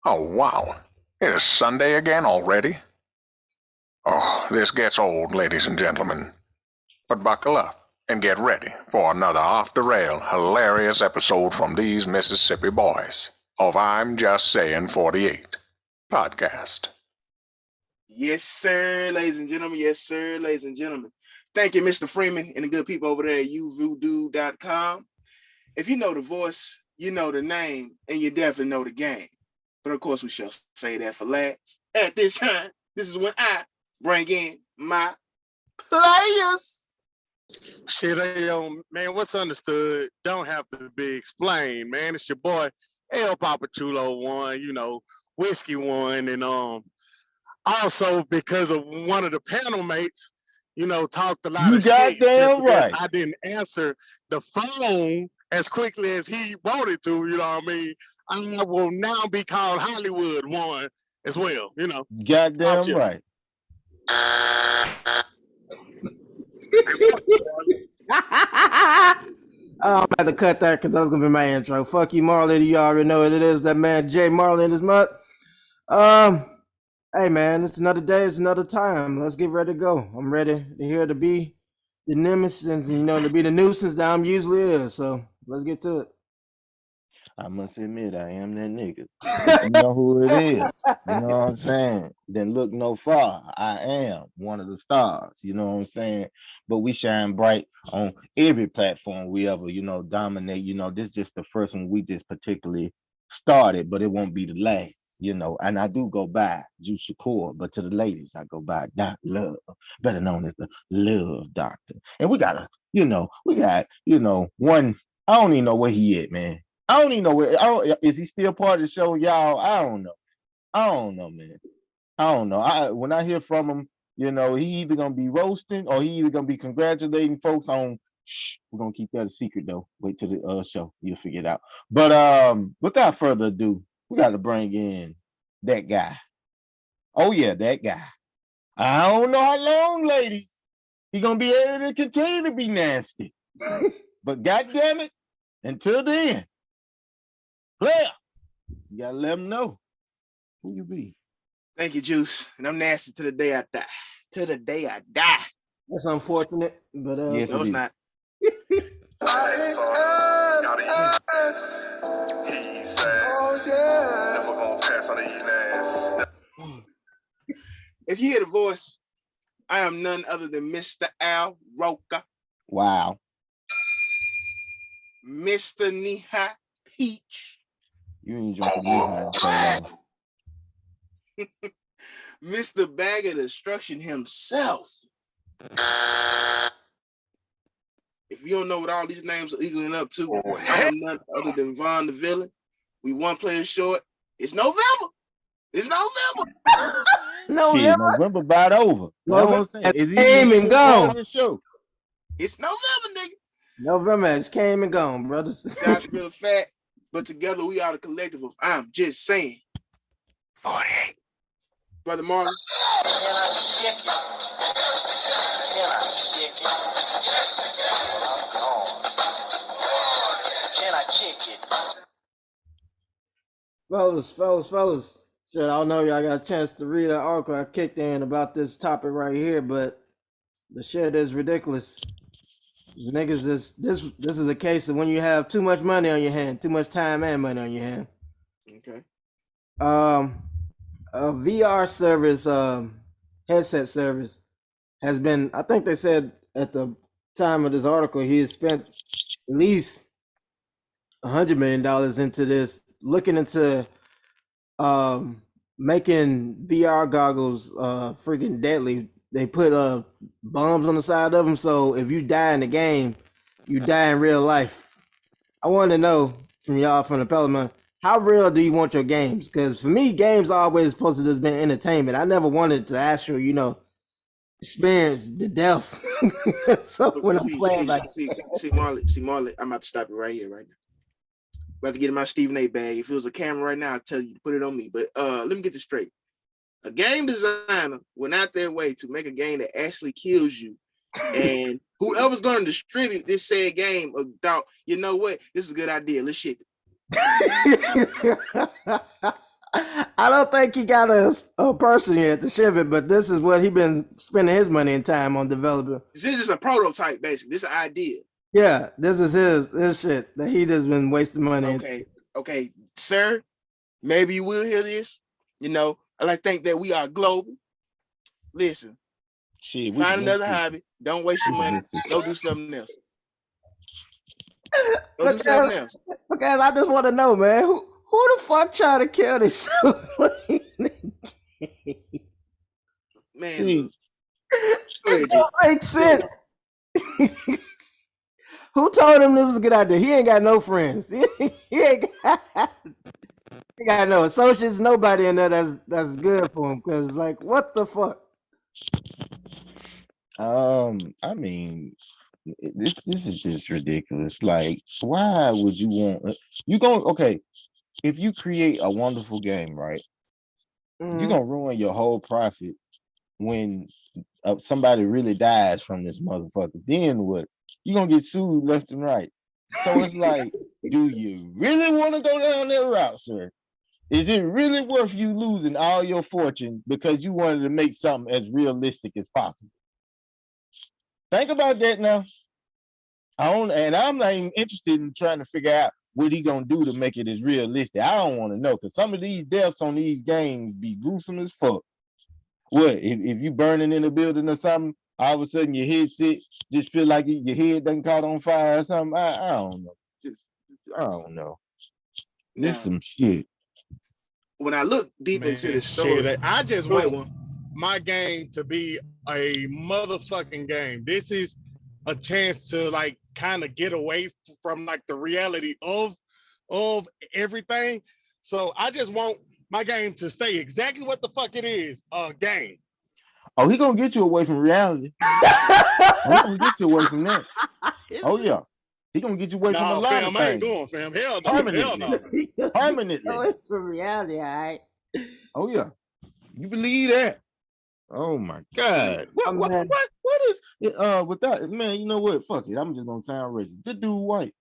Oh, wow. It is Sunday again already? Oh, this gets old, ladies and gentlemen. But buckle up and get ready for another off-the-rail hilarious episode from these Mississippi boys of I'm Just Saying 48 podcast. Yes, sir, ladies and gentlemen. Yes, sir, ladies and gentlemen. Thank you, Mr. Freeman and the good people over there at uvoodoo.com. If you know the voice, you know the name, and you definitely know the game. But of course, we shall say that for last. At this time, this is when I bring in my players. Shit, man, what's understood don't have to be explained, man. It's your boy El Papa Chulo one, Whiskey one, and also because of one of the panel mates, talked a lot of shit. Goddamn right. I didn't answer the phone as quickly as he wanted to, you know what I mean? I will now be called Hollywood one as well, Goddamn right. I'm about to cut that because that's gonna be my intro. Fuck you, Marley. You already know what it is. That man Jay Marley in his mud. Hey man, it's another day, it's another time. Let's get ready to go. I'm ready to be the nemesis and to be the nuisance that I'm usually is. So let's get to it. I must admit, I am that nigga. You know who it is. You know what I'm saying? Then look no far. I am one of the stars. You know what I'm saying? But we shine bright on every platform we ever, dominate. This is just the first one we just particularly started, but it won't be the last. And I do go by Juice Shakur, but to the ladies, I go by Doc Love, better known as the Love Doctor. And we got one, I don't even know where he at, man. I don't even know is he still part of the show, y'all? I don't know, man. I don't know. When I hear from him, he either gonna be roasting or he either gonna be congratulating folks on. We're gonna keep that a secret though. Wait till the show, you'll figure it out. But without further ado, we got to bring in that guy. Oh yeah, that guy. I don't know how long, ladies, he gonna be able to continue to be nasty. But goddamn it, until then. Player, you gotta let them know who you be. Thank you, Juice. And I'm nasty to the day I die. To the day I die. That's unfortunate, but yes, no, it's not. If you hear the voice, I am none other than Mr. Al Roker. Wow. Mr. Neha Peach. You ain't drinking Neha so long. Mr. Bag of Destruction himself. If you don't know what all these names are equaling up to, I am none other than Von the Villain. We one player short. It's November. It's November. November about over. November is came and gone. Show? It's November, nigga. November has came and gone, brothers. Shots real fat, but together we are the collective of I'm Just Saying 48. Brother Marlon. Can I kick it? Can I kick it? Can I kick it? Fellas. Shit, I don't know if y'all got a chance to read that article I kicked in about this topic right here, but the shit is ridiculous. Niggas, this is a case of when you have too much money on your hand, too much time and money on your hand. Okay. A VR service, headset service, has been. I think they said at the time of this article he has spent at least $100 million into this, looking into making VR goggles freaking deadly. They put bombs on the side of them, so if you die in the game, you die in real life. I want to know from y'all, from the Pelham, how real do you want your games? Because for me, games are always supposed to just be entertainment. I never wanted to actually, experience the death. So when I'm playing, see, Marley, I'm about to stop it right here, right now. I'm about to get in my Stephen A. bag. If it was a camera right now, I'd tell you to put it on me. But let me get this straight. A game designer went out their way to make a game that actually kills you. And whoever's going to distribute this said game thought, you know what? This is a good idea. Let's ship it. I don't think he got a person yet to ship it, but this is what he been spending his money and time on developing. This is a prototype, basically. This is an idea. Yeah, this is his shit that he just been wasting money. Okay, sir. Maybe you will hear this. You know, I like to think that we are global. Listen, Shit, find another hobby. Don't waste your money. Go do something else. Go do something else. Because I just want to know, man, who the fuck trying to kill this? Man, See, look. It don't make sense. Who told him this was a good idea? He ain't got no friends. He ain't got no associates, nobody in there that's good for him. Cause like, what the fuck? I mean, this is just ridiculous. Like, why would you want you going okay? If you create a wonderful game, right? You're gonna ruin your whole profit when somebody really dies from this motherfucker. Then what? You're gonna get sued left and right. So it's like, do you really want to go down that route, sir? Is it really worth you losing all your fortune because you wanted to make something as realistic as possible? Think about that now. I'm not even interested in trying to figure out what he gonna do to make it as realistic. I don't want to know, because some of these deaths on these games be gruesome as fuck. What if you burning in a building or something? All of a sudden your headset just feel like your head done caught on fire or something. I don't know. I don't know. This some shit. When I look deep into the story, shit, I just go ahead, want my game to be a motherfucking game. This is a chance to like kind of get away from like the reality of everything. So I just want my game to stay exactly what the fuck it is, a game. Oh, he gonna get you away from reality. He gonna get you away from that. Oh yeah. He gonna get you away from a lot fam, of I ain't things. going, fam. Hell no. Permanently. Hell no. Permanently. Away from reality, all right. Oh yeah. You believe that? Oh my God. What is with that, man, you know what? Fuck it. I'm just gonna sound racist. This dude white.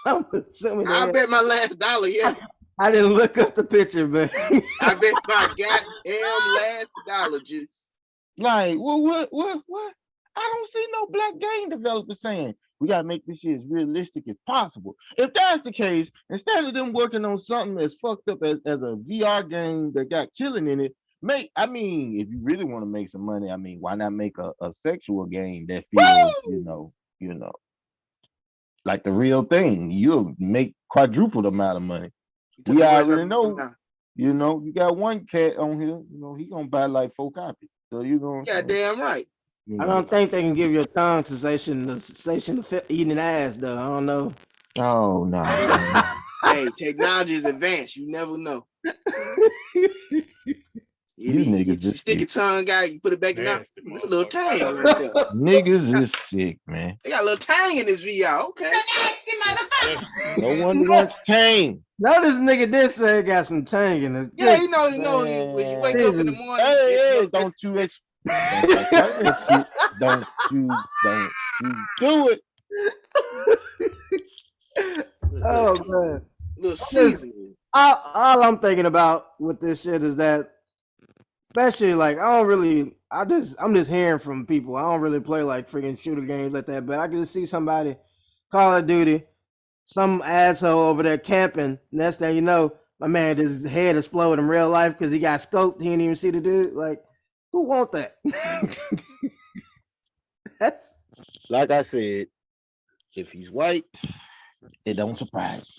I'm assuming I bet my last dollar, yeah. I didn't look up the picture, but I bet my goddamn last dollar, juice. Like, what? I don't see no black game developers saying we gotta make this shit as realistic as possible. If that's the case, instead of them working on something as fucked up as a VR game that got killing in it, if you really want to make some money, why not make a sexual game that feels, you know, like the real thing? You'll make quadruple amount of money. We already know, you got one cat on here, he gonna buy like 4 copies. So you gonna damn right. I don't think they can give you a tongue sensation eating ass though. I don't know. Oh no. Hey, technology is advanced. You never know. You niggas is stick your tongue out, you put it back in there. There's a little tang right there. Niggas is sick, man. They got a little tang in this VR. Okay. Nasty motherfucker. No one wants tang. No, this nigga did say it got some tang in it. Yeah, you know, when you wake up in the morning. Hey, don't you don't you do it. Oh man. Little seasoning. All I'm thinking about with this shit is that, especially like I'm just hearing from people. I don't really play like freaking shooter games like that, but I can just see somebody Call of Duty, some asshole over there camping. Next thing you know, my man his head exploded in real life because he got scoped. He didn't even see the dude. Like, who want that? That's like I said. If he's white, it don't surprise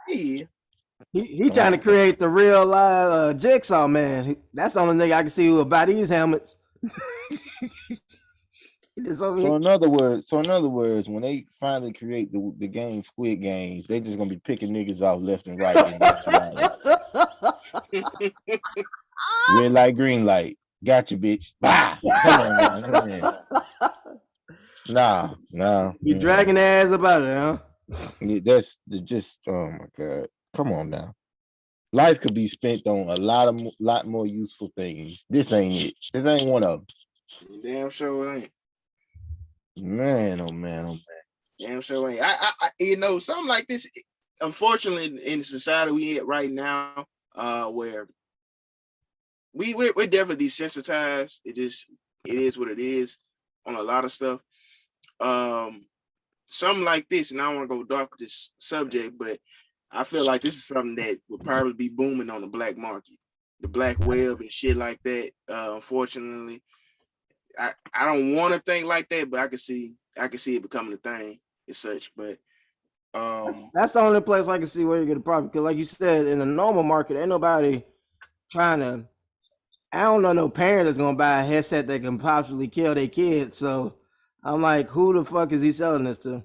me. Yeah. He trying to create the real live Jigsaw man. That's the only nigga I can see who will buy these helmets. So in other words, when they finally create the game Squid Games, they just gonna be picking niggas off left and right. And that's red light, green light. Gotcha, bitch. Bah! Come on, man. Nah. You dragging their ass about it, huh? Yeah, that's just, oh my God. Come on now. Life could be spent on a lot more useful things. This ain't it. This ain't one of them. Damn sure ain't. Man, oh man. Damn sure ain't. I something like this. unfortunately, in the society we at right now, where we're definitely desensitized. It is what it is on a lot of stuff. Something like this, and I don't want to go dark with this subject, but I feel like this is something that would probably be booming on the black market, the black web and shit like that. Unfortunately, I don't want to think like that, but I can see it becoming a thing as such. But That's the only place I can see where you get a profit. Because, like you said, in the normal market, ain't nobody trying to. I don't know no parent that's gonna buy a headset that can possibly kill their kids. So I'm like, who the fuck is he selling this to?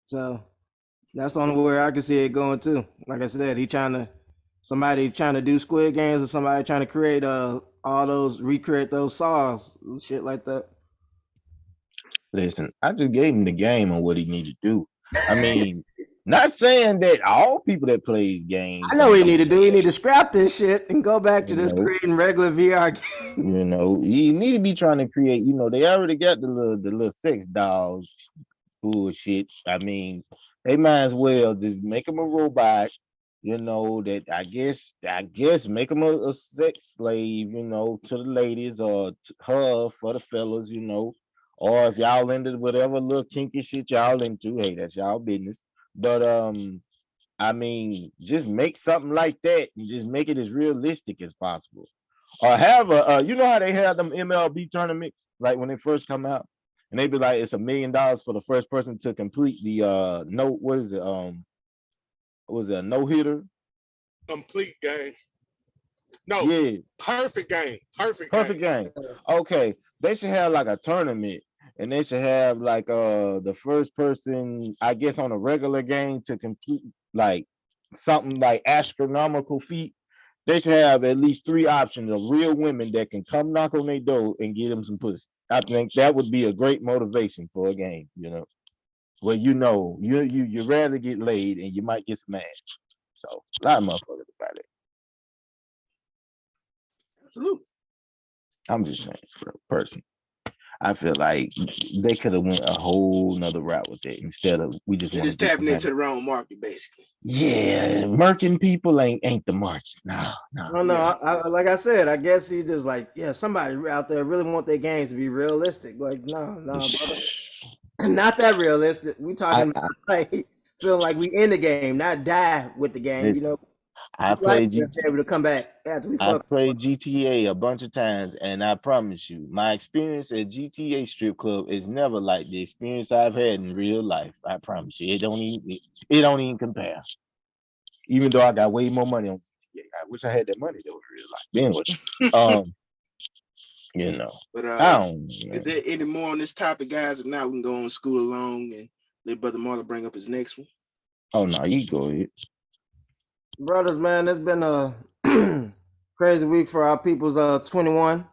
So that's the only way I can see it going too. Like I said, somebody trying to do Squid Games, or somebody trying to create recreate those songs, shit like that. Listen, I just gave him the game on what he needed to do. I mean, not saying that all people that plays games. I know what he need to do. He need to scrap this shit and go back to just creating regular VR games. You know, you need to be trying to create. You know, they already got the little sex dolls bullshit. I mean, they might as well just make them a robot. You know, that I guess make them a sex slave. You know, to the ladies, or to her for the fellas. You know. Or if y'all into whatever little kinky shit y'all into, hey, that's y'all business. But I mean, just make something like that and just make it as realistic as possible. Or have you know how they have them MLB tournaments, like when they first come out, and they be like, it's $1 million for the first person to complete the a no hitter? Complete game. No, Yeah, perfect game. perfect game. Okay, they should have like a tournament, and they should have like the first person, I guess, on a regular game to complete like something like astronomical feat. They should have at least 3 options of real women that can come knock on their door and get them some pussy. I think that would be a great motivation for a game, you know, where you rarely get laid and you might get smashed. So a lot of motherfuckers about it. absolutely. I'm just saying, for a person, I feel like they could have went a whole nother route with it instead of we just You're want just to do tapping into something. the wrong market, basically. Yeah, murking people ain't the market. No. No, I, like I said, I guess he just like, yeah, somebody out there really want their games to be realistic. Like, no, brother, not that realistic. We talking about like feeling like we in the game, not die with the game. Listen, You know, I like played to be able to come back after we fuck. played GTA a bunch of times, and I promise you, my experience at GTA strip club is never like the experience I've had in real life. I promise you, it don't even compare. Even though I got way more money on GTA, I wish I had that money though in real life. Anyway, you know, But I don't. is there any more on this topic, guys? If not, we can go on school along and let Brother Marlon bring up his next one. Oh no, you go ahead. Brothers, man, it's been a crazy week for our people's 21.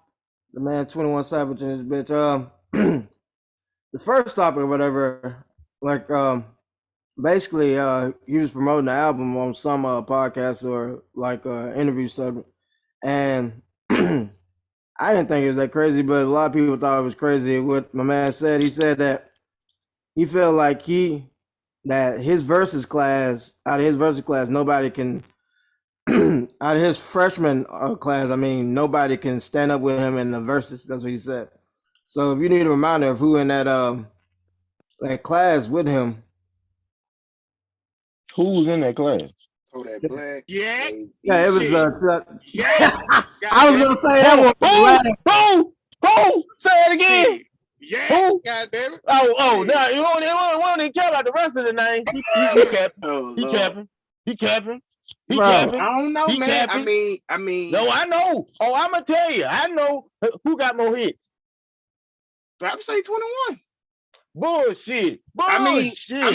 The man 21 Savage and his bitch. The first topic or whatever, like basically he was promoting the album on some podcast or like interview subject, and I didn't think it was that crazy, but a lot of people thought it was crazy. What my man said, he said that he felt like that his versus class, out of his versus class, nobody can, out of his freshman class, I mean, nobody can stand up with him in the versus. That's what he said. So if you need a reminder of who in that class with him, Who was in that class? Oh, that black. Yeah. yeah, it was. Yeah. I was gonna say that one. Who? Say it again. Yeah. Who? God damn it. Oh, no, you won't care about the rest of the name. He capping. Oh, He Lord. capping. He capping. He Bro, capping. I don't know, He man. capping. I mean. No, I know. Oh, I'm gonna tell you. I know who got more hits. I would say 21. Bullshit. I mean, Shit, I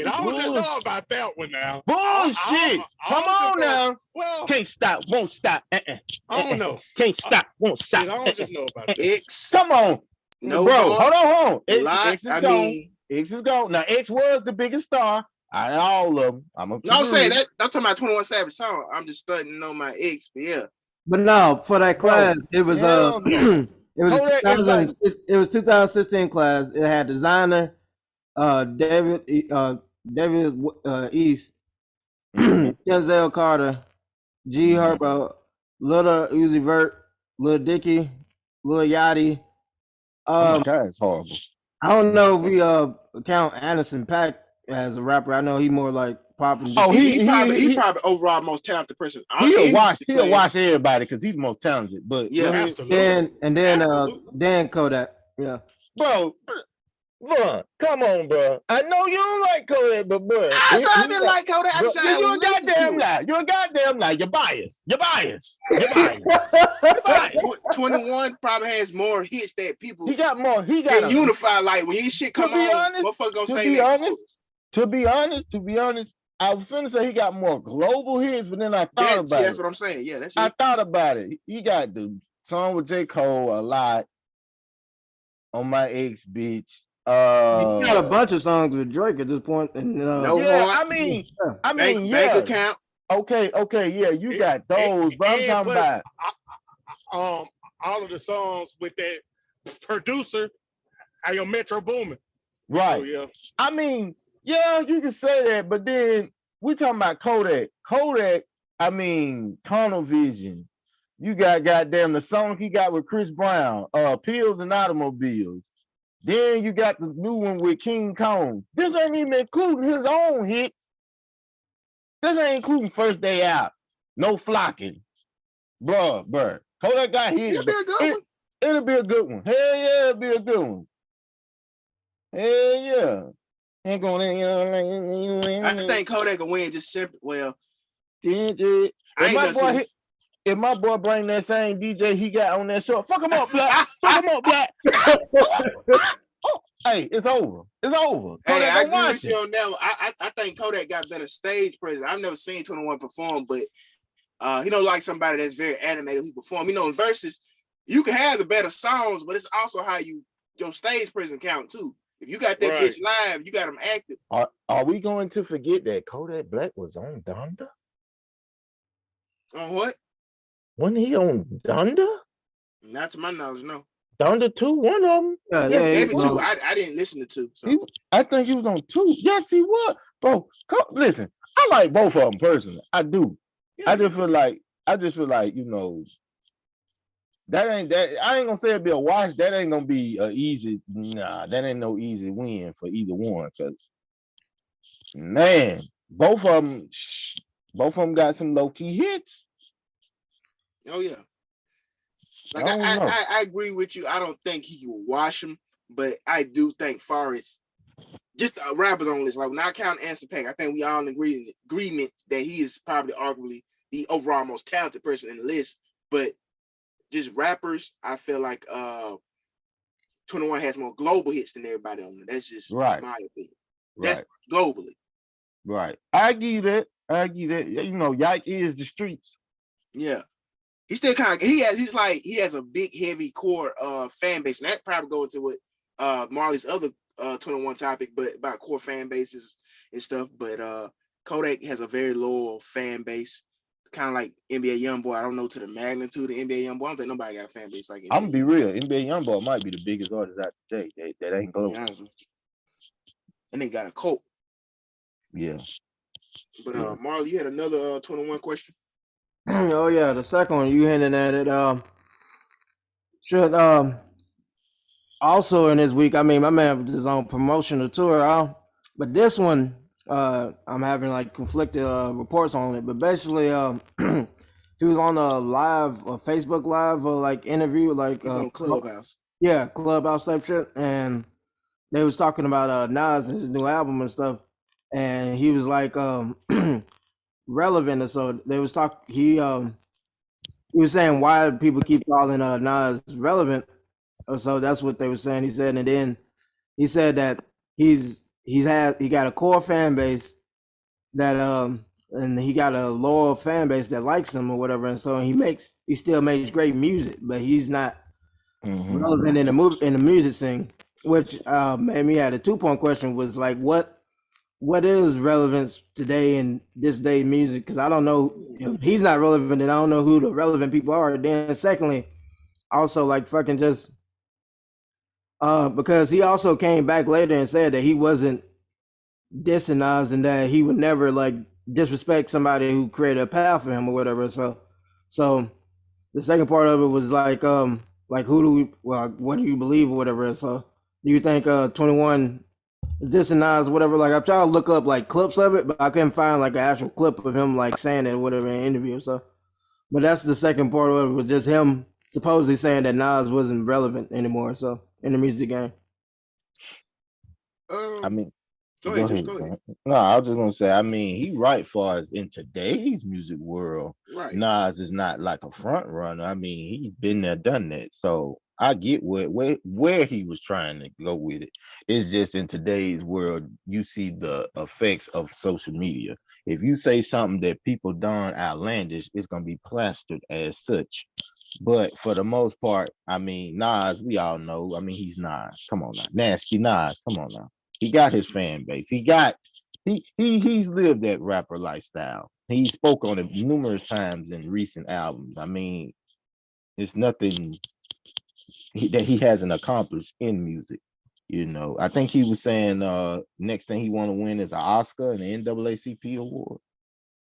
don't just know about that one now. Bullshit. Come on now. Well, Can't stop, won't stop. I don't know. Can't stop, won't stop. Shit, I don't just know about that. X. Come on. No, bro. Hold on. X is gone. X is gone. Now, X was the biggest star out of all of them. I'm saying that. I'm talking about 21 Savage song. I'm just starting on my X, but yeah. But no, for that class, it was it was 2016 class. It had designer, David, David East, Mhm. Denzel Carter, G Mhm. Herbo, Little Uzi Vert, Lil Dicky, Lil Yachty. Oh my God, it's horrible. I don't know if we count Anderson .Paak as a rapper. I know he more like popping. Oh, He probably overall most talented person. he'll And watch everybody because he's the most talented. But Yeah. go ahead. Absolutely. then Kodak. Yeah. Bro, come on, bro. I know you don't like Kodak, but bro, I didn't like Kodak. I bro, just said I you're a would listen goddamn to lie. You're a goddamn lie. You're biased. You're biased. You're biased. You're biased. 21 probably has more hits that people He got more. He can got unify. Like when his shit come be on, honest, motherfucker gonna to say be that. honest, to be honest, I was finna say he got more global hits, but then I thought about That's it. what I'm saying. Yeah, that's I it. thought about it. He got the song with J. Cole a lot on my ex bitch. He got a bunch of songs with Drake at this point. And, No yeah, Heart. bank Bank account. Okay, yeah, you got those, but I'm talking about all of the songs with that producer, how your Metro Boomin. right. So, yeah. I mean, yeah, you can say that, but then we talking about Kodak. Kodak, I mean, Tunnel Vision. You got goddamn the song he got with Chris Brown, Pills and Automobiles. Then you got the new one with King Kong. This ain't even including his own hits. This ain't including First Day Out. No Flocking. Bruh. Kodak got hits. It'll be a good one. It'll be a good one. Hell yeah, it'll be a good one. Hell yeah. Ain't gonna. I think Kodak will win just simply. Well, if my boy bring that same DJ he got on that show, fuck him up, Black. Fuck him up, Black. Hey, it's over. It's over. Hey, Kodak I don't agree watch with you on that one. I think Kodak got better stage presence. I've never seen 21 perform, but he don't like somebody that's very animated who perform. You know, in verses, you can have the better songs, but it's also how your stage presence count too. If you got that bitch live, you got them active. Are we going to forget that Kodak Black was on Donda? On what? Wasn't he on Donda? Not to my knowledge, no. Donda 2, one of them. Maybe 2. I didn't listen to 2. So. I think he was on 2. Yes, he was. Bro, listen, I like both of them personally. I do. Yeah, I just feel like, you know, that I ain't gonna say it'd be a wash. That ain't gonna be a easy. Nah, that ain't no easy win for either one. Cause man, both of them got some low key hits. Oh yeah. Like I agree with you. I don't think he will wash him, but I do think far as just rappers on this, like not counting Anderson .Paak, I think we all in agreement that he is probably arguably the overall most talented person in the list. But just rappers, I feel like 21 has more global hits than everybody on there. That's just my opinion. That's globally. Right. I give you that. You know, Yike is the streets. Yeah. He still kind of he has a big heavy core fan base, and that probably go into what Marley's other 21 topic, but about core fan bases and stuff. But Kodak has a very loyal fan base, kind of like NBA YoungBoy. I don't know to the magnitude of NBA YoungBoy. I don't think nobody got a fan base like NBA. I'm gonna be real. NBA YoungBoy might be the biggest artist out today. That ain't global. And they got a cult. Yeah. But Marley, you had another 21 question. Oh yeah, the second one you hinting at it. Should also in this week, I mean, my man was on promotional tour, but this one, I'm having like conflicted reports on it. But basically, he was on a Facebook live, like interview, like on Clubhouse. Yeah, Clubhouse type shit, and they was talking about Nas and his new album and stuff, and he was like relevant, and so they was talking. He was saying why people keep calling Nas relevant. So that's what they were saying. He said, and then he said that he got a core fan base that and he got a loyal fan base that likes him or whatever, and so he still makes great music, but he's not relevant in the music scene. Which made me had a 2-point question was like what is relevance today in this day music? Because I don't know if he's not relevant, then I don't know who the relevant people are. Then secondly, also like fucking just because he also came back later and said that he wasn't dissing Nas and that he would never like disrespect somebody who created a path for him or whatever. So the second part of it was like who do we what do you believe or whatever. So do you think 21 dissing Nas or whatever? Like I'm trying to look up like clips of it, but I couldn't find like an actual clip of him like saying it or whatever in an interview. So, but that's the second part of it was just him supposedly saying that Nas wasn't relevant anymore. So in the music game. I mean, Go go ahead, Juice. ahead. Go Go ahead. ahead. No, I was just gonna say, I mean, he right far as in today's music world, Right. Nas is not like a front runner. I mean, he's been there, done that. So I get where he was trying to go with it. It's just in today's world, you see the effects of social media. If you say something that people done outlandish, it's gonna be plastered as such. But for the most part, I mean, Nas, we all know. I mean, he's Nas. Come on now, nasty Nas. Come on now. He got his fan base. He's lived that rapper lifestyle. He spoke on it numerous times in recent albums. I mean, it's nothing that he hasn't accomplished in music. You know, I think he was saying next thing he want to win is an Oscar and an NAACP award.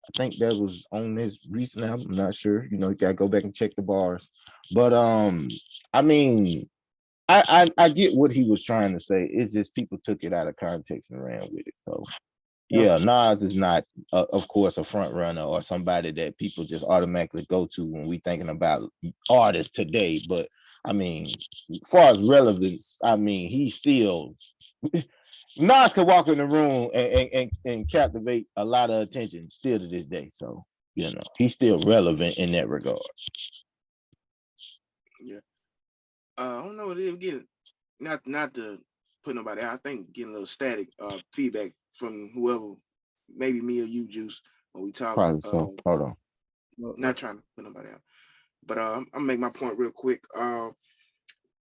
I think that was on his recent album. I'm not sure. You know, you gotta go back and check the bars. But I mean, I get what he was trying to say. It's just people took it out of context and ran with it. So yeah, Nas is not, of course, a front runner or somebody that people just automatically go to when we thinking about artists today. But I mean, as far as relevance, I mean, he's still Nas could walk in the room and captivate a lot of attention still to this day. So you know, he's still relevant in that regard. Yeah. I don't know what it is. Getting not to put nobody out. I think getting a little static feedback from whoever, maybe me or you, Juice, when we talk. Probably so. Hold on. Not trying to put nobody out, but I'm gonna make my point real quick.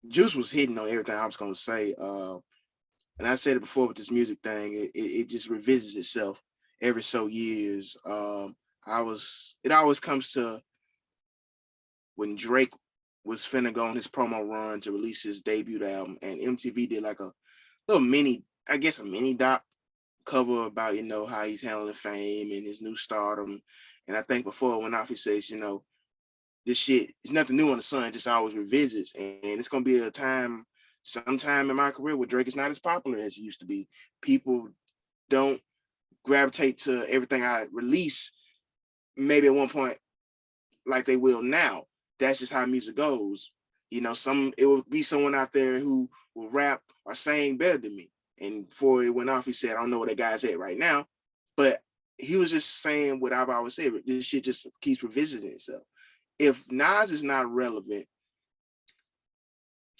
Juice was hitting on everything I was gonna say. And I said it before with this music thing, it just revisits itself every so years. It always comes to when Drake was finna go on his promo run to release his debut album, and MTV did like a little mini, I guess a mini doc cover about, you know, how he's handling fame and his new stardom. And I think before it went off, he says, you know, this shit is nothing new on the sun, it just always revisits. And it's gonna be a time sometime in my career where Drake is not as popular as he used to be. People don't gravitate to everything I release, maybe at one point like they will now. That's just how music goes. You know, it will be someone out there who will rap or sing better than me. And before it went off, he said, I don't know where that guy's at right now. But he was just saying what I've always said. This shit just keeps revisiting itself. If Nas is not relevant,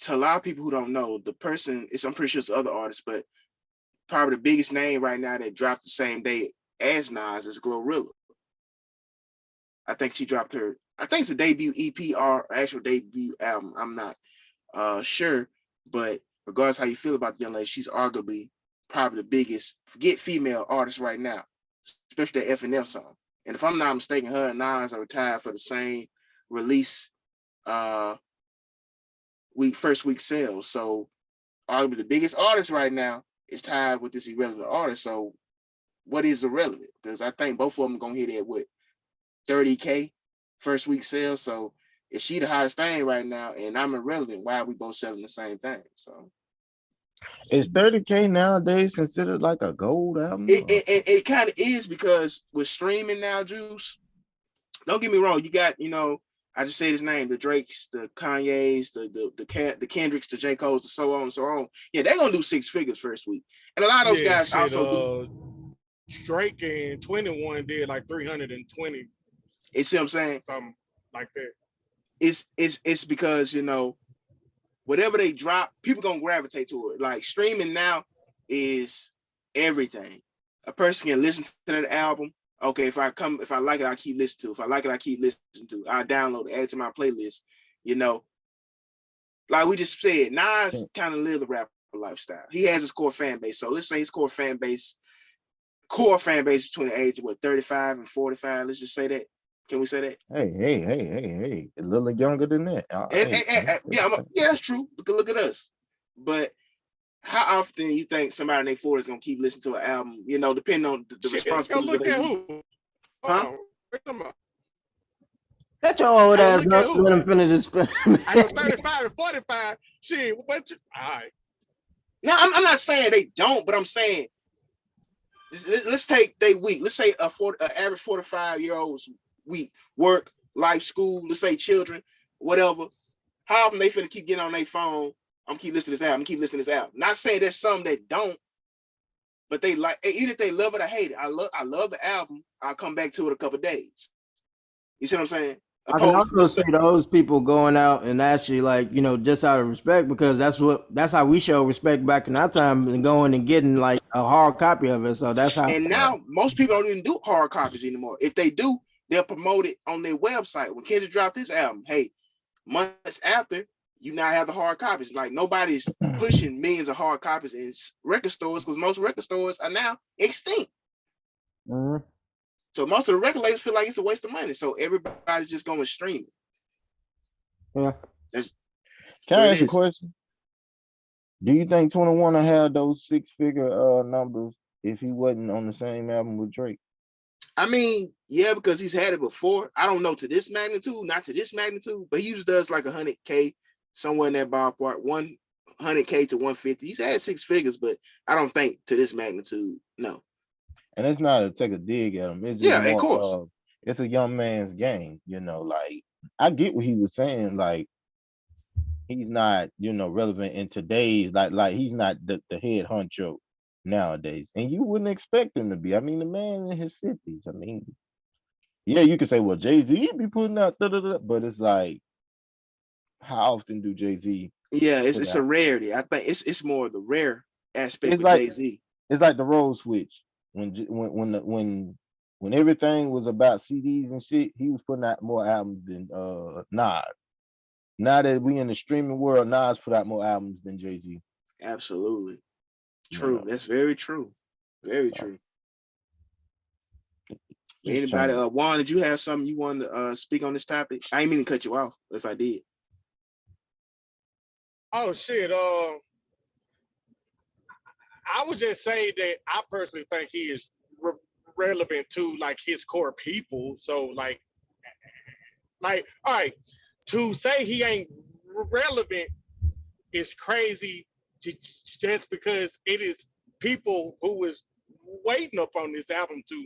to a lot of people who don't know, the person, I'm pretty sure it's other artists, but probably the biggest name right now that dropped the same day as Nas is Glorilla. I think she dropped I think it's a debut EP or actual debut album. I'm not sure, but regardless how you feel about the young lady, she's arguably probably the biggest, forget female artist right now, especially that F&F song. And if I'm not mistaken, her and Nas are tied for the same release first week sales. So arguably the biggest artist right now is tied with this irrelevant artist. So what is irrelevant? Because I think both of them are gonna hit it with 30K first week sales. So if she the hottest thing right now and I'm irrelevant, why are we both selling the same thing? So is 30K nowadays considered like a gold album? It kind of is, because with streaming now, Juice, don't get me wrong, you got, you know, I just say his name, the Drakes, the Kanye's, the Kendricks, the J. Cole's, the so on and so on. Yeah, they're gonna do 6 figures first week. And a lot of those guys also do. Drake and 21 did like 320. You see what I'm saying? Something like that. It's because, you know, whatever they drop, people gonna gravitate to it. Like streaming now is everything. A person can listen to that album. Okay, if I like it, I keep listening to. If I like it, I keep listening to. I download it, add to my playlist. You know, like we just said, Nas kind of lived the rapper lifestyle. He has his core fan base. So let's say his core fan base between the age of 35 and 45. Let's just say that. Can we say that? Hey. A little younger than that. Yeah, that's true. Look at us. But How often you think somebody in their 40s gonna keep listening to an album? You know, depending on the Shit, go responsibilities of look their at week. who. Huh? What you talking about? Shut your old Hey, ass look at up. who. Let him finish his. I know 35 and 45. Shit, what you? All right. No, I'm not saying they don't, but I'm saying let's take their week. Let's say a average 45-year-old's week, work, life, school. Let's say children, whatever. How often they finna keep getting on their phone? I'm keep listening to this album. I'm keep listening to this album. Not saying there's some that don't, but they like, even if they love it or hate it. I love the album. I'll come back to it a couple of days. You see what I'm saying? I can Opposed also to see those people going out and actually, like, you know, just out of respect, because that's how we show respect back in our time, and going and getting like a hard copy of it. So that's how. and now most people don't even do hard copies anymore. If they do, they'll promote it on their website. When Kendrick dropped this album, hey, months after, you now have the hard copies. Like nobody's pushing millions of hard copies in record stores because most record stores are now extinct. Mhm. So most of the record labels feel like it's a waste of money. So everybody's just going to stream it. Yeah. Can I What it ask a is. question? Do you think 21 will have those 6-figure numbers if he wasn't on the same album with Drake? I mean, yeah, because he's had it before. I don't know to this magnitude, not to this magnitude, but he usually does like 100K, somewhere in that ballpark, 100K to 150. He's had 6 figures, but I don't think to this magnitude. No. And it's not to take a dig at him. It's just Yeah, of more course. it's a young man's game, you know, like I get what he was saying, like he's not, you know, relevant in today's like he's not the head honcho nowadays. And you wouldn't expect him to be. I mean, the man in his 50s. I mean, yeah, you could say, well, Jay-Z be putting out but it's like, how often do Jay-Z Yeah, put it's a out? rarity. I think it's more the rare aspect It's with like Jay-Z. it's like the role switch when everything was about CDs and shit. He was putting out more albums than Nas. Now that we in the streaming world, Nas put out more albums than Jay-Z. Absolutely. You True. know, That's very true. Very so true. just Anybody, trying. Juan, did you have something you wanted to speak on this topic? I didn't mean to cut you off if I did. Oh shit. I would just say that I personally think he is relevant to like his core people. So all right, to say he ain't relevant is crazy, just because it is people who is waiting up on this album to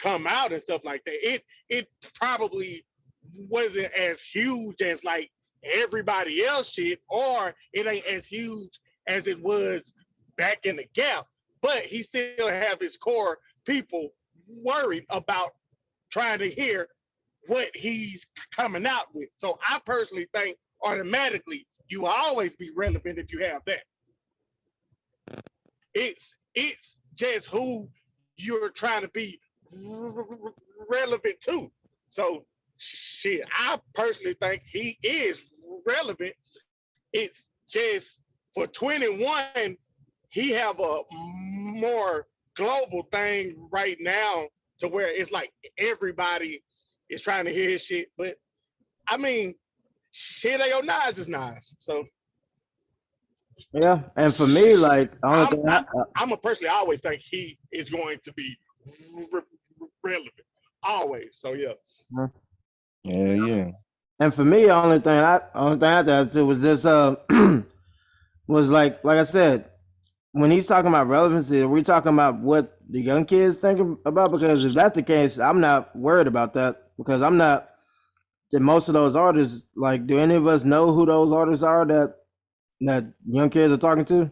come out and stuff like that. It probably wasn't as huge as like everybody else shit, or it ain't as huge as it was back in the gap. But he still have his core people worried about trying to hear what he's coming out with. So I personally think automatically you will always be relevant if you have that. It's just who you're trying to be relevant to. So shit, I personally think he is relevant. It's just for 21, he have a more global thing right now to where it's like everybody is trying to hear his shit. But I mean, shit, Ayo Nas is nice. So Yeah, and for me, like, the only I'm thing I'm I'm a personally I always think he is going to be relevant. Always. So yeah. Yeah, yeah. and for me, the only thing I had to was just was like I said, when he's talking about relevancy, are we talking about what the young kids think about? Because if that's the case, I'm not worried about that, because I'm not. That most of those artists, like, do any of us know who those artists are that young kids are talking to?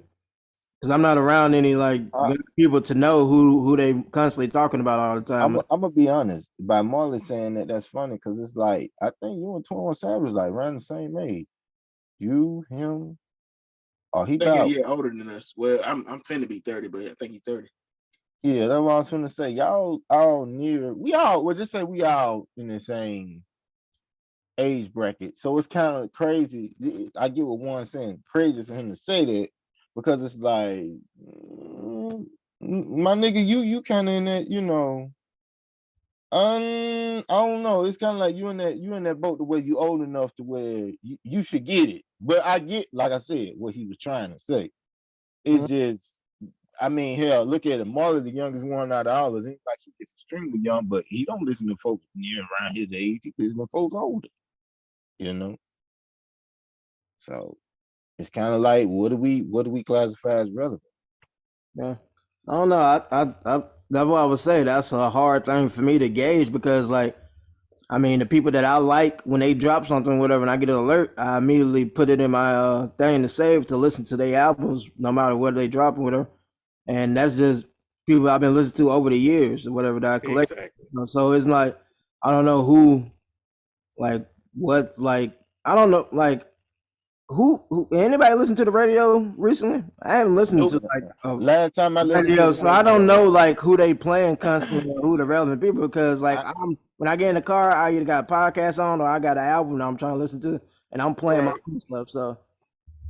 Because I'm not around any like I, young people to know who they constantly talking about all the time. I'm gonna be honest. By Marley saying that, that's funny because it's like I think you and 21 Savage like around the same age. You, him, or he I think a about year older than us. Well, I'm finna be 30, but I think he's 30. yeah. That's what I was gonna say. Y'all all near. We all. Well, just say we all in the same age bracket. So it's kind of crazy. I get what Juan's saying. Crazy for him to say that because it's like, my nigga, you kind of in that, you know. I don't know. It's kind of like you in that boat to where you old enough to where you should get it. But I get, like I said, what he was trying to say. It's just, I mean, hell, look at him. Marley, the youngest one out of all of us. Ain't like he's extremely young, but he don't listen to folks near around his age. He listen to folks older, you know. So it's kind of like, what do we classify as relevant? Yeah. I don't know. I that's what I would say. That's a hard thing for me to gauge because, like, I mean, the people that I like when they drop something, whatever, and I get an alert, I immediately put it in my thing to save to listen to their albums, no matter what they drop or whatever. And that's just people I've been listening to over the years or whatever that I collect. Exactly. So it's like I don't know who, like, what's like I don't know, like who anybody listen to the radio recently? I haven't listened Nope. to like Last time I listened radio, to so I don't know like who they playing constantly or who the relevant people because like when I get in the car, I either got a podcast on or I got an album that I'm trying to listen to, and I'm playing my Right. own stuff. So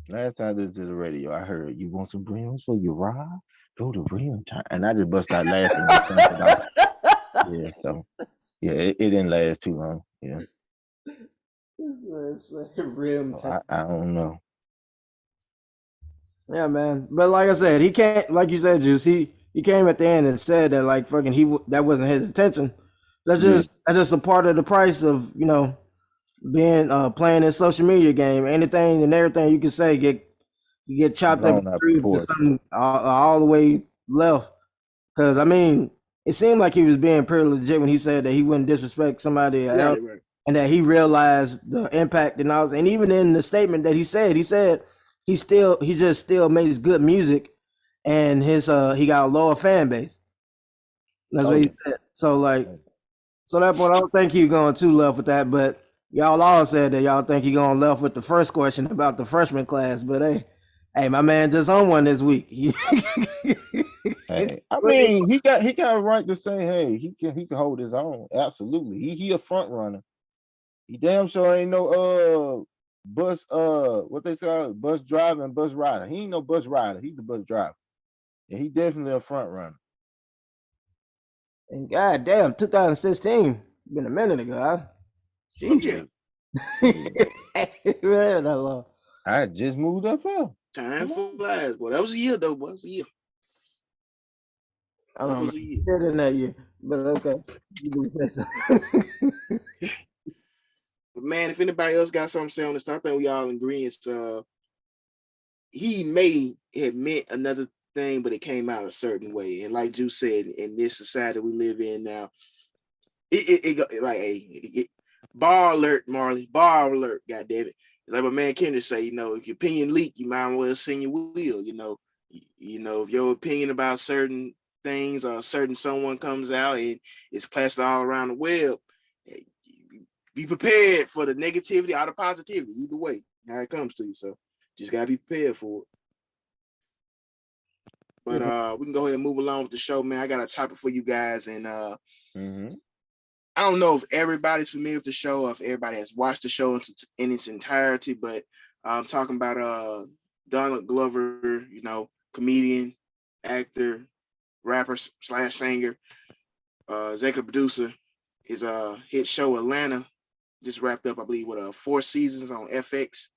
last time I listened to the radio, I heard you want some rims for your ride? Go to Rim Time, and I just bust out laughing and turned it off. Yeah, so yeah, it didn't last too long. Yeah, it's rim so I don't know. Yeah, man. But like I said, he can't. Like you said, Juice. He came at the end and said that like fucking that wasn't his intention. That's just a part of the price of being playing this social media game. Anything and everything you can say you get chopped up Blown out to proportion. something all the way left. Because I mean, it seemed like he was being pretty legit when he said that he wouldn't disrespect somebody else, Right. and that he realized the impact and all. And even in the statement that he said he just still makes good music, and his he got a lower fan base. That's what he said. So like, so that point, I don't think he's going too left with that. But y'all all said that y'all think he going left with the first question about the freshman class. But hey, my man just on one this week. Hey, I mean, he got a right to say, hey, he can hold his own. Absolutely, he a front runner. He damn sure ain't no bus what they say, bus driver and bus rider. He ain't no bus rider. He's a bus driver. And he definitely a front runner. And goddamn, 2016 been a minute ago. Oh, yeah. Man, that long. I just moved up here. Time flies. Well, that was a year though, boy. That was a year. I don't That was know. a year. Better than that year, but okay. You can say so. But man, if anybody else got something to say on this, I think we all in agreement. He may have meant another thing, but it came out a certain way. And like Juice said, in this society we live in now, bar alert, Marley, bar alert, goddamn it. It's like my man Kendrick say, if your opinion leak, you might as well send your wheel. If your opinion about certain things or certain someone comes out and it's plastered all around the web, be prepared for the negativity or the positivity, either way, how it comes to you. So just gotta be prepared for it. But we can go ahead and move along with the show, man. I got a topic for you guys, and I don't know if everybody's familiar with the show, or if everybody has watched the show in its entirety, but I'm talking about Donald Glover, comedian, actor, rapper / singer, executive producer. His hit show Atlanta just wrapped up, I believe, with 4 seasons on FX.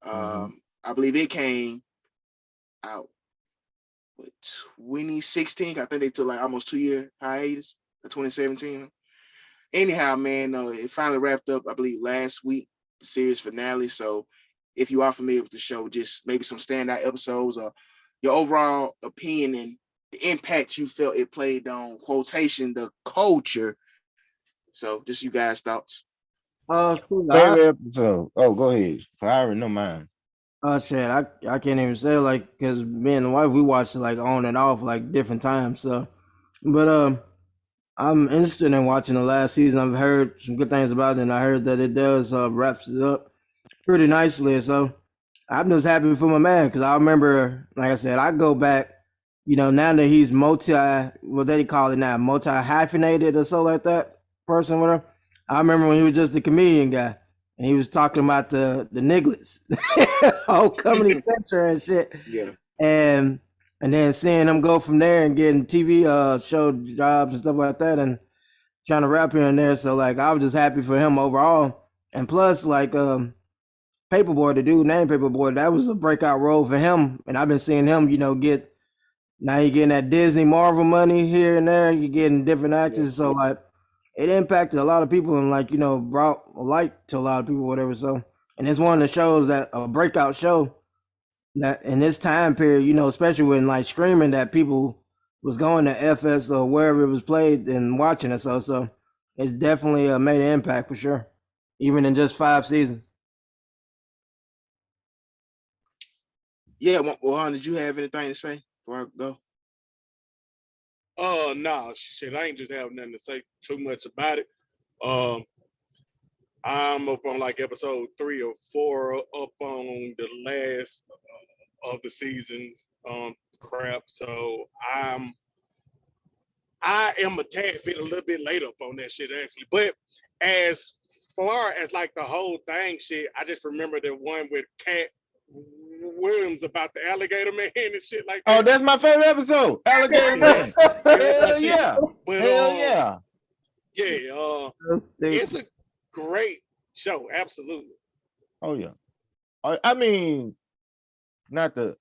I believe it came out with 2016. I think they took like almost 2-year hiatus, 2017. Anyhow, man, it finally wrapped up, I believe, last week, the series finale. So if you are familiar with the show, just maybe some standout episodes or your overall opinion and the impact you felt it played on quotation, the culture. So just you guys' thoughts. Favorite episode. Oh, go ahead. I already know mine. Oh shit, I can't even say like because me and the wife we watched it like on and off like different times. So, but I'm interested in watching the last season. I've heard some good things about it, and I heard that it does wraps it up pretty nicely. So I'm just happy for my man because I remember, like I said, I go back. Now that he's what they call it now, multi hyphenated or so like that person, whatever. I remember when he was just the comedian guy. And he was talking about the nigglets, whole comedy center and shit. Yeah. And then seeing him go from there and getting TV show jobs and stuff like that and trying to rap here and there. So like I was just happy for him overall. And plus like Paperboy, the dude named Paperboy, that was a breakout role for him, and I've been seeing him, get now he getting that Disney Marvel money here and there. You getting different actors, so like it impacted a lot of people and like brought a light to a lot of people, whatever. So, and it's one of the shows that a breakout show that in this time period, especially when like screaming that people was going to FS or wherever it was played and watching it. So it definitely made an impact for sure, even in just 5 seasons. Yeah, Juan, did you have anything to say before I go? No, shit, I ain't just have nothing to say too much about it. I'm up on like episode 3 or 4, up on the last of the season crap. So I am a tad bit a little bit late up on that shit actually. But as far as like the whole thing shit, I just remember the one with Cat Williams about the alligator man and shit like that. Oh, that's my favorite episode. Alligator Man. Hell yeah. But, Hell yeah. Yeah, it's a great show, absolutely. Oh yeah. I mean, not to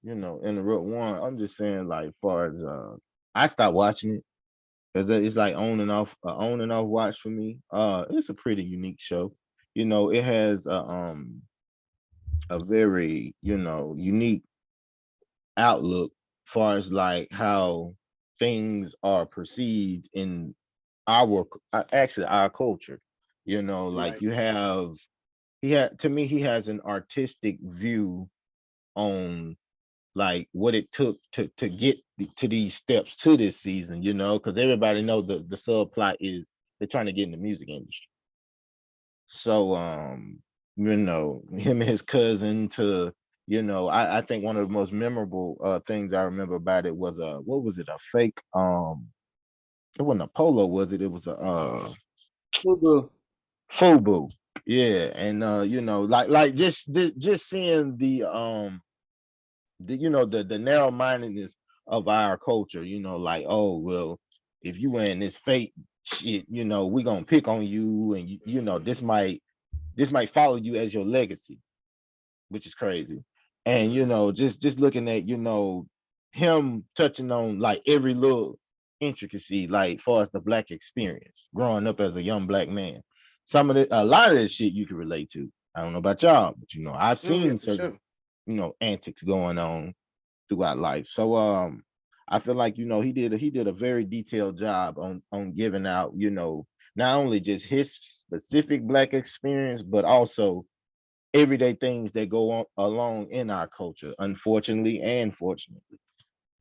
interrupt one. I'm just saying, like, far as I stopped watching it because it's like on and off watch for me. It's a pretty unique show. It has a very unique outlook far as like how things are perceived in our culture. Like Right. you have he has an artistic view on like what it took to get to these steps to this season, because everybody know the subplot is they're trying to get in the music industry. So him and his cousin to I think one of the most memorable things I remember about it was what was it, a fake it wasn't a polo, was it? It was a FUBU. Yeah, and like just seeing the narrow-mindedness of our culture, like, oh well, if you wearing this fake shit, we gonna pick on you, and this might follow you as your legacy, which is crazy. And just looking at him touching on like every little intricacy, like far as the Black experience growing up as a young Black man. A lot of this shit you can relate to. I don't know about y'all, but I've seen certain antics going on throughout life. So I feel like he did a very detailed job on giving out not only just his specific Black experience, but also everyday things that go on along in our culture, unfortunately and fortunately.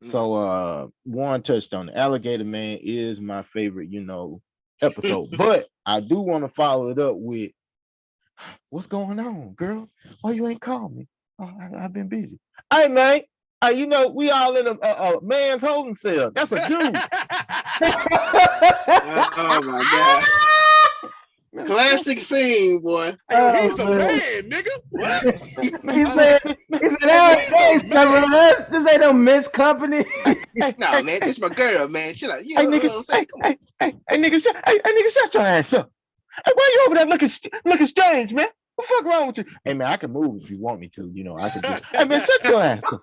So Warren touched on it. Alligator Man is my favorite, episode. But I do want to follow it up with what's going on, girl? Why you ain't called me? Oh, I've been busy. Hey man, we all in a man's holding cell. That's a dude. Oh my god. Classic scene, boy. Hey, he's a man, nigga. What? He said, hey, this ain't no Miss Company. No, man, this my girl, man. Chill out. Hey, nigga, shut your ass up. Hey, why you over there looking strange, man? What the fuck wrong with you? Hey, man, I can move if you want me to. I can just. Hey, man, shut your ass up.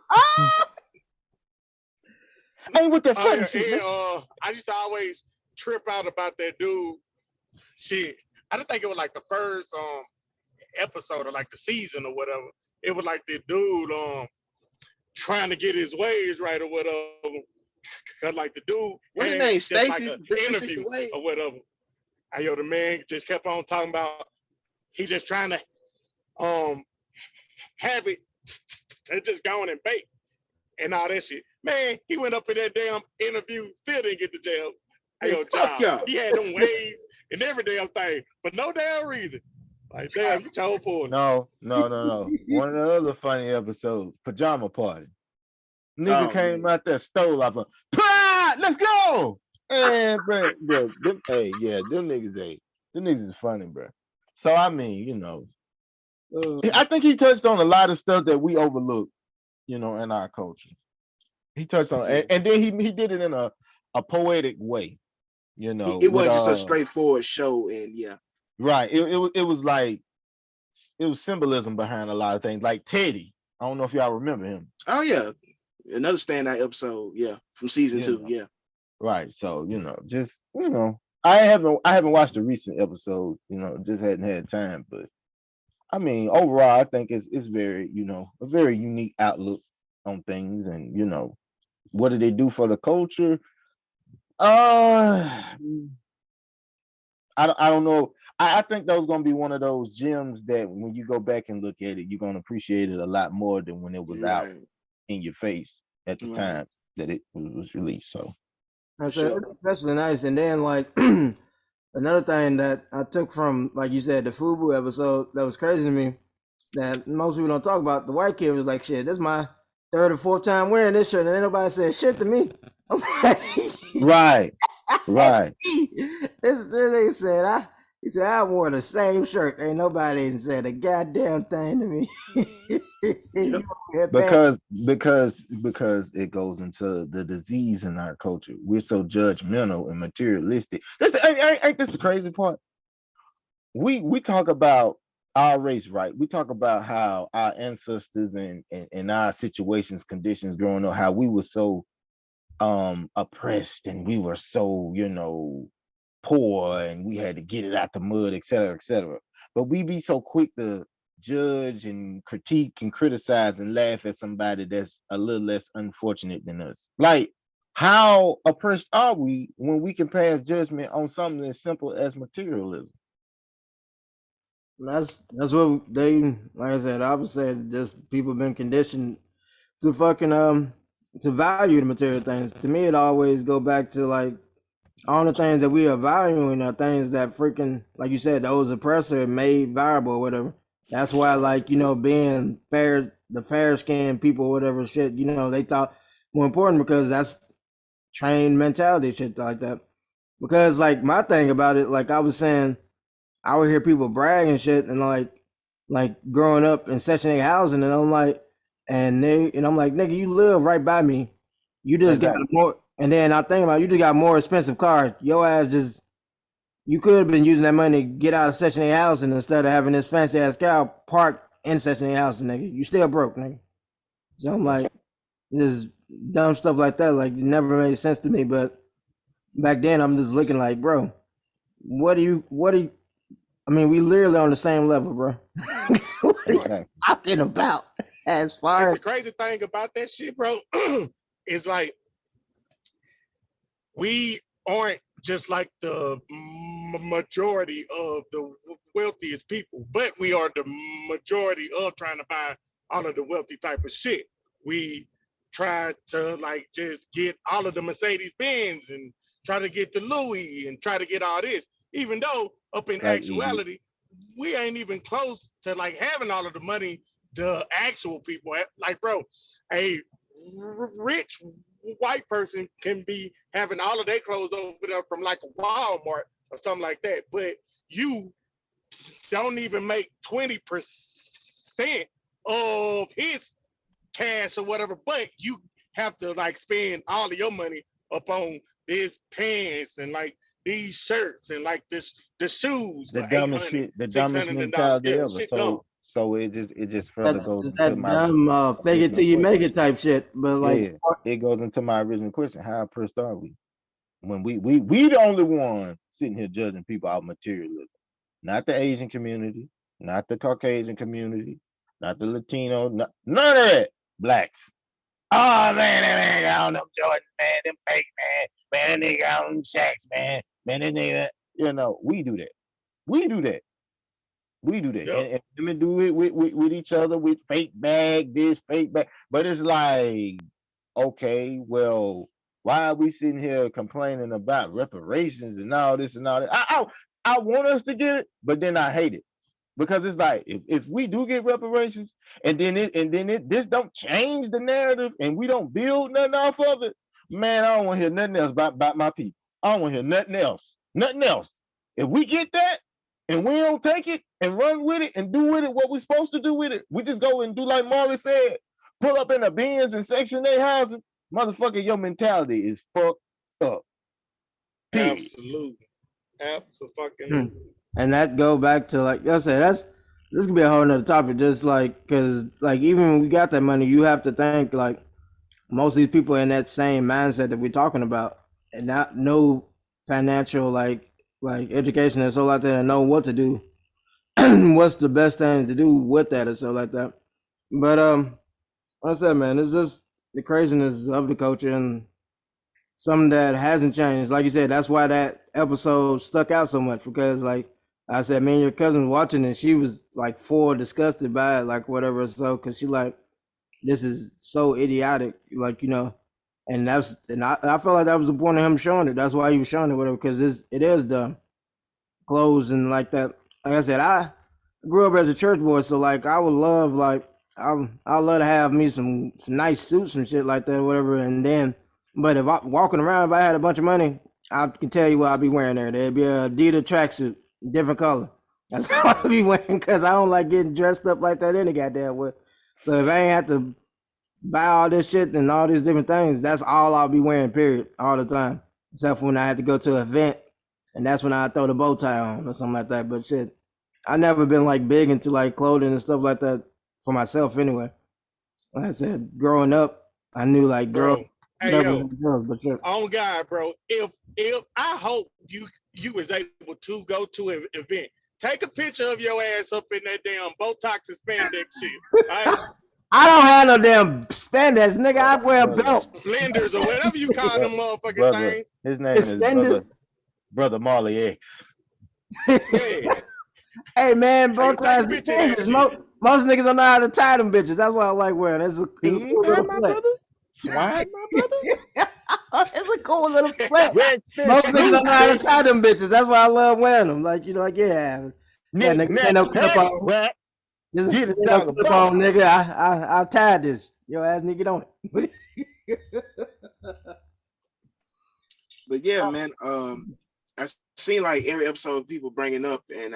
Hey, what the fuck shit, man? I used to always trip out about that dude. Shit, I didn't think it was like the first episode or like the season or whatever. It was like the dude trying to get his ways right or whatever. Cause like the dude, what's his name? Stacy, like interview or whatever. The man just kept on talking about he just trying to have it just going and bake and all that shit. Man, he went up in that damn interview, still didn't get the jail. Fuck y'all. He had them ways and every damn thing for no damn reason. Like, damn, you chose for it. No. One of the other funny episodes, Pajama Party. Nigga came out there, stole off of, let's go. And bro, them niggas is funny, bro. So I mean, I think he touched on a lot of stuff that we overlook, in our culture. He touched on, and then he did it in a poetic way, It wasn't just a straightforward show, and yeah. Right. It was like symbolism behind a lot of things. Like Teddy, I don't know if y'all remember him. Oh yeah, another standout episode. Yeah, from season 2. know. Yeah. Right. So, just I haven't watched the recent episodes, just hadn't had time. But I mean, overall, I think it's very, a very unique outlook on things, and what do they do for the culture? I don't know. I think those gonna be one of those gems that when you go back and look at it, you're gonna appreciate it a lot more than when it was out Right. in your face at the Right. time that it was released. So I said Sure. it's especially nice. And then like another thing that I took from, like you said, the Fubu episode that was crazy to me that most people don't talk about. The white kid was like, "Shit, this is my third or fourth time wearing this shirt," and ain't nobody said shit to me. I'm like, right. Right. They said he said I wore the same shirt. Ain't nobody said a goddamn thing to me. You over here paying- Because it goes into the disease in our culture. We're so judgmental and materialistic. Ain't this the crazy part? We talk about our race, right? We talk about how our ancestors and our situations, conditions growing up, how we were so oppressed and we were so, poor and we had to get it out the mud, et cetera, et cetera. But we be so quick to judge and critique and criticize and laugh at somebody that's a little less unfortunate than us. Like, how oppressed are we when we can pass judgment on something as simple as materialism? That's what they, like I said. I would say just people been conditioned to fucking to value the material things. To me, it always go back to like all the things that we are valuing are things that freaking, like you said, those oppressor made viable or whatever. That's why, like, being fair, the fair skinned people or whatever shit, they thought more important because that's trained mentality, shit like that. Because, like, my thing about it, like I was saying, I would hear people brag and shit, and like growing up in Section 8 housing, and I'm like, nigga, you live right by me. You just got more, and then I think about it, you just got more expensive cars. Your ass just, you could have been using that money to get out of Section 8 housing instead of having this fancy ass car parked in Section 8 housing, nigga. You still broke, nigga. So I'm like, this dumb stuff like that, like, it never made sense to me. But back then, I'm just looking like, bro, what do you? I mean, we literally on the same level, bro. What are you talking about? As far And as the crazy thing about that shit, bro, is like we aren't just like the majority of the wealthiest people, but we are the majority of trying to buy all of the wealthy type of shit. We try to like just get all of the Mercedes Benz and try to get the Louis and try to get all this, even though up in Like actuality, we ain't even close to like having all of the money the actual people have. Like, bro, a rich white person can be having all of their clothes over there from like a Walmart or something like that, but you don't even make 20% of his cash or whatever, but you have to like spend all of your money upon these pants and like these shirts and like the shoes the for dumbest 800, shit, the dumbest $600. mentality Yeah, ever. shit dumb. So it just further goes into that my dumb fake it till you make it type shit. But like, yeah, it goes into my original question: how oppressed are we when we the only one sitting here judging people out of materialism? Not the Asian community, not the Caucasian community, not the Latino, none of that. Blacks. Oh man, that nigga got on them Jordan, man, them fake man, that nigga got on them Shaqs, man, that nigga, we do that. We do that. We do that. Yep. And women do it with each other with fake bag, this fake bag. But it's like, okay, well, why are we sitting here complaining about reparations and all this and all that? I want us to get it, but then I hate it. Because it's like if we do get reparations and then this don't change the narrative and we don't build nothing off of it, man, I don't want to hear nothing else about my people. I don't want to hear nothing else. Nothing else. If we get that and we don't take it and run with it and do with it what we're supposed to do with it, we just go and do like Marley said, pull up in the Benz in Section 8 housing, motherfucker, your mentality is fucked up. Period. Absolutely. Absolutely. and that go back to, like I said, this could be a whole nother topic. Just like because like even when we got that money, you have to think like most of these people in that same mindset that we're talking about, and not no financial like education and so like that, and know what to do, what's the best thing to do with that and so like that. But like I said, man, it's just the craziness of the culture and something that hasn't changed. Like you said, that's why that episode stuck out so much because, like I said, me and your cousin watching it, she was like full disgusted by it, like whatever. So, because she like, this is so idiotic, like and I felt like that was the point of him showing it. That's why he was showing it, whatever, because it is dumb. Clothes and like that. Like I said, I grew up as a church boy, so like I would love like I love to have me some nice suits and shit like that, whatever. And then, but if I walking around, if I had a bunch of money, I can tell you what I'd be wearing there. There'd be a Adidas tracksuit, different color. That's all I'd be wearing because I don't like getting dressed up like that any goddamn way. So if I ain't have to buy all this shit and all these different things, that's all I'll be wearing, period, all the time. Except for when I had to go to an event, and that's when I throw the bow tie on or something like that. But shit, I never been like big into like clothing and stuff like that for myself anyway. Like I said, growing up, I knew like girls, Bro. Hey whatever yo, girls, but shit. on God, bro. If I hope you was able to go to an event, take a picture of your ass up in that damn Botox and spandex shit. All right? I don't have no damn spandex, nigga. I wear a Brother. belt. Splendors or whatever you call them motherfucking Brother, things. his name is Suspenders. brother Marley X. Yeah. Hey man, Take a Botox picture of that suspenders. shit. Most niggas don't know how to tie them bitches. That's why I like wearing. It's a He cool ain't little my flex. brother. Swine, my brother. It's a cool little flex. Red Most fish, niggas don't know how to bluefish. tie them bitches. That's why I love wearing them. Like yeah. Yeah, Nick, nigga, ain't no clip hey, on. what? This Get a ain't no dog a clip bone. on, nigga. I tied this. Yo ass nigga, get on it. But yeah, man, I seen like every episode people bringing up and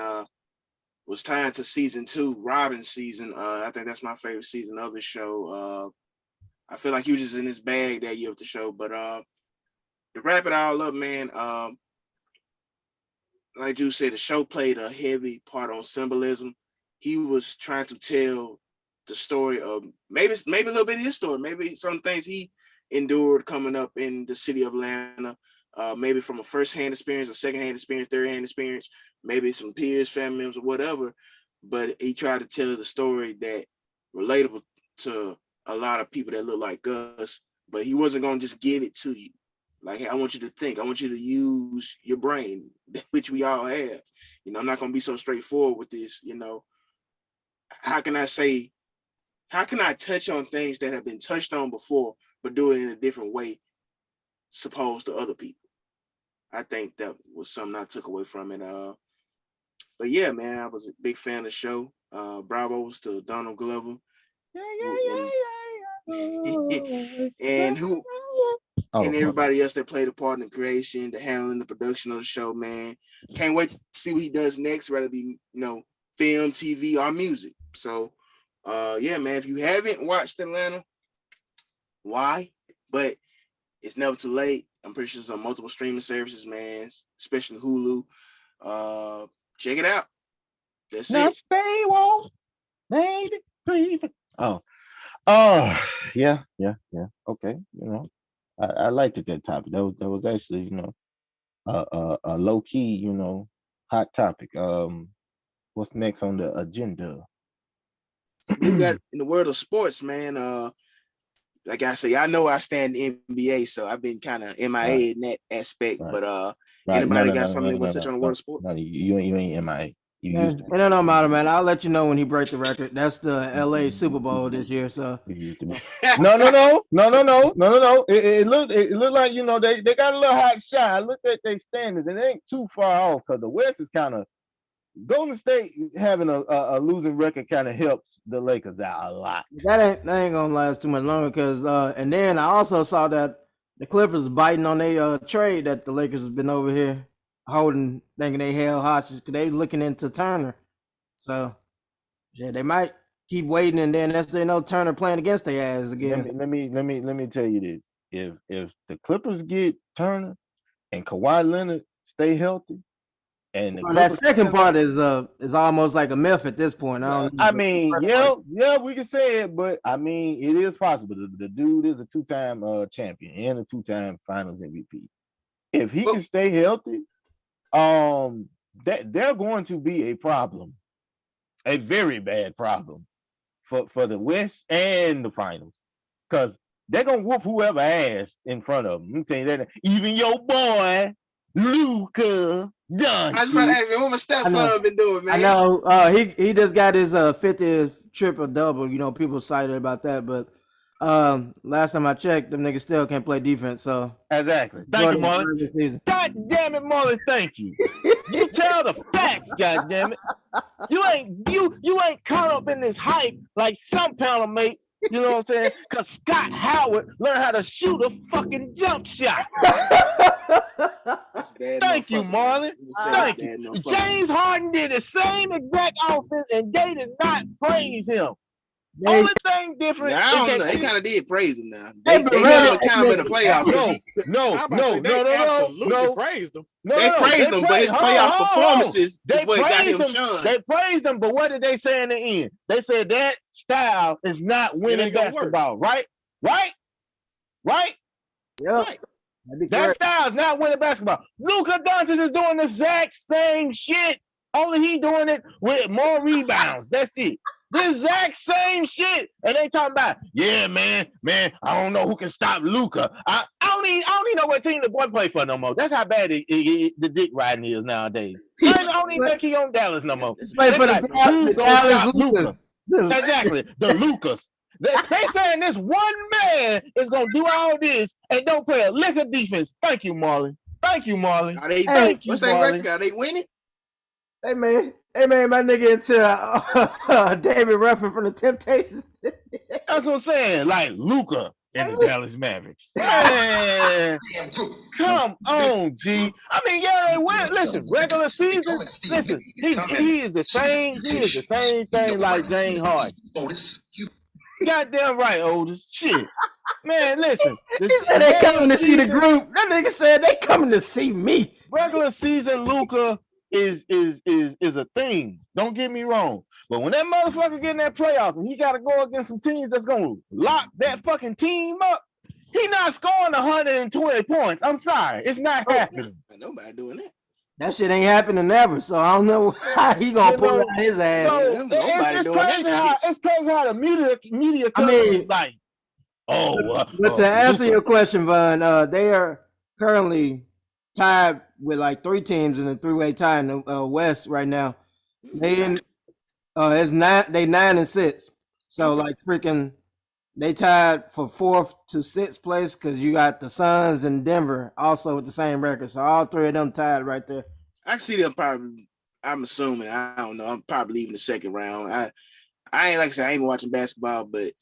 was tied to season 2, Robin's season. I think that's my favorite season of the show. I feel like he was just in his bag that year of the show. But to wrap it all up, man, like you said, the show played a heavy part on symbolism. He was trying to tell the story of maybe a little bit of his story, maybe some things he endured coming up in the city of Atlanta, maybe from a first-hand experience, a second-hand experience, third-hand experience, maybe some peers, family members, or whatever. But he tried to tell the story that relatable to a lot of people that look like us, but he wasn't going to just give it to you. Like, hey, I want you to think. I want you to use your brain, which we all have. I'm not going to be so straightforward with this. How can I touch on things that have been touched on before, but do it in a different way, supposed to other people? I think that was something I took away from it. But yeah, man, I was a big fan of the show. Bravos to Donald Glover. And who and everybody else that played a part in the creation, the handling, the production of the show, man. Can't wait to see what he does next, whether it be, film, TV, or music. So yeah, man, if you haven't watched Atlanta, why? But it's never too late. I'm pretty sure it's on multiple streaming services, man, especially Hulu. Check it out. That's Now it. stay woke, baby, please. Oh, yeah. Okay, I liked it that topic. That was actually, a low key, hot topic. What's next on the agenda? We got in the world of sports, man. Like I say, I know I stand in NBA, so I've been kind of MIA in that aspect. Right. But Right. anybody got something they want to touch on the world of sports? No, you ain't MIA. You Yeah, used to be. it don't matter, man. I'll let you know when he break the record. That's the LA Super Bowl this year, so You used to be. No. It looked like they got a little hot shot. I looked at their standards and it ain't too far off because the West is kind of Golden State having a losing record kind of helps the Lakers out a lot. that ain't gonna last too much longer. Because and then I also saw that the Clippers biting on their trade that the Lakers has been over here holding, thinking they held hostage because they looking into Turner. So yeah, they might keep waiting, and then that's they know Turner playing against their ass again. Let me tell you this: if the Clippers get Turner and Kawhi Leonard stay healthy, And the Well, that Clippers, second part is almost like a myth at this point. I don't know. I mean, yeah, we can say it, but I mean, it is possible. The dude is a 2-time champion and a 2-time Finals MVP. If he can stay healthy, that they're going to be a problem, a very bad problem for the West and the Finals, because they're gonna whoop whoever ass in front of them. I'm telling you that. Even your boy Luka Doncic. I was about to ask me what my stepson been doing, man. I know. He just got his 50th triple double. You know, people excited about that, but last time I checked, them niggas still can't play defense. So exactly. Thank you, Marlon. God damn it, Marlon. Thank you. You tell the facts, god damn it. You ain't caught up in this hype like some panel mates. You know what I'm saying? Because Scott Howard learned how to shoot a fucking jump shot. Thank you, Marlon. Thank you. James Harden did the same exact offense, and they did not praise him. Only thing different. I don't know. They kind of did praise him now. They held him accountable in the playoffs. No. Praised him. They praised him, but his playoff performances they got him shunned. shunned. They praised him, but what did they say in the end? They said that style is not winning basketball, right? Right? Yep. Right. That style is not winning basketball. Luka Doncic is doing the exact same shit. Only he doing it with more rebounds. That's it. The exact same shit. And they talking about, yeah, man, I don't know who can stop Luka. I don't even know what team the boy play for no more. That's how bad the dick riding is nowadays. I don't even think he on Dallas no more. Play for the Dallas Lucas. Exactly, the Lucas. They saying this one man is gonna do all this and don't play a lick of defense. Thank you, Marlon. Thank you, Marlon. What's their record? Are they winning? They made my nigga into David Ruffin from the Temptations. That's what I'm saying. Like Luka and the Dallas Mavericks. Man, come on, G. I mean, yeah, they win. Listen, regular season. Listen, he is the same. He is the same thing like James Harden. Goddamn right, Otis. Shit. Man, listen. He said they coming to see the group. That nigga said they coming to see me. Regular season Luka is a thing. Don't get me wrong. But when that motherfucker get in that playoffs and he got to go against some teams that's going to lock that fucking team up, he not scoring 120 points. I'm sorry. It's not happening. Nobody doing that. That shit ain't happening ever, so I don't know how he gonna pull out his ass. So it's crazy how the media is like, but to answer your question, Von, they are currently tied with like 3 teams in the 3-way tie in the West right now. They it's 9-6. So like freaking they tied for 4th to 6th place because you got the Suns and Denver also with the same record. So all 3 of them tied right there. I see them probably. I'm assuming. I don't know. I'm probably leaving the second round. I ain't like I said. I ain't watching basketball, but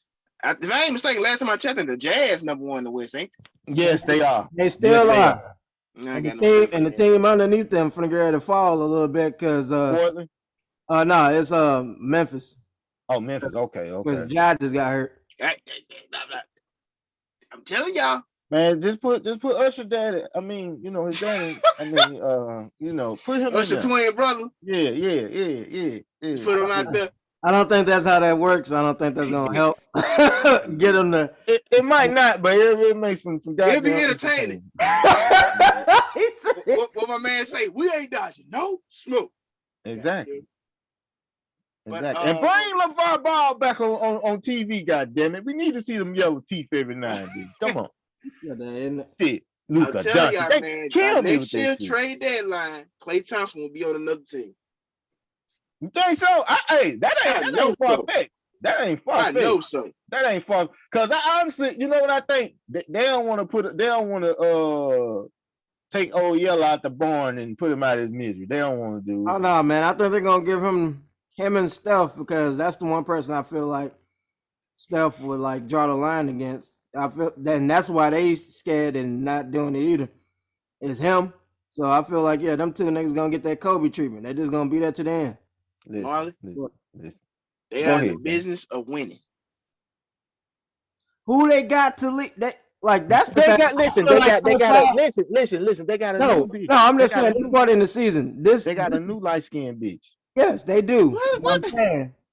if I ain't mistaken, last time I checked, the Jazz #1 in the West, ain't they? Yes, they are. They still are. And the team underneath them finna get ready to fall a little bit because Portland. No, it's Memphis. Oh, Memphis. Okay. Because Ja just got hurt. I'm telling y'all. Man, just put Usher daddy. I mean, you know, his daddy. I mean, you know, put him Usher in there. twin brother. Yeah. Just put him out there. I don't think that's how that works. I don't think that's gonna help get him to. It might not, but it makes some. It'll be entertaining. What my man say? We ain't dodging no smoke. Exactly. But, and bring LeVar Ball back on TV. God damn it, we need to see them yellow teeth every now and then. Come on. Shit, Luka I'll tell y'all, Doncic. man. Next year trade deadline, Klay Thompson will be on another team. You think so? That ain't far-fetched. That ain't far-fetched. I know so. That ain't far. Because I honestly, you know what I think? They don't want to take old Yellow out the barn and put him out of his misery. They don't want to do it. Oh no, man. I think they're gonna give him and Steph because that's the one person I feel like Steph would like draw the line against. I feel that, and that's why they scared and not doing it either. Is him. So I feel like them 2 niggas gonna get that Kobe treatment. They're just gonna be there to the end. Marley, they Go are ahead, in the business of winning. Who they got to lead? like that's the They thing. got listen. I feel They like got they so got a far- listen. They got a No, new bitch. no, I'm They just got a saying this new. part in the season. They got a new light skinned bitch. Yes, they do. What?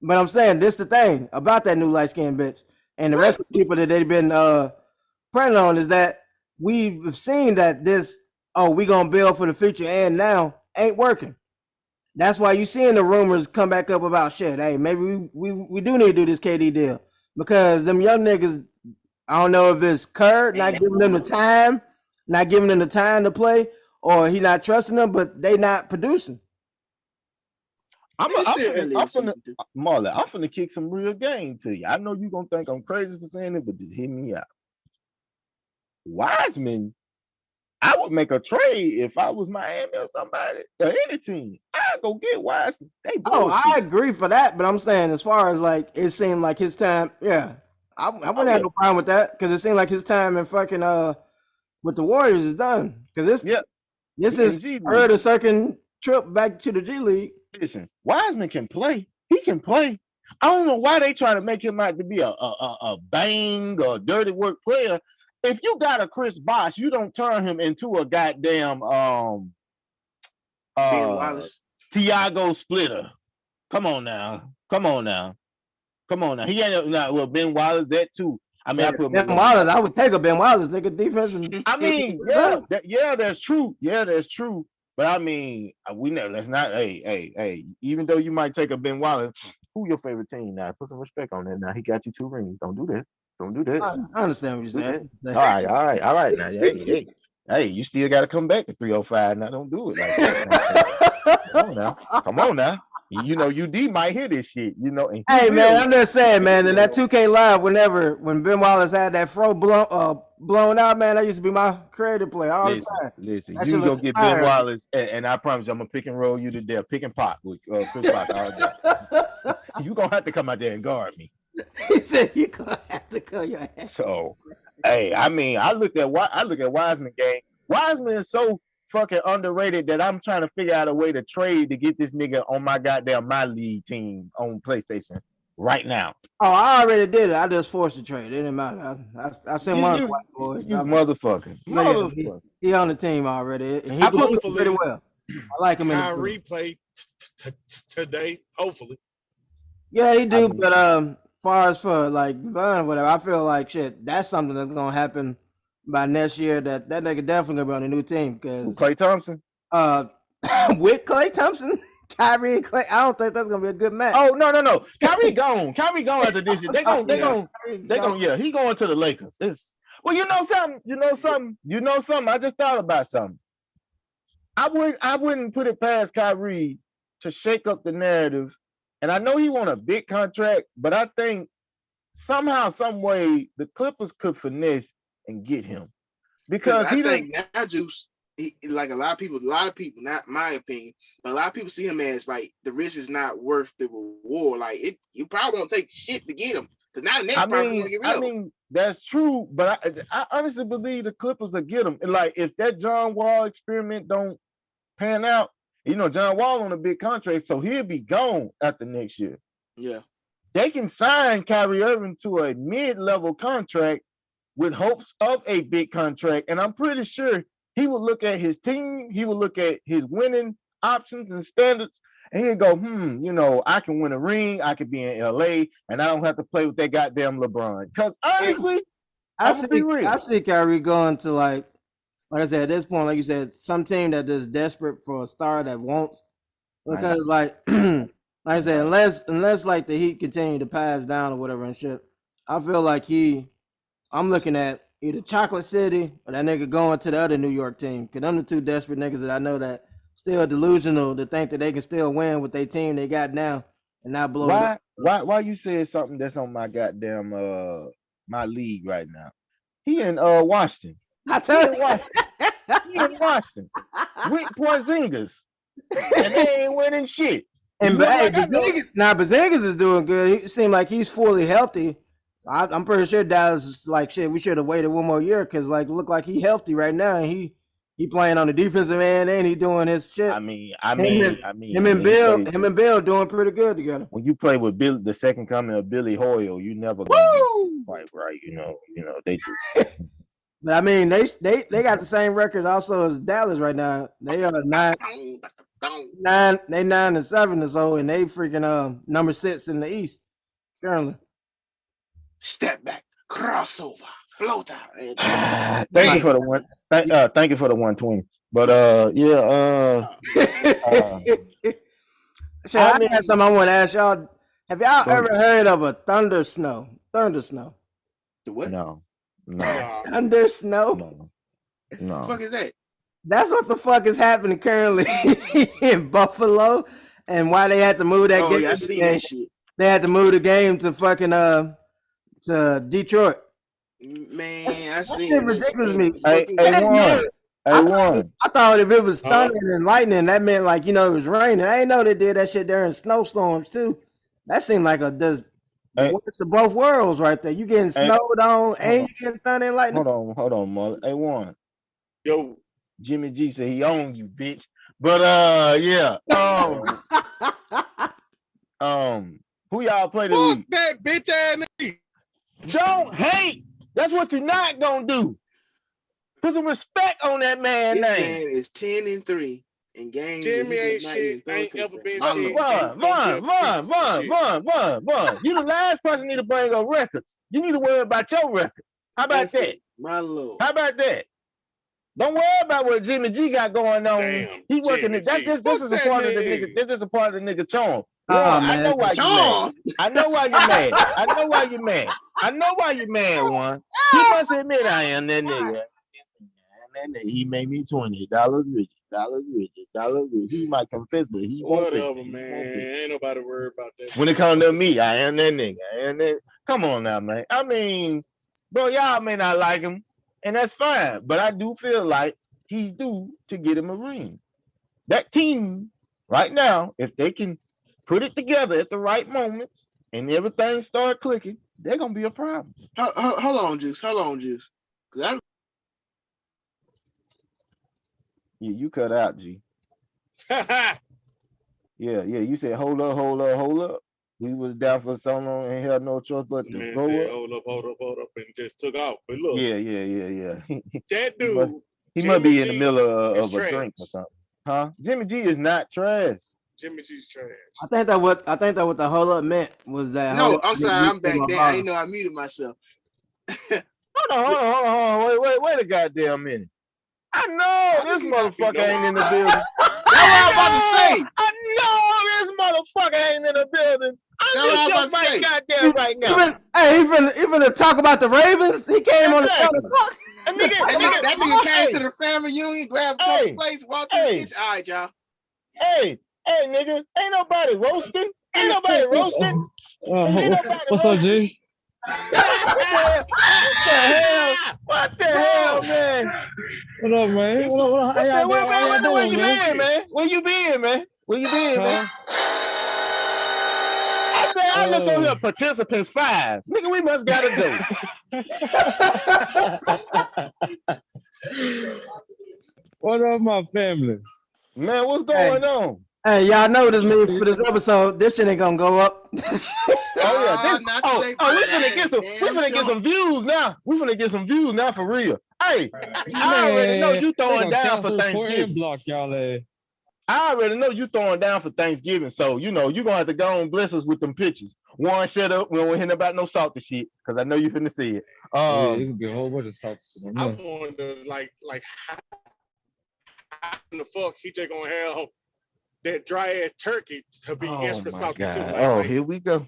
But I'm saying this the thing about that new light skinned bitch and the What? rest of the people that they've been preying on is that we've seen that this we gonna build for the future and now ain't working. That's why you seeing the rumors come back up about shit. Hey, maybe we do need to do this KD deal because them young niggas. I don't know if it's Kerr not giving them the time, not giving them the time to play, or he not trusting them, but they not producing. I'm It's still finna, early I'm in the finna, season. Marley, I'm finna kick some real game to you. I know you gonna think I'm crazy for saying it, but just hear me out. Wiseman, I would make a trade if I was Miami or somebody or any team. I'd go get Wiseman. They Oh, bullshit. I agree for that, but I'm saying as far as like it seemed like his time, yeah, I wouldn't have no problem with that because it seemed like his time in fucking with the Warriors is done because this he in is G League. heard a second trip back to the G League. Listen, Wiseman can play. He can play. I don't know why they try to make him out to be a bang or dirty work player. If you got a Chris Bosh, you don't turn him into a goddamn Ben Wallace. Tiago Splitter. Come on now. He ain't well Ben Wallace that too. I mean, I put Ben Wallace, I would take a Ben Wallace, nigga, defense. I mean, that's true. Yeah, that's true. But I mean, we know. Let's not. Hey. Even though you might take a Ben Wallace, who your favorite team now? Put some respect on that. Now he got you 2 rings. Don't do that. I understand what you're saying. All right. Now, hey. You still got to come back to 305. Now, don't do it like that. Come on now. You know, UD might hear this shit. You know. And hey man, I'm just saying, man. In that 2K live, when Ben Wallace had that fro blown out, man, that used to be my creative play all the time. Listen, you can go get Ben Wallace, and I promise you, I'm gonna pick and roll you to death, pick and pop with Chris Bosh all day. You gonna have to come out there and guard me. He said you gonna have to cut your ass. So, hey, I mean, I look at Wiseman game. Wiseman is so fucking underrated that I'm trying to figure out a way to trade to get this nigga on my league team on PlayStation right now. Oh, I already did it. I just forced the trade. It didn't matter. I sent one of the white boys. You motherfucker. He on the team already, and he doing pretty well. I like him. Kyrie played today, hopefully. Yeah, he do. But far as for like whatever, I feel like shit. That's something that's gonna happen by next year. That nigga definitely gonna be on a new team because Klay Thompson. With Klay Thompson, Kyrie and Klay. I don't think that's gonna be a good match. Oh no. Kyrie gone. Kyrie gone after this year. They gonna. Yeah, he going to the Lakers. Well, you know something. I just thought about something. I wouldn't put it past Kyrie to shake up the narrative. And I know he want a big contract, but I think somehow, some way, the Clippers could finesse and get him because I think now, Juice, like a lot of people, not my opinion, but a lot of people see him as like the risk is not worth the reward. Like you probably won't take shit to get him because now the next probably want to get rid of him. That's true, but I honestly believe the Clippers will get him. And like if that John Wall experiment don't pan out. You know, John Wall on a big contract, so he'll be gone after next year. Yeah. They can sign Kyrie Irving to a mid-level contract with hopes of a big contract. And I'm pretty sure he will look at his team, he will look at his winning options and standards, and he'll go, you know, I can win a ring, I could be in LA, and I don't have to play with that goddamn LeBron. Because honestly, I see Kyrie going to like I said, at this point, like you said, some team that is desperate for a star that wants, because like I said, unless like the Heat continue to pass down or whatever and shit, I feel like I'm looking at either Chocolate City or that nigga going to the other New York team, because I'm the 2 desperate niggas that I know that still delusional to think that they can still win with their team they got now and not blow it up. Why you said something that's on my goddamn my league right now? He in Washington. I tell you, he in Washington with Porzingis, and they ain't winning shit. And Porzingis is doing good. He seemed like he's fully healthy. I'm pretty sure Dallas is like shit. We should have waited one more year because like look like he healthy right now, and he playing on the defensive end and he doing his shit. Him and Bill doing pretty good together. When you play with Bill, the second coming of Billy Hoyle, you never gonna get quite right. You know they just But I mean, they got the same record also as Dallas right now. They are nine, 9-7 or so, and they freaking number 6 in the East currently. Step back, crossover, floater. Thank you for the one. Thank you for the 120. But So I got something I want to ask y'all. Have y'all ever heard of a thunder snow? Thunder snow. The what? No. Thunder snow. No. What the fuck is that? That's what the fuck is happening currently in Buffalo, and why they had to move that game. Yeah, I seen that shit. They had to move the game to fucking to Detroit. Man, I seen that ridiculous to me. I thought if it was thunder and lightning, that meant like it was raining. I didn't know they did that shit during snowstorms too. That seemed like the worst of both worlds right there. You getting snowed on and you getting thunder and lightning. Hold on, mother. A1. Yo. Jimmy G said he owned you, bitch. But yeah. Who y'all play this week? That bitch ass nigga. Don't hate. That's what you're not gonna do. Put some respect on that man's name. This man is 10-3 in games. Jimmy ain't shit. Ain't ever been shit. Vaughn. You the last person need to bring up records. You need to worry about your record. How about that? My lord. How about that? Don't worry about what Jimmy G got going on. Damn, He working it. This is a part of the nigga. This is a part of the nigga charm. I know why you mad. I know why you mad. I know why you mad, one. He must admit I am that nigga. He made me $20 rich. He might confess, but he won't. Whatever, man. Ain't nobody worried about that. When it comes to me, I am that nigga. Come on now, man. I mean, bro, y'all may not like him, and that's fine. But I do feel like he's due to get him a ring. That team right now, if they can put it together at the right moments and everything start clicking, they're gonna be a problem. Hold on, Juice. Yeah, you cut out, G. Yeah. You said hold up. We was down for so long and had no choice but to go up. Hold up, and just took off. But look. Yeah. That dude. He must be in the middle of a drink or something. Huh? Jimmy G is not trash. Jimmy G's trash. I think that what the hold up meant was that. No, I'm sorry, I'm back there. I didn't know I muted myself. Hold on. Wait a goddamn minute. I know this motherfucker ain't in the building. That's what I'm about to say. I know this motherfucker ain't in the building. I'm your mic goddamn right now. Even to talk about the Ravens, he came on the show to talk. That nigga came to the family union, grabbed a couple plates, walked in the kitchen. All right, y'all. Hey, nigga, ain't nobody roasting. What's up, G? What the hell, man? What up, man? Where you been, man? Where you been, man? I said, I look over here, participants 5. Nigga, we must gotta go. What up, my family? Man, what's going on? Hey, y'all know this me for this episode. This shit ain't gonna go up. We finna get some views now. We finna get some views now for real. Hey, I already know you throwing down for Thanksgiving. Block y'all ass. I already know you throwing down for Thanksgiving, so you're gonna have to go and bless us with them pictures. One, shut up. We don't hear about no salty shit, because I know you finna see it. It could be a whole bunch of salty shit. I wonder, like how in the fuck he just gonna have that dry ass turkey to be extra salty too. Here we go.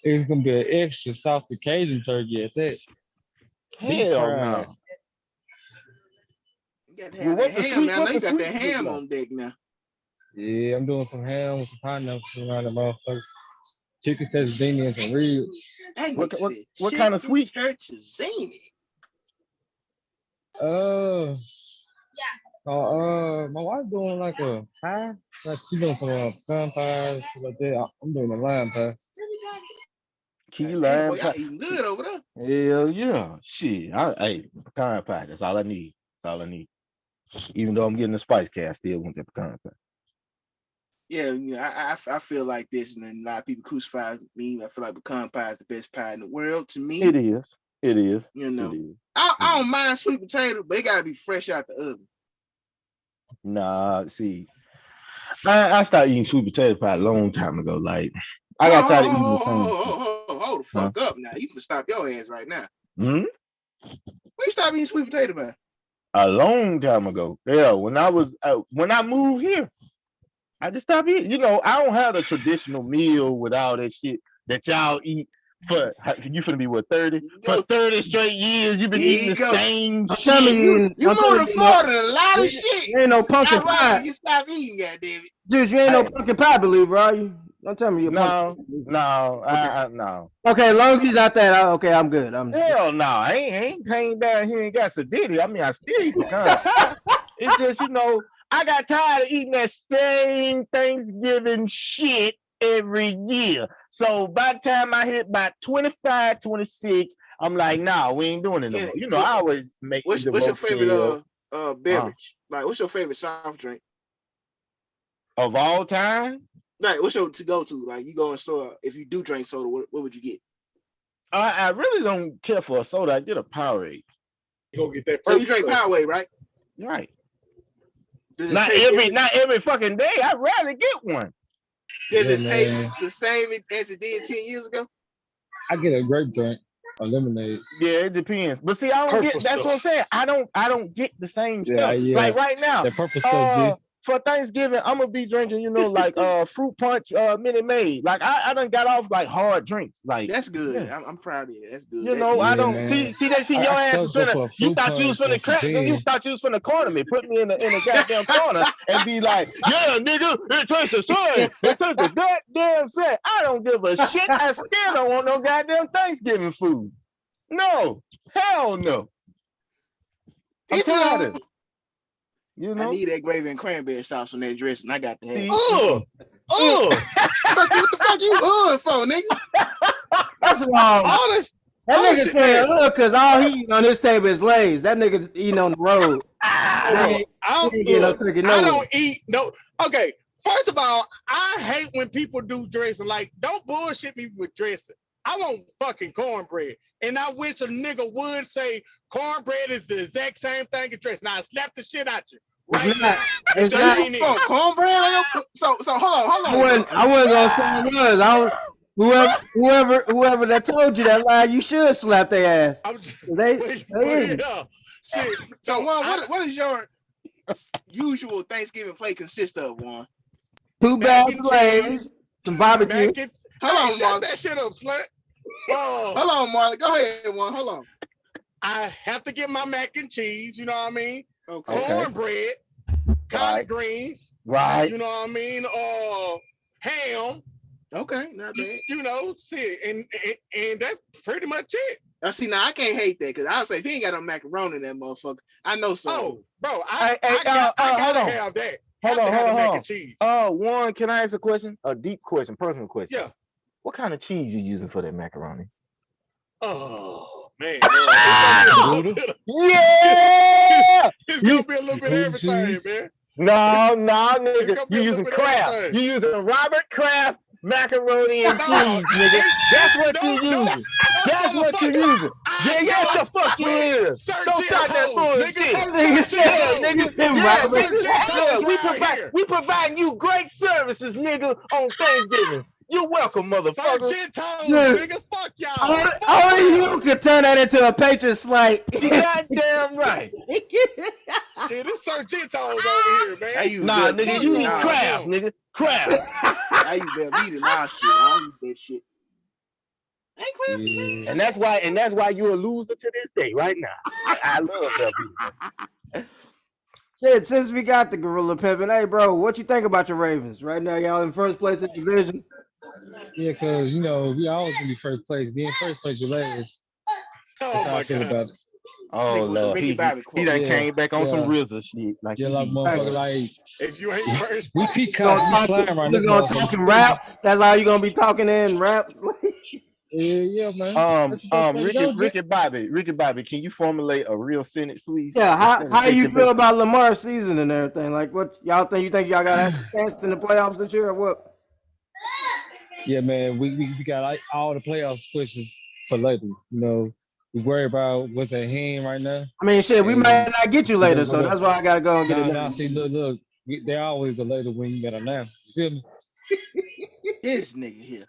It's gonna be an extra salty Cajun turkey at that. Hell no. You got to have that ham, man. You got that ham on deck now. Yeah, I'm doing some ham with some pineapples around the motherfuckers. Chicken tetrazzini and some ribs. What kind of sweet? Tetrazzini. My wife doing like a pie. Like she's doing some pecan pies, stuff like that. I'm doing a lime pie. Key lime pie. Y'all eating good over there. Hell yeah. Shit. Pecan pie. That's all I need. Even though I'm getting the spice cast, I still want that pecan pie. Yeah, I feel like this, and then a lot of people crucify me. I feel like pecan pie is the best pie in the world to me. It is. It is. You know, It is. I don't mind sweet potato, but it gotta be fresh out the oven. Nah, see, I started eating sweet potato pie a long time ago. Like, I got tired of eating the same shit. Hold the fuck up now. You can stop your ass right now. Hmm? We stop eating sweet potato pie. A long time ago. Yeah, when I moved here, I just stopped eating. You know, I don't have a traditional meal with all that shit that y'all eat. You finna be what, 30? For 30 straight years, you've been eating the same I'm telling shit. You moved to Florida, a lot of you shit. ain't no pumpkin Stop pie. running. You stop eating, goddamn it. Dude, you ain't no pumpkin pie believer, are you? Don't tell me you're No. Okay. No. Okay, as long as you're not that, okay, I'm good. Hell no, I ain't came down here and got sedity. I mean, I still eat pecan. It's just, you know, I got tired of eating that same Thanksgiving shit every year. So by the time I hit about 25, 26, I'm like, nah, we ain't doing it no more. You know, I always make What's your favorite beverage? Like, what's your favorite soft drink of all time? Like, what's your to go to? Like, you go in the store, if you do drink soda, what would you get? I really don't care for a soda. I get a Powerade. You go get that. So you drink Powerade, right? Right. Not every fucking day. I rarely get one. Does it taste the same as it did 10 years ago? I get a grape drink, a lemonade. Yeah, it depends. But see, I don't get. That's what I'm saying. I don't get the same stuff. Yeah. Like right now, the purple stuff, for Thanksgiving, I'm gonna be drinking, you know, like fruit punch, Minute Maid. Like I done got off like hard drinks. Like that's good. Yeah. I'm proud of you. That's good. You know, I don't see your ass was finna. You thought you was finna crack me. You thought you was finna corner me, put me in the goddamn corner, and be like, yeah, nigga, it tastes the same. It tastes the goddamn same. I don't give a shit. I still don't want no goddamn Thanksgiving food. No, hell no. I'm tired of it. You know, I need that gravy and cranberry sauce on that dressing. I got to have. What the fuck you for, nigga? That's wrong. That nigga saying, look, because all he eating on his table is Lay's. That nigga eating on the road. I don't eat no. Okay, first of all, I hate when people do dressing. Like, don't bullshit me with dressing. I want fucking cornbread. And I wish a nigga would say cornbread is the exact same thing as dressing. Now, I slap the shit out you. Right? It's not. Cornbread? So hold on. I wasn't gonna say it was. Whoever that told you that lie, you should slap their ass. So what does your usual Thanksgiving plate consist of, Juan? 2 bags of Lay's, some barbecue. Hold on, Marley. That shit up, slut. Hold on, Marley. Go ahead, Juan. Hold on. I have to get my mac and cheese, you know what I mean? Okay. Cornbread, collard greens. Right. You know what I mean? Ham. Okay, not bad. You know, and that's pretty much it. Now, see, now I can't hate that because I'll say if he ain't got no macaroni in that motherfucker, I know so. Oh, bro, I gotta have that. Hold on. Mac and cheese. Warren, can I ask a question? A deep question, personal question. Yeah. What kind of cheese you using for that macaroni? Oh man. Yeah. It's gonna be a little bit of everything, man. No, nigga. You using Kraft. You using Robert Kraft macaroni and cheese, nigga. That's what you using. That's what you using. Yeah, yes, the fuck you is. Don't start that bullshit. Yeah, we providing you great services, nigga, on Thanksgiving. You're welcome, motherfucker. Nigga, fuck y'all. Only you can turn that into a patron slight. Goddamn right. Shit, it's Sergeant toes over here, man. Nah, nigga, you eat Kraft, nigga. Kraft. I use that meat in my shit. I don't eat that shit. Ain't Kraft, man. And that's why you're a loser to this day, right now. I love that beat. Shit, since we got the gorilla pimping, hey, bro, what you think about your Ravens? Right now, y'all in first place in the division. Yeah, because, you know, we always going to be first place. Being first place, your last. That's how I feel about it. Oh, Lord. He done came back on some RZA shit. Like, motherfucker, like, if you ain't first, we peacock, we flying right now. You're going to talk in raps? That's all you're going to be talking in raps? Yeah, man. Ricky Bobby, can you formulate a real sentence, please? Yeah, how do you feel about Lamar's season and everything? Like, what y'all think? You think y'all got a chance in the playoffs this year or what? Yeah, man, we got all the playoffs pushes for later. You know, We worry about what's at hand right now. I mean, shit, we might And not get you later, so whatever. that's why I gotta go and get it Nah, now. see, look. They always a later when you got a now. You feel me? This nigga here.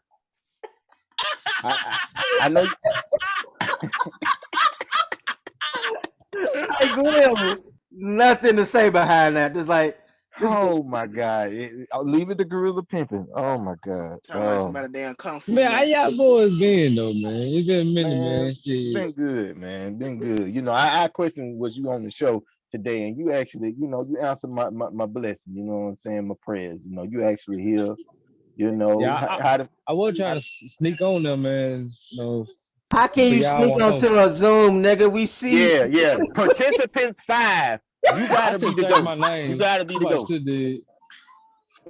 I know. Like, literally, nothing to say behind that. Just like, Oh my God! I'll leave it to gorilla pimping. Oh my God! Talking like somebody damn kung fu Man, how master. y'all boys been though, man? It's been a minute, Man, man. Shit. been good, man. Been good. You know, I questioned was you on the show today, and you actually, you know, you answered my blessing. You know what I'm saying? My prayers. You know, you actually here. You know Yeah, how to. I was trying to sneak on them, man. You know, how can but you y'all sneak want to. onto a Zoom, nigga? We see. Yeah. Participants 5. You I gotta be should the change my ghost. name. You gotta be the Somebody ghost. should did.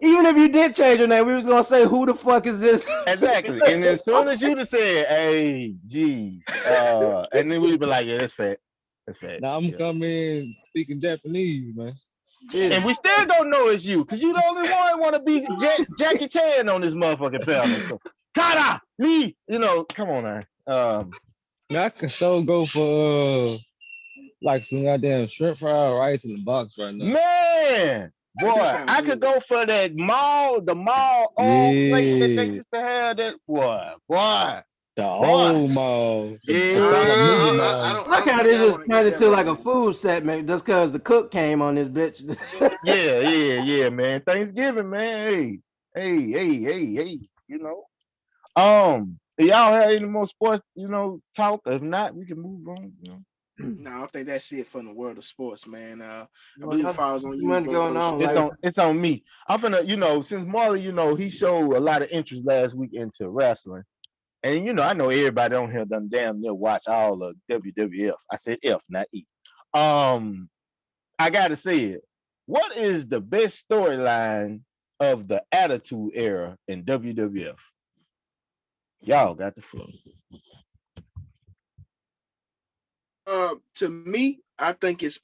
Even if you did change your name, we was gonna say, "Who the fuck is this?" Exactly. And as soon as you'd have said, "Hey, G," and then we'd be like, "Yeah, that's fat. That's fat." Now I'm Yeah. coming in speaking Japanese, man. And we still don't know it's you, because you the only one want to be Jackie Chan on this motherfucking panel. So, Kata, Lee, you know, come on now. Now I can sure go for like some goddamn shrimp fried rice in the box right now. Man, That do boy, sound I good. could go for that the mall place that they Yeah, used to have that. Boy. the whole mall, the dollar movie Yeah. I mall. don't Look how think they I just want to turned eat it that to right like a now. food segment just because the cook came on this bitch. Yeah, man. Thanksgiving, man. Hey. You know. Y'all have any more sports, you know, talk? If not, we can move on. You know. No, I think that's it from the world of sports, man. I Well, believe it nothing falls on you, much going bro. on. It's on me. I'm finna, you know, since Marley, you know, he showed a lot of interest last week into wrestling. And you know, I know everybody on here done damn near watch all of WWF. I said F, not E. I gotta say it. What is the best storyline of the Attitude Era in WWF? Y'all got the floor. To me, I think it's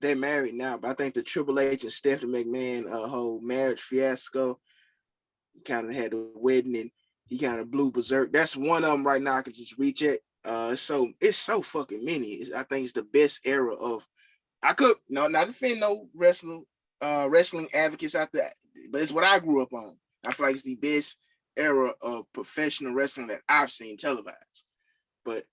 they're married now, but I think the Triple H and Stephanie McMahon whole marriage fiasco kind of had the wedding and he kind of blew berserk. That's one of them right now. I could just reach it. It's so fucking many. I think it's the best era of. I could not defend no wrestling advocates out there, but it's what I grew up on. I feel like it's the best era of professional wrestling that I've seen televised. But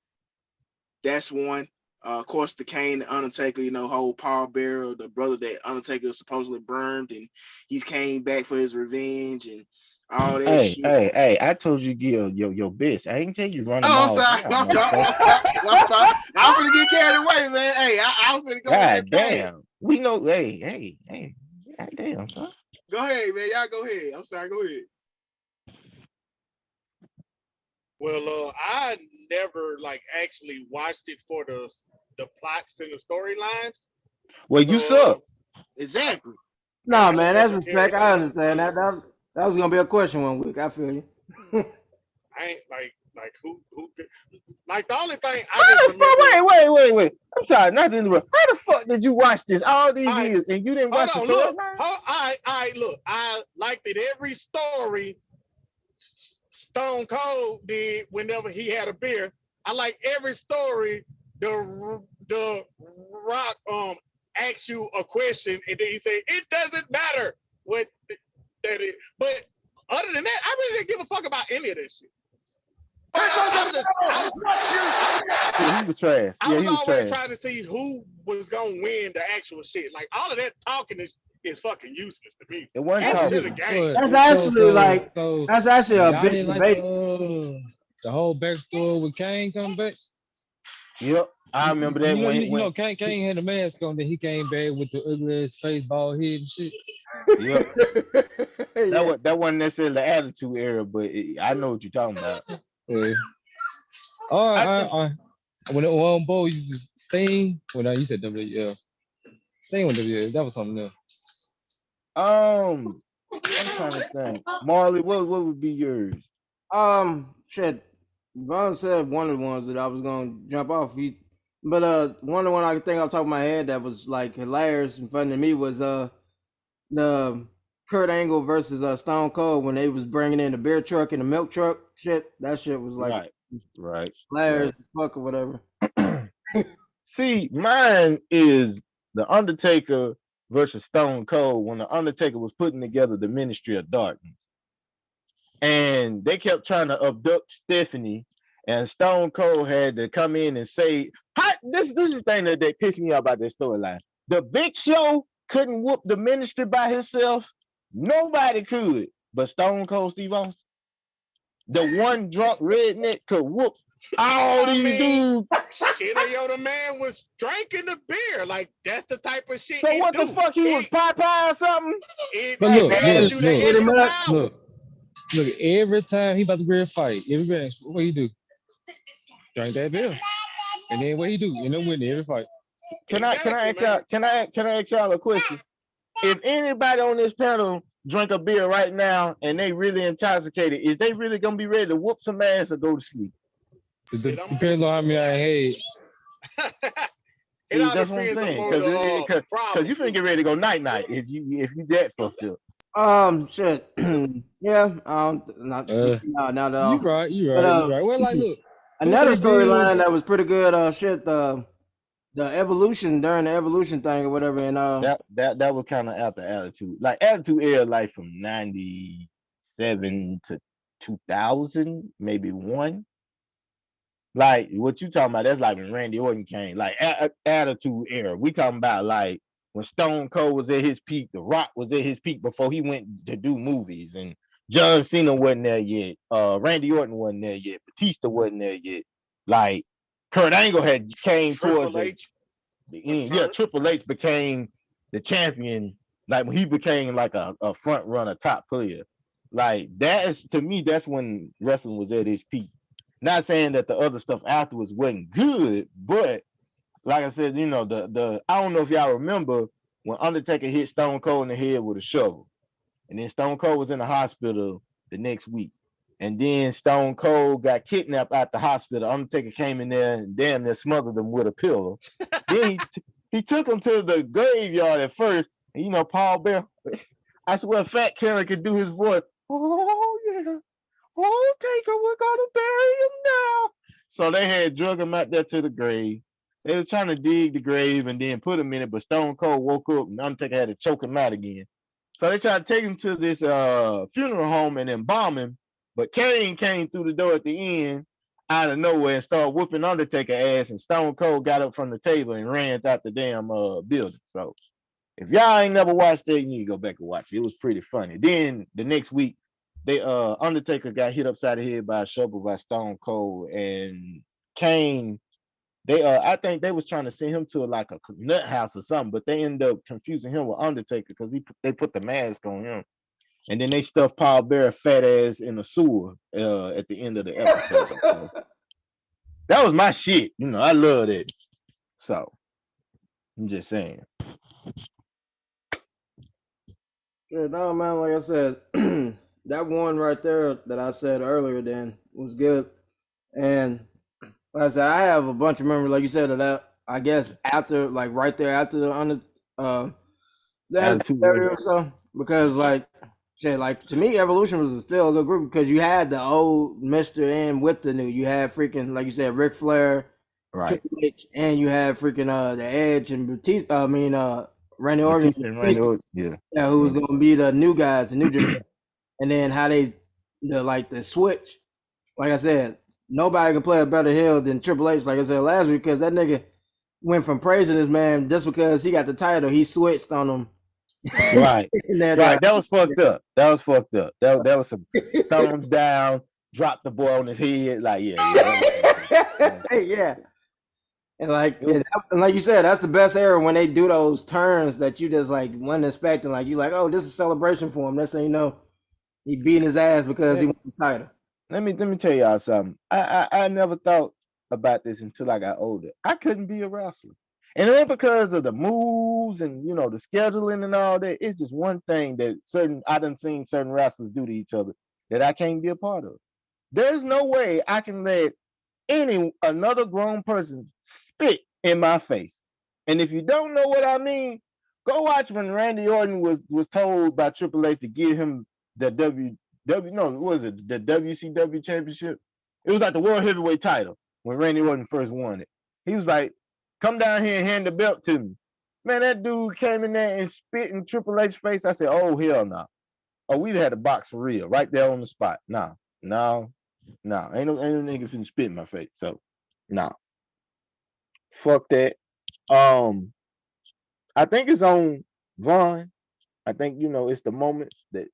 that's one. Of course, the Kane, the Undertaker, you know, whole Paul Bearer, the brother that Undertaker supposedly burned, and he's came back for his revenge and all that shit. Hey, I told you your best. I ain't tell you run them Oh, I'm all sorry. down, I'm finna get carried away, man. Hey, I'm finna go ahead. God damn. We know, hey. God damn, son. Go ahead, man. Y'all go ahead. I'm sorry. Go ahead. Well, I never like actually watched it for the plots and the storylines. Well, you suck. Exactly. Nah, I man, don't that's ever respect. care I about understand that. That was gonna be a question one week. I feel you. I ain't like who could, like the only thing I How just the fuck? remember. Wait. I'm sorry, not to interrupt. How the fuck did you watch this all these I years and you didn't hold watch the on, look. storyline? I look. I liked it every story Stone Cold did whenever he had a beer. I like every story the Rock asks you a question and then he say it doesn't matter what that is. But other than that, I really didn't give a fuck about any of this shit. He was trash. I Yeah, was he was always trash. trying to see who was gonna win the actual shit. Like all of that talking is fucking useless to me. It wasn't Get talking. to the game. That's actually like so that's actually a y'all big didn't like debate. the whole backstory with Kane coming back. Yep, I remember that You know, when Kane had a mask on, then he came back with the ugliest face, bald head and shit. yep. Yeah. That wasn't necessarily the Attitude Era, but I know what you're talking about. Yeah. All right. When it was on board, you just Sting. Well, no, you said WF. Sting with WF. That was something else. I'm trying to think. Marley, what would be yours? Shit. Vaughn said one of the ones that I was gonna jump off. But one of the one I can think off the top of my head that was like hilarious and funny to me was the Kurt Angle versus Stone Cold when they was bringing in the beer truck and the milk truck. Shit, that shit was like Right. Right. Flares, fuck or whatever. See, mine is The Undertaker versus Stone Cold when The Undertaker was putting together the Ministry of Darkness. And they kept trying to abduct Stephanie, and Stone Cold had to come in and say, this is the thing that pissed me off about this storyline. The Big Show couldn't whoop the Ministry by himself. Nobody could, but Stone Cold Steve Austin, the one drunk redneck, could whoop all these dudes. Shit, yo, the man was drinking the beer. Like, that's the type of shit. So what the fuck? He was Popeye or something? But look, Pretty much. look, every time he about to grab a fight, everybody, what he do? Drink that beer. And then what he do? You know, win every fight. Can I ask y'all a question? If anybody on this panel drink a beer right now and they really intoxicated, is they really gonna be ready to whoop some ass or go to sleep? Depends on how many I had. See, that's what I'm saying. Because you finna get ready to go night if you that fucked up. Shit. Yeah. Not at all. You right. Well, like, look. Another storyline that was pretty good. The evolution during the evolution thing or whatever, and that was kind of after Attitude. Like Attitude aired like from 97 to 2000, maybe one. Like what you talking about? That's like when Randy Orton came. Like Attitude era. We talking about like when Stone Cold was at his peak. The Rock was at his peak before he went to do movies, and John Cena wasn't there yet. Randy Orton wasn't there yet. Batista wasn't there yet. Like Kurt Angle had came towards the end. Yeah, Triple H became the champion. Like when he became like a front runner, top player. Like that is, to me, that's when wrestling was at its peak. Not saying that the other stuff afterwards wasn't good, but like I said, you know, the I don't know if y'all remember when Undertaker hit Stone Cold in the head with a shovel, and then Stone Cold was in the hospital the next week, and then Stone Cold got kidnapped at the hospital. Undertaker came in there and damn near smothered him with a pillow. Then he took him to the graveyard at first, and you know Paul Bear. I swear Fat Karen could do his voice. Oh yeah. Oh, Taker, we're gonna bury him now. So they had drug him out there to the grave. They was trying to dig the grave and then put him in it, but Stone Cold woke up and Undertaker had to choke him out again. So they tried to take him to this funeral home and then bomb him. But Kane came through the door at the end out of nowhere and started whooping Undertaker ass, and Stone Cold got up from the table and ran out the damn building. So if y'all ain't never watched that, you need to go back and watch it. It was pretty funny. Then the next week, they Undertaker got hit upside the head by a shovel by Stone Cold, and Kane. They I think they was trying to send him to like a nut house or something, but they ended up confusing him with Undertaker because they put the mask on him, and then they stuffed Paul Bear fat ass in the sewer at the end of the episode. So, that was my shit. You know, I loved it. So I'm just saying. Yeah, no, man, like I said, that one right there that I said earlier then was good. And like I said, I have a bunch of memories, like you said, of that, I guess, after, like, right there after the Attitude Era or so. Because, like, shit, like, to me, Evolution was still a good group because you had the old Mr. and with the new. You had freaking, like you said, Ric Flair, right, Triple H, and you had freaking the Edge and Batista, Randy Orton, yeah, who was gonna be the new guys, the new generation. And then how the switch. Like I said, nobody can play a better heel than Triple H. Like I said last week, because that nigga went from praising this man just because he got the title, he switched on him. Right, right. That was fucked up. That was fucked up. That was some thumbs down. Drop the boy on his head. Like yeah. And like you said, that's the best era when they do those turns that you just like wasn't expecting. Like you like, oh, this is a celebration for him. That's how you know he beating his ass because he won his title. Let me tell y'all something. I never thought about this until I got older. I couldn't be a wrestler, and it ain't because of the moves and you know the scheduling and all that. It's just one thing that I done seen certain wrestlers do to each other that I can't be a part of. There's no way I can let another grown person spit in my face. And if you don't know what I mean, go watch when Randy Orton was told by Triple H to give him the the WCW championship. It was like the world heavyweight title when Randy Orton first won it. He was like, "Come down here and hand the belt to me." Man, that dude came in there and spit in Triple H's face. I said, "Oh hell no! Oh, we'd had a box for real right there on the spot. No, ain't no nigga finna spit in my face. So, no, fuck that. I think it's on Vaughn. I think it's the moment that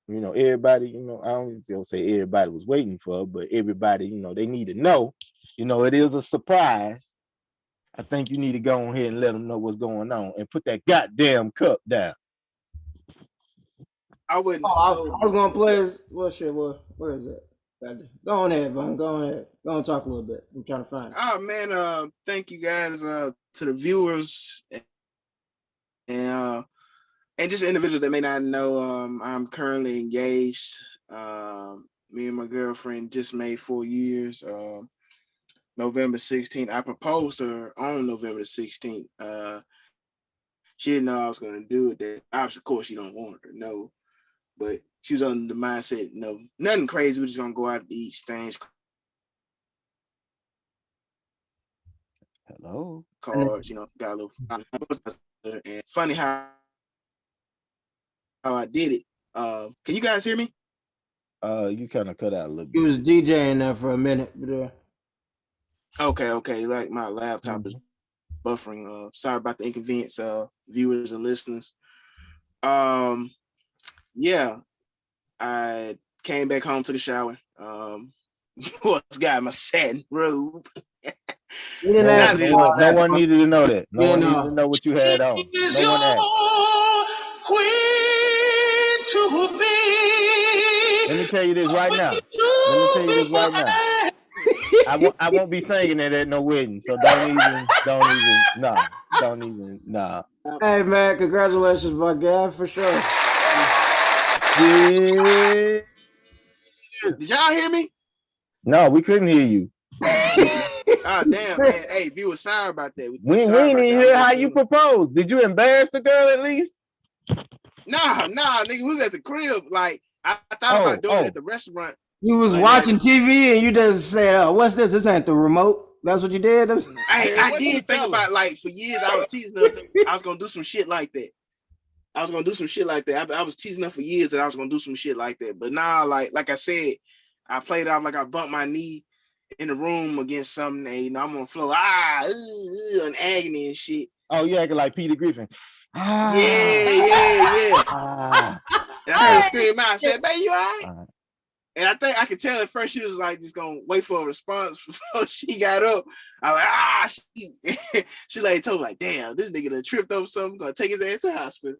everybody I don't even gonna say everybody was waiting for, but everybody they need to know. It is a surprise. I think you need to go ahead and let them know what's going on and put that goddamn cup down. I wouldn't. I was gonna play his. Well, shit. Where is it? Go on ahead, Vaughn. Go on ahead. Go on, talk a little bit. I'm trying to find it. Oh man, thank you guys to the viewers and just individuals that may not know. I'm currently engaged. Me and my girlfriend just made 4 years. November 16th. I proposed to her on November 16th. She didn't know I was gonna do it. That obviously, of course, she don't want her to know, but she was on the mindset, no, nothing crazy. We're just gonna go out to eat, things, Hello. cards, got a little. And funny how I did it. Can you guys hear me? You kind of cut out a little He bit. was DJing there for a minute. But, Okay. Like my laptop is buffering. Sorry about the inconvenience, viewers and listeners. Yeah, I came back home, took a shower. Got my satin robe. No one needed to know that. No one needed to know what you had on. No one asked. Let me tell you this right now. I won't be singing it at no wedding, so don't even. Hey man, congratulations, my guy, for sure. Yeah. Did y'all hear me? No, we couldn't hear you. Oh damn, man! Hey, viewers, sorry about that. We didn't even hear how you proposed. Did you embarrass the girl at least? Nah, nigga, we was at the crib. Like I thought about doing it at the restaurant. You was watching TV and you just said, "Oh, what's this? This ain't the remote." That's what you did. I did think about, like, for years I was teasing her. I was gonna do some shit like that. I was teasing her for years that I was gonna do some shit like that. But now, like I said, I played off like I bumped my knee in the room against something. And, I'm on the floor, and agony and shit. Oh, you acting like Peter Griffin. Yeah. And I heard her scream out. I said, "Babe, you all right?" And I think I could tell at first she was like just gonna wait for a response before she got up. I was like, she like told me, like, "Damn, this nigga done tripped over something, gonna take his ass to the hospital."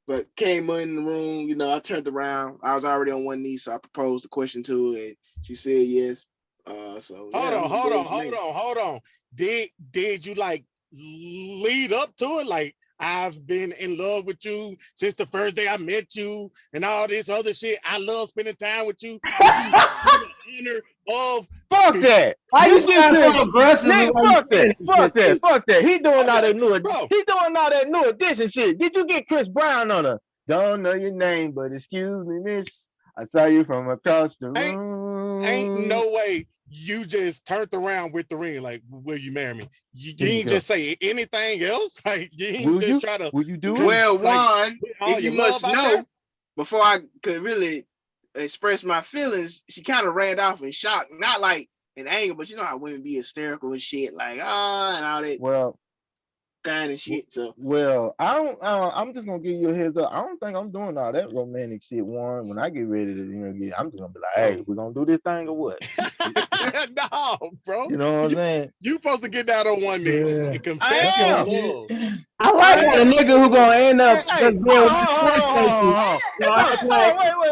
But came in the room, I turned around. I was already on one knee, so I proposed the question to her, and she said yes. So hold on. Did you like lead up to it? Like, I've been in love with you since the first day I met you and all this other shit. I love spending time with you. Honor of fuck that. Why you sound so aggressive? Fuck that. He doing all that new edition shit. Did you get Chris Brown on her? Don't know your name, but excuse me, miss. I saw you from across the room. Ain't no way you just turned around with the ring. Like, will you marry me? You ain't just say anything else. Like, you ain't try to. Will you do it? Well, one, if you must know, before I could really express my feelings, she kind of ran off in shock, not like in anger, but you know how women be hysterical and shit, like and all that. Well, kind of shit. So I'm just gonna give you a heads up. I don't think I'm doing all that romantic shit, Warren. When I get ready to I'm just gonna be like, "Hey, we're gonna do this thing or what?" No, bro. You know what I'm saying? You supposed to get down on one knee and confess your love. I like a nigga who gonna end up just being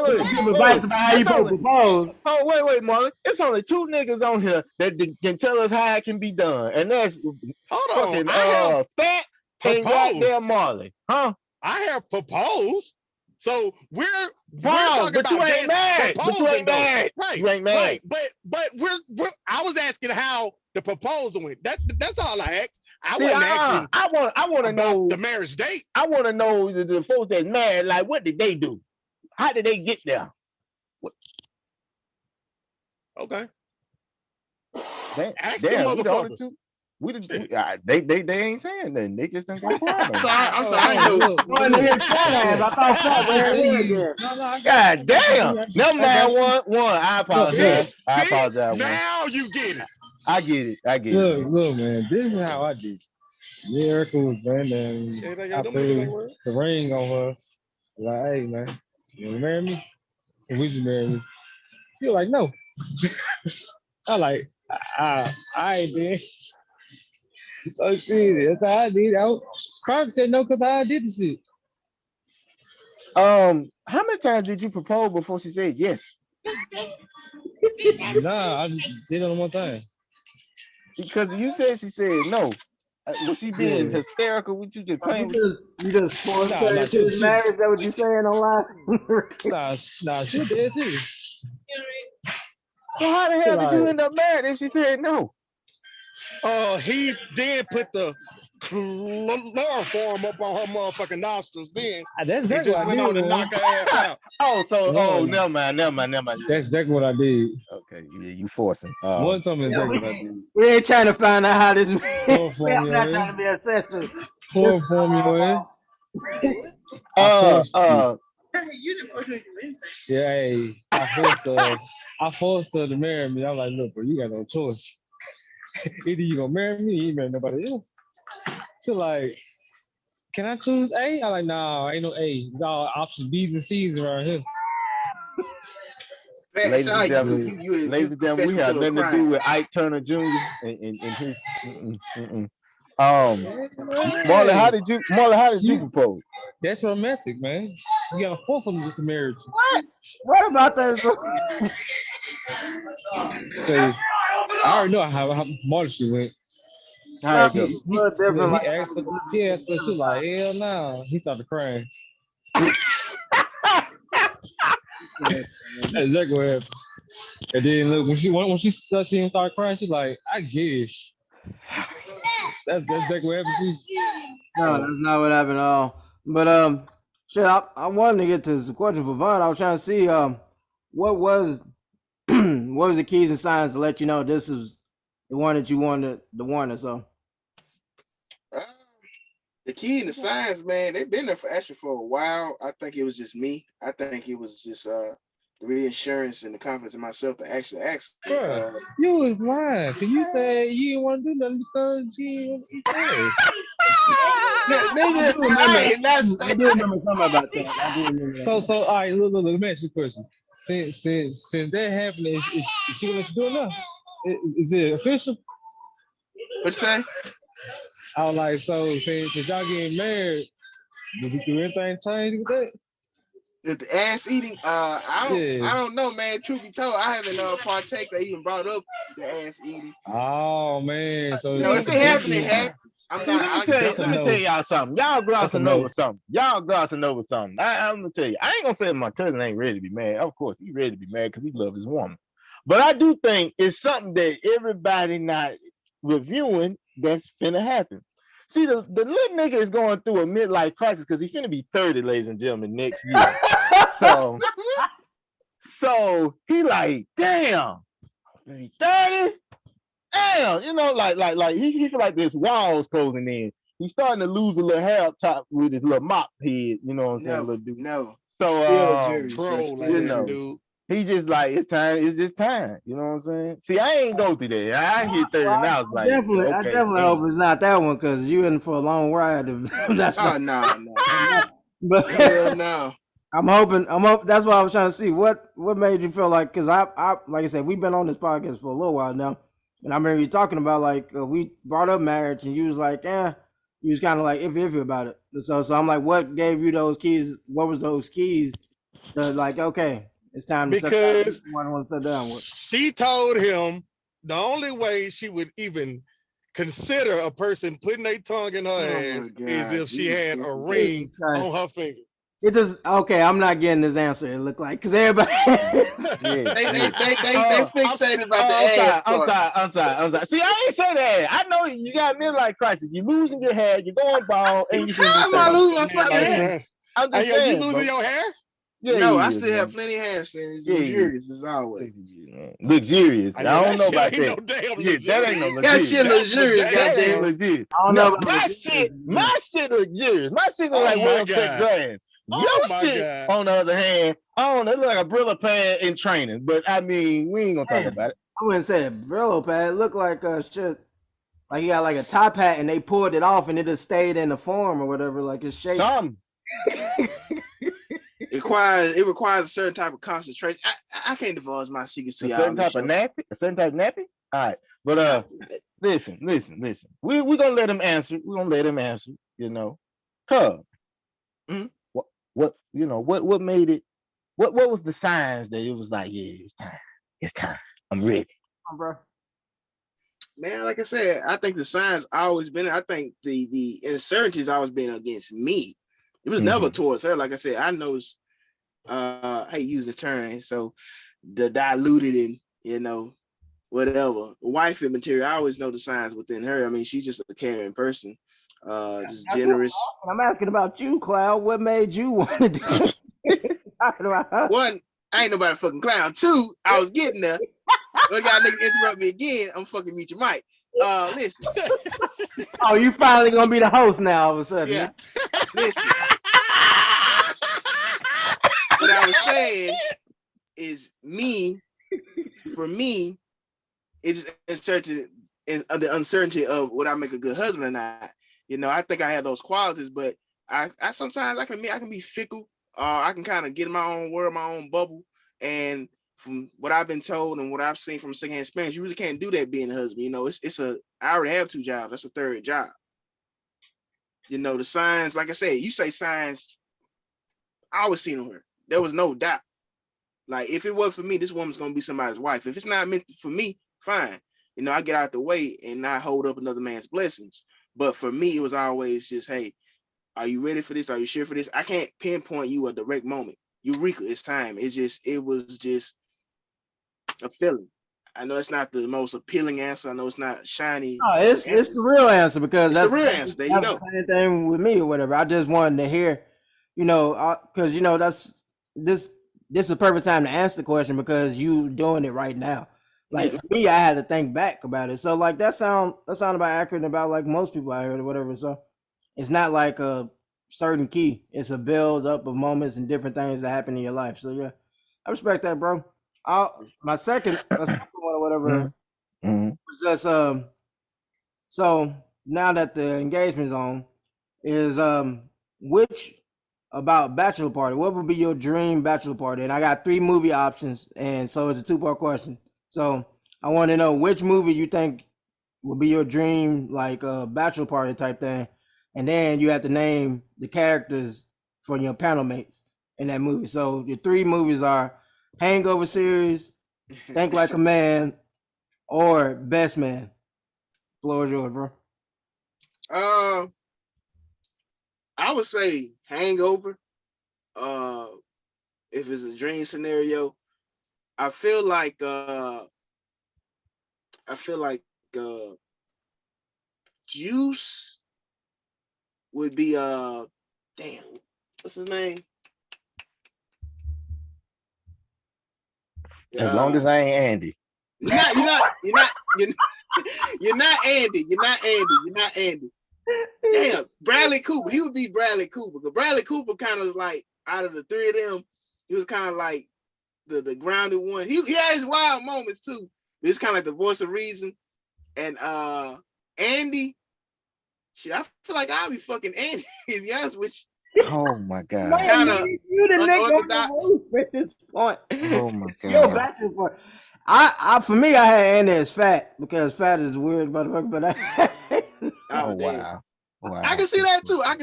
with give advice about how you propose. Oh, wait, Marlon. It's only 2 niggas on here that can tell us how it can be done, and that's fucking Fat and goddamn Marley, huh? I have proposed. So we're talking about you ain't mad. But you ain't mad. Right. You ain't mad. Right. But we're I was asking how the proposal went. That's all I asked. I want to know the marriage date. I want to know the folks that married, like, what did they do? How did they get there? Okay. Ask the Damn, we the only motherfuckers. two. They ain't saying nothing. They just done got quiet. I'm sorry. I ain't know. Look, One to hit fat ass. I thought fat where it Please. again. No, I got God you. damn. Never I got mind. you. One. I apologize. I See? apologize. One. Now you get it. I get it. Look, man. This is how I did. Me and Erica was playing, and Hey, I them niggas ain't threw worried. the ring on her. Like, hey, man, you wanna marry me? Would you marry me? She was like, no. I like, I ain't did. So shit, that's how I did. Carmen said no because I did the shit. How many times did you propose before she said yes? Nah, I did it on one time. Because you said she said no. Was she being hysterical with you, just playing with You just forced her Nah, into this marriage? Is that what you saying online? nah, she was dead too. So how the hell did you end up married if she said no? He did put the chloroform up on her motherfucking nostrils. Then That's he exactly just what I went on did. to knock her ass out. Never mind. That's exactly what I did. Okay, yeah, you forcing. One time exactly what I did. We ain't trying to find out how this man. Chloroform We're your not trying ass. to be ancestral. Chloroform your ass. Yeah, hey, I forced her to marry me. I'm like, look, bro, you got no choice. Either you gonna marry me, or you marry nobody else. She's like, can I choose A? I'm like, nah, ain't no A. It's all options B's and C's around here. Ladies and gentlemen, you we have to a nothing to do crime. with Ike Turner Jr. and his. Marley, how did you propose? That's romantic, man. You gotta force them to marriage. What about that? Say, I already know how Marley she went. How it go? He asked her, she was like, hell no. He started crying. That's exactly what happened. And then look, when she started seeing him start crying, she's like, I guess. That's exactly what happened to you. No, that's not what happened at all. But shit, I wanted to get to the question for Vaughn. I was trying to see what was what was the keys and signs to let you know this is the one that you wanted the one or so. The key and the signs, man, they've been there for a while. I think it was just me. I think it was just the reassurance and the confidence in myself to actually ask. You was lying. So you said you didn't want to do nothing because you didn't I do remember something about that. So all right, look, let me ask you a question. Since that happened, is she gonna let you do it now? Is it official? What'd you say? I was like, so since y'all getting married, did you do anything change with that? The ass eating, I don't know, man. Truth be told, I haven't partake that even brought up the ass eating. Oh man, so no, if it happened, it happened. I'm not. Let me tell y'all something. Y'all glossing over something. I'm gonna tell you. I ain't gonna say my cousin ain't ready to be married. Of course, he's ready to be married because he loves his woman. But I do think it's something that everybody not reviewing that's finna happen. See, the little nigga is going through a midlife crisis because he's finna be 30, ladies and gentlemen, next year. so he like, damn, I'm be 30. Damn, you know, like he feel like this walls closing in. He's starting to lose a little hair up top with his little mop head. You know what I'm saying, little dude. No. So, dude. He just like it's just time. You know what I'm saying? See, I ain't go through that. I hit 30 and I was like, I definitely hope it's not that one because you in for a long ride. That's no. But hell no. I'm hoping. That's what I was trying to see. What made you feel like? Because I like I said, we've been on this podcast for a little while now, and I remember you talking about like we brought up marriage, and you was like, you was kind of like iffy about it. So I'm like, what gave you those keys? What was those keys to like? Okay, it's time to because sit down with. She told him the only way she would even consider a person putting their tongue in her ass is if she had a ring on her finger. It just okay. I'm not getting this answer. It looked like because everybody they fixated about the ass. I'm sorry. See, I ain't say that. I know you got midlife crisis. You losing your hair. You're going bald, and you can. How am I losing my fucking hair? I'm just saying, you losing your hair? Yeah, No, he I is, still have man. plenty of hair, sir. It's Yeah, he is. luxurious as always. Luxurious. I I know don't know about ain't that. no damn Yeah, that ain't no That luxurious. shit That's for luxurious, damn. That ain't goddamn. luxurious. I don't No, know about my luxurious. shit luxurious. My shit look Oh like my well cut God. grass. Your Oh my shit, God. on the other hand, I don't know, it look like a Brilla pad in training. But I mean, we ain't gonna talk Damn. about it. I wouldn't say a Brillo pad. It looked like shit. Like he got like a top hat and they pulled it off and it just stayed in the form or whatever, like it's shaped. Some. It requires a certain type of concentration. I can't divulge my secrets to A y'all. certain on this type of show. nappy? A certain type of nappy? All right. But listen. We gonna let him answer. We're gonna let him answer, you know. Cub. Mhm. What made it what was the signs that it was like, yeah, it's time. It's time. I'm ready. Come on, bro. Man, like I said, I think the signs always been. I think the uncertainty's always been against me. It was never towards her. Like I said, I know it's I hate using the term, so the diluted and whatever wifey material. I always know the signs within her. I mean, she's just a caring person, just That's generous. I'm asking about you, Cloud. What made you want to do talking about her? One, I ain't nobody fucking clown. Two, I was getting there. Well, y'all niggas interrupt me again. I'm fucking mute your mic. Listen. Oh, you finally gonna be the host now all of a sudden. Yeah. Listen. What I was saying is for me, it's the uncertainty of would I make a good husband or not. I think I have those qualities, but I sometimes I can be fickle. I can kind of get in my own world, my own bubble. And from what I've been told and what I've seen from secondhand experience, you really can't do that being a husband. I already have 2 jobs. That's a third job. The signs, like I said, you say signs, I always seen on her. There was no doubt. Like, if it was for me, this woman's gonna be somebody's wife. If it's not meant for me, fine. I get out the way and not hold up another man's blessings. But for me, it was always just, hey, are you ready for this? Are you sure for this? I can't pinpoint you a direct moment. Eureka, it's time. It was just a feeling. I know it's not the most appealing answer. I know it's not shiny. No, it's the real answer because It's the real answer. There you go. The same thing with me or whatever. I just wanted to hear, because that's this is the perfect time to answer the question because you doing it right now. Like for me, I had to think back about it. So like that sound about accurate about like most people I heard or whatever. So it's not like a certain key. It's a build up of moments and different things that happen in your life. So yeah, I respect that, bro. My second one or whatever was just so now that the engagement's on, is which about bachelor party? What would be your dream bachelor party? And I got 3 movie options, and so it's a 2-part question. So I want to know which movie you think would be your dream, like bachelor party type thing, and then you have to name the characters for your panel mates in that movie. So your 3 movies are Hangover series, Think Like a Man, or Best Man. Floor is yours, bro. I would say Hangover. If it's a dream scenario, I feel like Juice would be damn, what's his name? As long as I ain't Andy. You're not Andy. You're not Andy. Damn, Bradley Cooper. He would be Bradley Cooper. Because Bradley Cooper kind of like out of the 3 of them, he was kind of like the grounded one. He had his wild moments too. But it's kind of like the voice of reason. And Andy, shit, I feel like I'll be fucking Andy, to be honest with you. Oh my God. Kind of you the nigga on unorthodox. the roof at this point. Oh my God. Yo, bachelor party. I for me, I had Andy as fat because fat is weird, motherfucker. But Oh damn. wow. I can see that too. And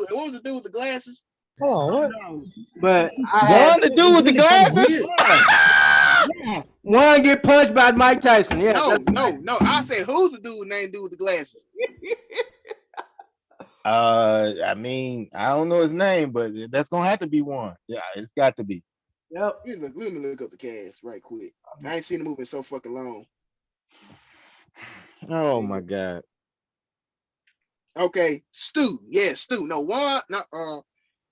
what was the dude with the glasses? Oh, what? But I One had to do with the glasses? one get punched by Mike Tyson. Yeah. No. I said, who's the dude named dude with the glasses? I mean, I don't know his name, but that's gonna have to be one. Yeah, it's got to be. Yep. Let me look up the cast right quick. I ain't seen the movie in so fucking long. Oh my God. Okay, Stu. Yeah, Stu. No, one. No,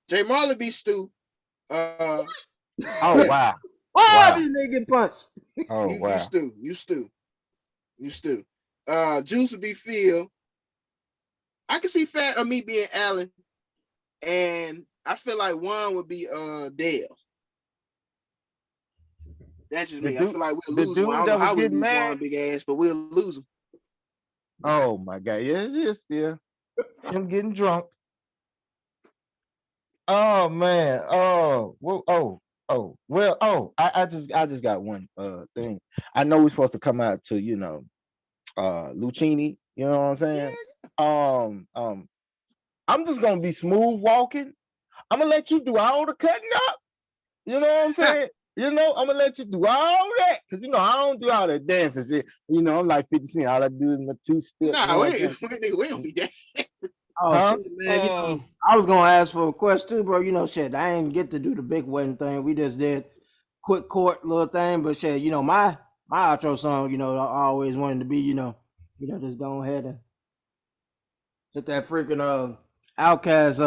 Jay Marley be Stu. Uh, Oh wow. Why Wow. these niggas get punched? Oh you wow. stew. Juice would be Phil. I can see Fat or me being Allen, and I feel like Juan would be Dale. That's just The me. I dude, feel like we'll the lose one. I dude don't know that was how we getting lose one, mad. big ass, but we'll lose him. Oh my god. Yes, yeah. Him getting drunk. Oh man. Oh, well, well, I just got one thing. I know we're supposed to come out to, Lucchini, you know what I'm saying? I'm just gonna be smooth walking. I'm gonna let you do all the cutting up. You know what I'm saying? I'm gonna let you do all that. Cause I don't do all that dancing shit. I'm like 50 Cent. All I do is my two step, Nah, one we jump. don't be that. Oh Huh? shit, man. I was gonna ask for a question too, bro. Shit, I ain't get to do the big wedding thing. We just did quick court little thing, but shit, my outro song, I always wanted to be, just go ahead and hit that freaking Outcast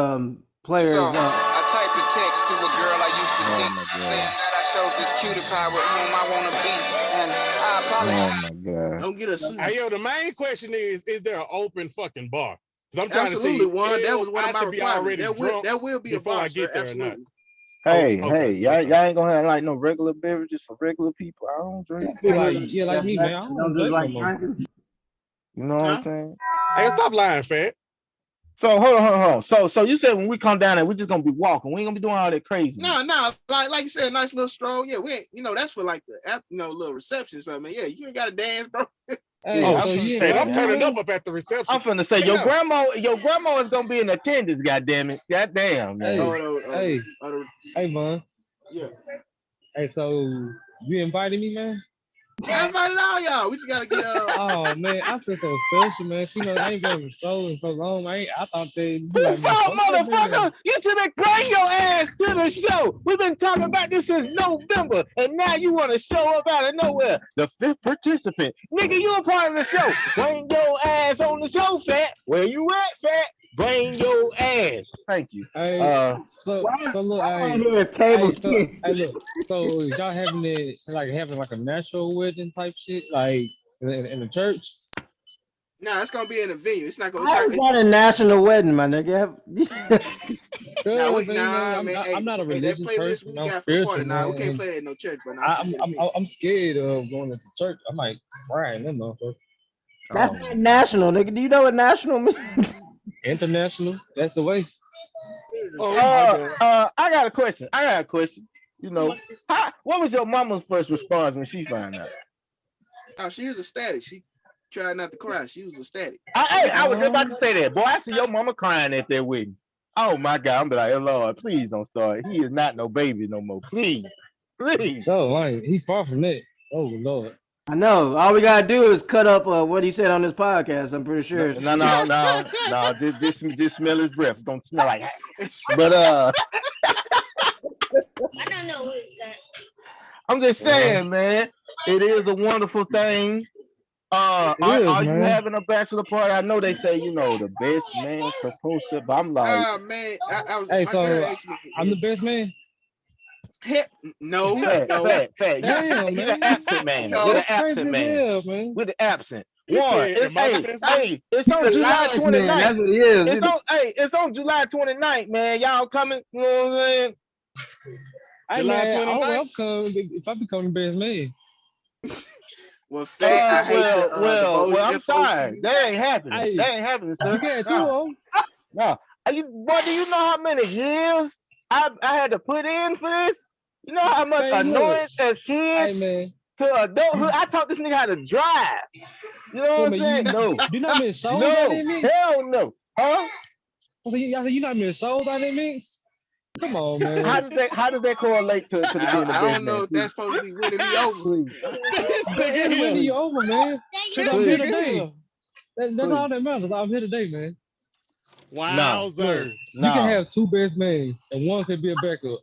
players. So, I typed a text to a girl I used to see, my God. saying that I shows this cutie pie with whom I want to be, and I apologize. Oh my god. Don't get us sued. Hey, yo, the main question is there an open fucking bar? Because I'm trying Absolutely, to see, Juan. That was one I of my have to be requirements. already drunk There will be a before bar, I sir. get there or not. Absolutely. Hey, okay, y'all okay. ain't gonna have like no regular beverages for regular people. I don't drink. Like me, man. I Don't don't just drink like no more. drinking. You know what I'm Huh? saying? Hey, stop lying, Fat. So hold on. So you said when we come down there, we're just gonna be walking. We ain't gonna be doing all that crazy. No, like you said, a nice little stroll. Yeah, we ain't, that's for like the little reception or something. Yeah, you ain't gotta dance, bro. Hey, Yeah, so I'm you Shit, invite I'm me, turning man? up at the reception. I'm finna say your grandma is gonna be in attendance. Goddamn it! Goddamn man. Hey, man. Yeah. Hey, so you invited me, man? I invited all y'all. We just gotta get Oh man, I feel so special, man. I ain't been on the show in so long. I thought they'd be Who like, man, thought, fuck that man. motherfucker? You should have bring your ass to the show. We've been talking about this since November, and now you want to show up out of nowhere. The fifth participant, nigga, you a part of the show. Bring your ass on the show, Fat. Where you at, Fat? Bring your ass. Thank you. Hey, so look, I hear a table. look, so is y'all having a natural wedding type shit, like in the church? Nah, it's gonna be in a venue. It's not gonna. How is that a national wedding, my nigga? Man. I'm not a That religious playlist person. we I'm got for the party. spiritual, Nah, we man. can't And play that in no church, bro. Nah, I'm scared of going into church. I might cry in them motherfuckers. That's not national, nigga. Do you know what national means? International. That's the way. I got a question. What was your mama's first response when she found out? Oh, she was ecstatic. She tried not to cry. She was ecstatic. I was just about to say that. Boy, I see your mama crying at that wedding. Oh my God. I'm be like, oh, Lord, please don't start. He is not no baby no more. Please. So like he far from that. Oh Lord. I know. All we gotta do is cut up what he said on this podcast. I'm pretty sure. No. Just smell his breath. It's gonna smell like that. But I don't know who is that. I'm just saying, man, it is a wonderful thing. Are you having a bachelor party? I know they say, the best man supposed to, but I'm like, man, I was. Hey, my so girl asked me, I'm the best man. No. Fat. Damn, You're man. the absent man. No. You're the Crazy absent as man. hell, man. We're the absent. Hey, It's on July 29th. That's what he is. It's on July 29th, man. Y'all coming? You know what I'm saying? Hey, July man, 29th? I'm coming if I become the best man. Well, Fat, I hate to I'm sorry. That ain't happening. Hey, That ain't happening, sir. You got two of them. No. Boy, do you know how many years I had to put in for this? You know how much Man, look. annoyance as kids to adulthood? I taught this nigga how to drive. You know what I'm saying? No. You not been sold out that mix? Hell no. Huh? You not been sold out that mix? Come on, man. How does that correlate to the being the best I don't know man? if that's supposed to be winning me over. Please. It's winning you over, man. Because I'm here today. That's all that matters. I'm here today, man. Wowzer. You can have two best men, and one could be a backup.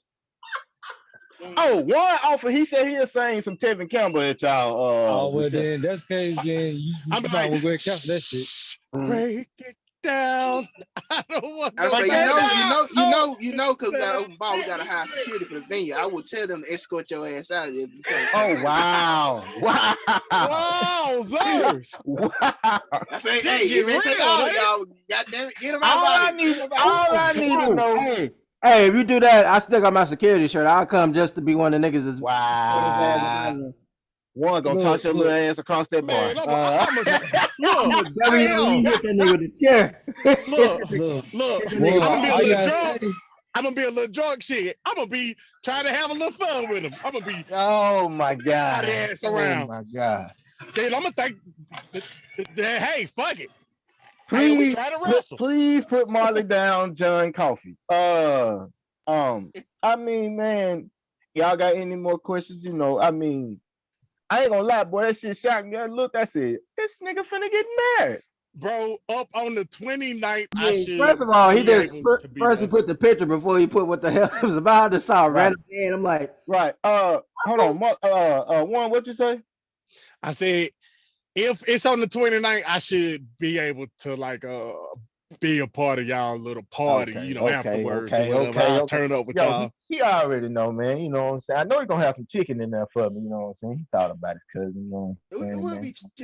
Oh, one offer. He said he'll sing some Tevin Campbell at y'all. Well, then that's case. Then you I'm might well go ahead and cancel that shit. break it down. I don't want I no say, back down. because we got open bar, we got to hire security for the venue. I would tell them to escort your ass out of there. Oh wow. Wow. Wow, Zers. Wow. I say, hey, Shit it may get take real, all of ain't it? y'all. Goddamn it, get them All out I of here. need, all I need to know. Hey, if you do that, I still got my security shirt. I'll come just to be one of the niggas that's Wow. One gonna toss your little ass across that bar. Man, I'm a look. WWE hit that nigga with a chair. Look. Well, I'm gonna be a all little y'all drunk. say- I'm gonna be a little drunk shit. I'm gonna be trying to have a little fun with him. I'm gonna be Oh my god. ass Oh around. my god. Then I'm gonna think, hey, fuck it. Hey, we try to wrestle. Please put Marley down, John Coffey. I mean, man, y'all got any more questions? You know, I mean, I ain't gonna lie, boy, that shit shocked me. I looked, I said, this nigga finna get married. Bro, up on the 29th, I I mean, should first of all, he be just able to be first he there. put the picture before he put what the hell it was about. I just saw a Right. random man. I'm like, Right. Hold on. One, what you say? I said, if it's on the 29th, I should be able to like be a part of y'all little party, afterwards or whatever. I'll turn up with y'all. He already know, man. You know what I'm saying? I know he gonna have some chicken in there for me. You know what I'm saying? He thought about his cousin. You know what I'm saying?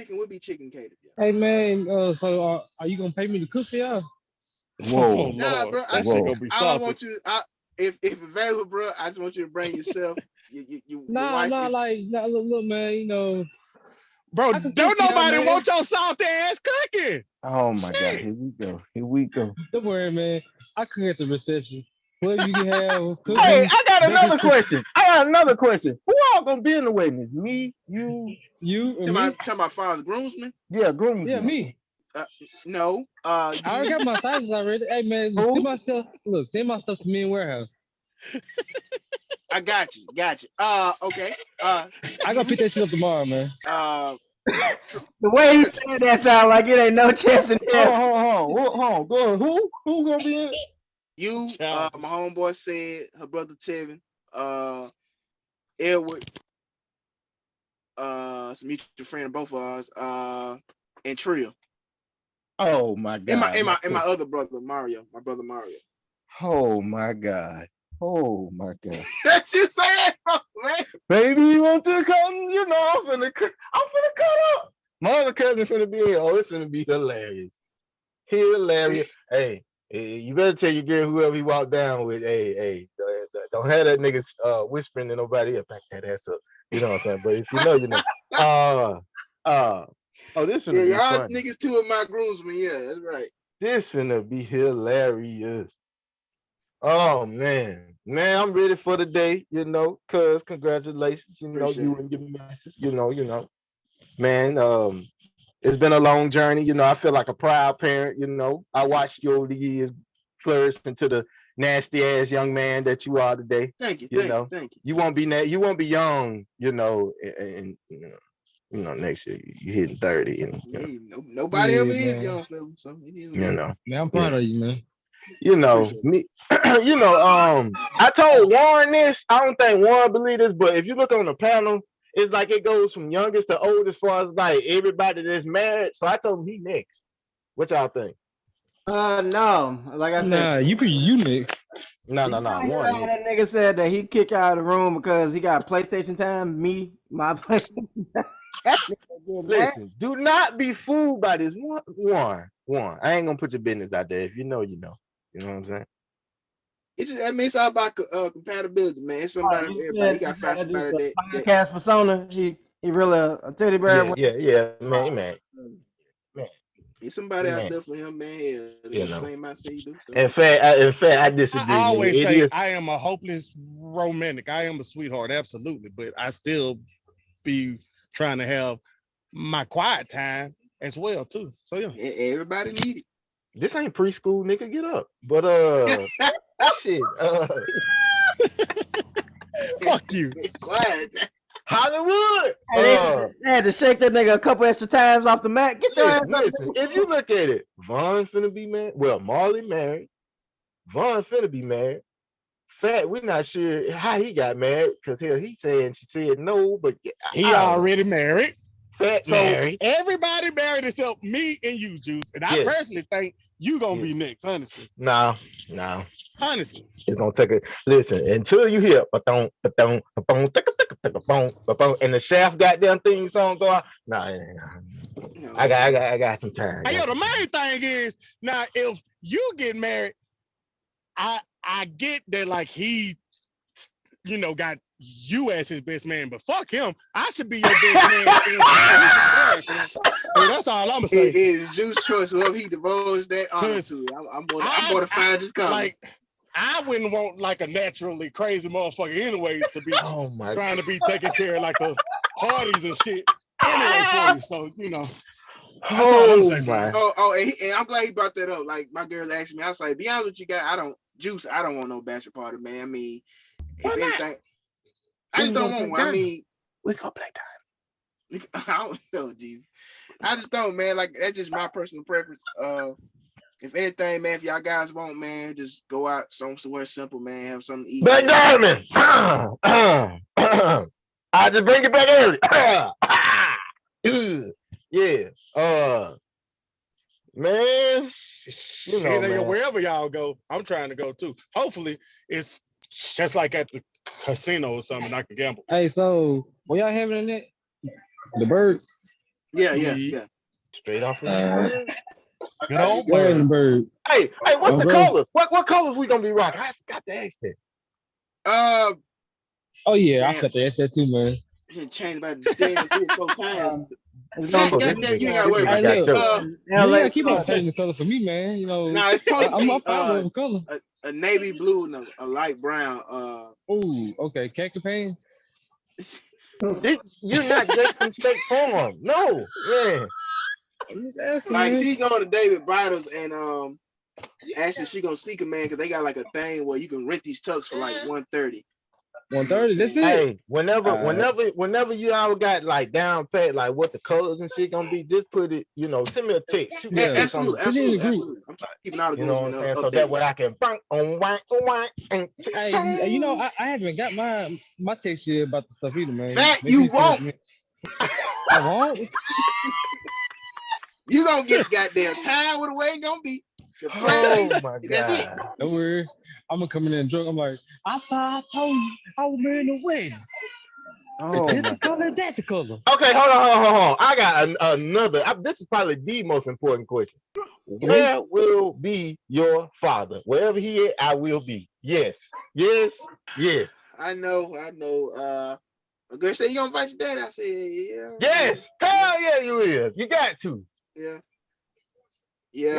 We'll be chicken catered. Yeah. Hey man, so are you gonna pay me to cook for y'all? Whoa. Nah, Lord, bro. that shit gonna be I salty. want you. If available, bro, I just want you to bring yourself. Your wife. Look, man, you know. Bro, I can don't cook for y'all, nobody man. want your salty ass cooking. Oh my god, Shit. here we go. Here we go. Don't worry, man. I cook at the reception. Whatever you can have. Cooking, Hey, I got bacon, another question. Who all gonna be in the wedding? Is me, you, You and me. Talking about father groomsman? yeah, groomsmen. Yeah, me. No. I already got my sizes already. Hey man, Who? send my stuff to me in warehouse. I got you. Okay. I gotta pick that shit up tomorrow, man. the way he said that sound like it ain't no chance in hell. Hold on. Go ahead. Who gonna be in? You, my homeboy said her brother Tevin, Edward, some mutual friend of both of us, and Trill. Oh my god. And my other brother Mario, my brother Mario. Oh my god. That's you saying, man. Baby, you want to come? You know, I'm finna cut up. My other cousin finna be here. Oh, it's finna be hilarious. Hey, you better tell your girl whoever you walk down with. Hey, don't have that nigga whispering to nobody else. Back that ass up. You know what I'm saying? But if you know, you know. This finna be y'all funny. niggas two of my groomsmen. Yeah, that's right. This finna be hilarious. Oh man, I'm ready for the day. You know, cuz congratulations. You know, Appreciate you it. and your missus. You know, man. It's been a long journey. You know, I feel like a proud parent. You know, I watched you over the years flourish into the nasty ass young man that you are today. Thank you. Thank you. You won't be young. You know, and you know, next year you hitting 30. And nobody ever is young, fella. So you know, man, I'm proud of you, man. You know me. I told Warren this. I don't think Warren believed this, but if you look on the panel, it's like it goes from youngest to oldest as far as like everybody that's married. So I told him he next. What y'all think? No. Like I said, Nah, you next. No. Warren that nigga said that he kick out of the room because he got PlayStation time. My PlayStation time. Listen, do not be fooled by this. Warren. I ain't gonna put your business out there. If you know, you know. You know what I'm saying? It's all about compatibility, man. It's somebody, everybody got find somebody that podcast persona. He really a teddy bear. Yeah, man. It's somebody out there for him, man. You know. Same I say you do. So. In fact, I disagree. I always say I am a hopeless romantic. I am a sweetheart, absolutely, but I still be trying to have my quiet time as well too. So yeah, everybody need it. This ain't preschool, nigga. Get up. But shit. Fuck you. Quiet. Hollywood. They had to shake that nigga a couple extra times off the mat. Get your ass up. Listen, if you look at it, Vaughn finna be married. Well, Marley married. Vaughn finna be married. Fat, we're not sure how he got married because he saying she said no, but he already married. Fat so married. Everybody married except me and you, Juice. And I personally think You gonna Yeah. be next, honestly. No. Honestly. It's gonna take a listen until you hear ba-dum, ba-bum, and the shaft goddamn theme song go out. Nah, No, I got some time. Hey, yo, the main thing is now if you get married, I get that like he, got you as his best man, but fuck him. I should be your best man Hey, that's all I'm gonna it say. is Juice choice. Whoever he divulged that honor 'Cause to, I'm going to find his comment. like I wouldn't want like a naturally crazy motherfucker anyways to be Oh my trying to be taking care of like the parties and shit anyway for you. So, that's all I'm saying. my. And I'm glad he brought that up. Like my girl asked me, I was like, be honest with you guys, I don't want no bachelor party, man. I mean, if anything, I just don't want one. I mean, we gonna play time. I don't know, Jesus. I just don't, man. Like that's just my personal preference. If anything, man, if y'all guys want, man, just go out somewhere simple, man. Have something to eat. But Diamond, I just bring it back early. Yeah. Man, you know, man. Wherever y'all go, I'm trying to go too. Hopefully, it's just like at the casino or something. I can gamble. Hey, so what y'all having in it? The bird? Yeah. Straight off of Good old Where's the bird. bird? Hey, what's the Okay. colors? What colors we gonna be rocking? I forgot to ask that. Oh yeah, I Damn. got to ask that too, man. Should change about damn 3 or 4 times. It's Fat, gonna goddamn, you ain't gotta worry Hey, about look. that. You gotta keep on changing the color for me, man. You know, Nah, it's supposed to I'm be fine with color. a navy blue and a light brown. Ooh, okay, khaki pants. You're not Jake from State Farm. No, man. I'm just asking, Like man. she going to David Bridals and actually she gonna seek a man because they got like a thing where you can rent these tux for like $130. 130. That's it. Hey, whenever you all got like down pat, like what the colors and shit gonna be, just put it, send me a text. Shoot me a text on Absolutely. I'm keeping all the you know what I'm saying? So updated. that way I can bang on and Hey, I haven't got my text yet about the stuff either, man. Fat, Maybe you send it to won't. me. I won't. You gonna get the goddamn time with the way it gonna be. Oh my That's it. god. Don't worry. I'm gonna come in there and drunk. I'm like, I thought I told you I was in the wedding. Oh This my the color, that's the color. Okay, hold on. I got another. This is probably the most important question. Where will be your father? Wherever he is, I will be. Yes. I know. My girl said, you gonna invite your dad? I said, yeah. Yes. Hell yeah, you is. You got to. Yeah.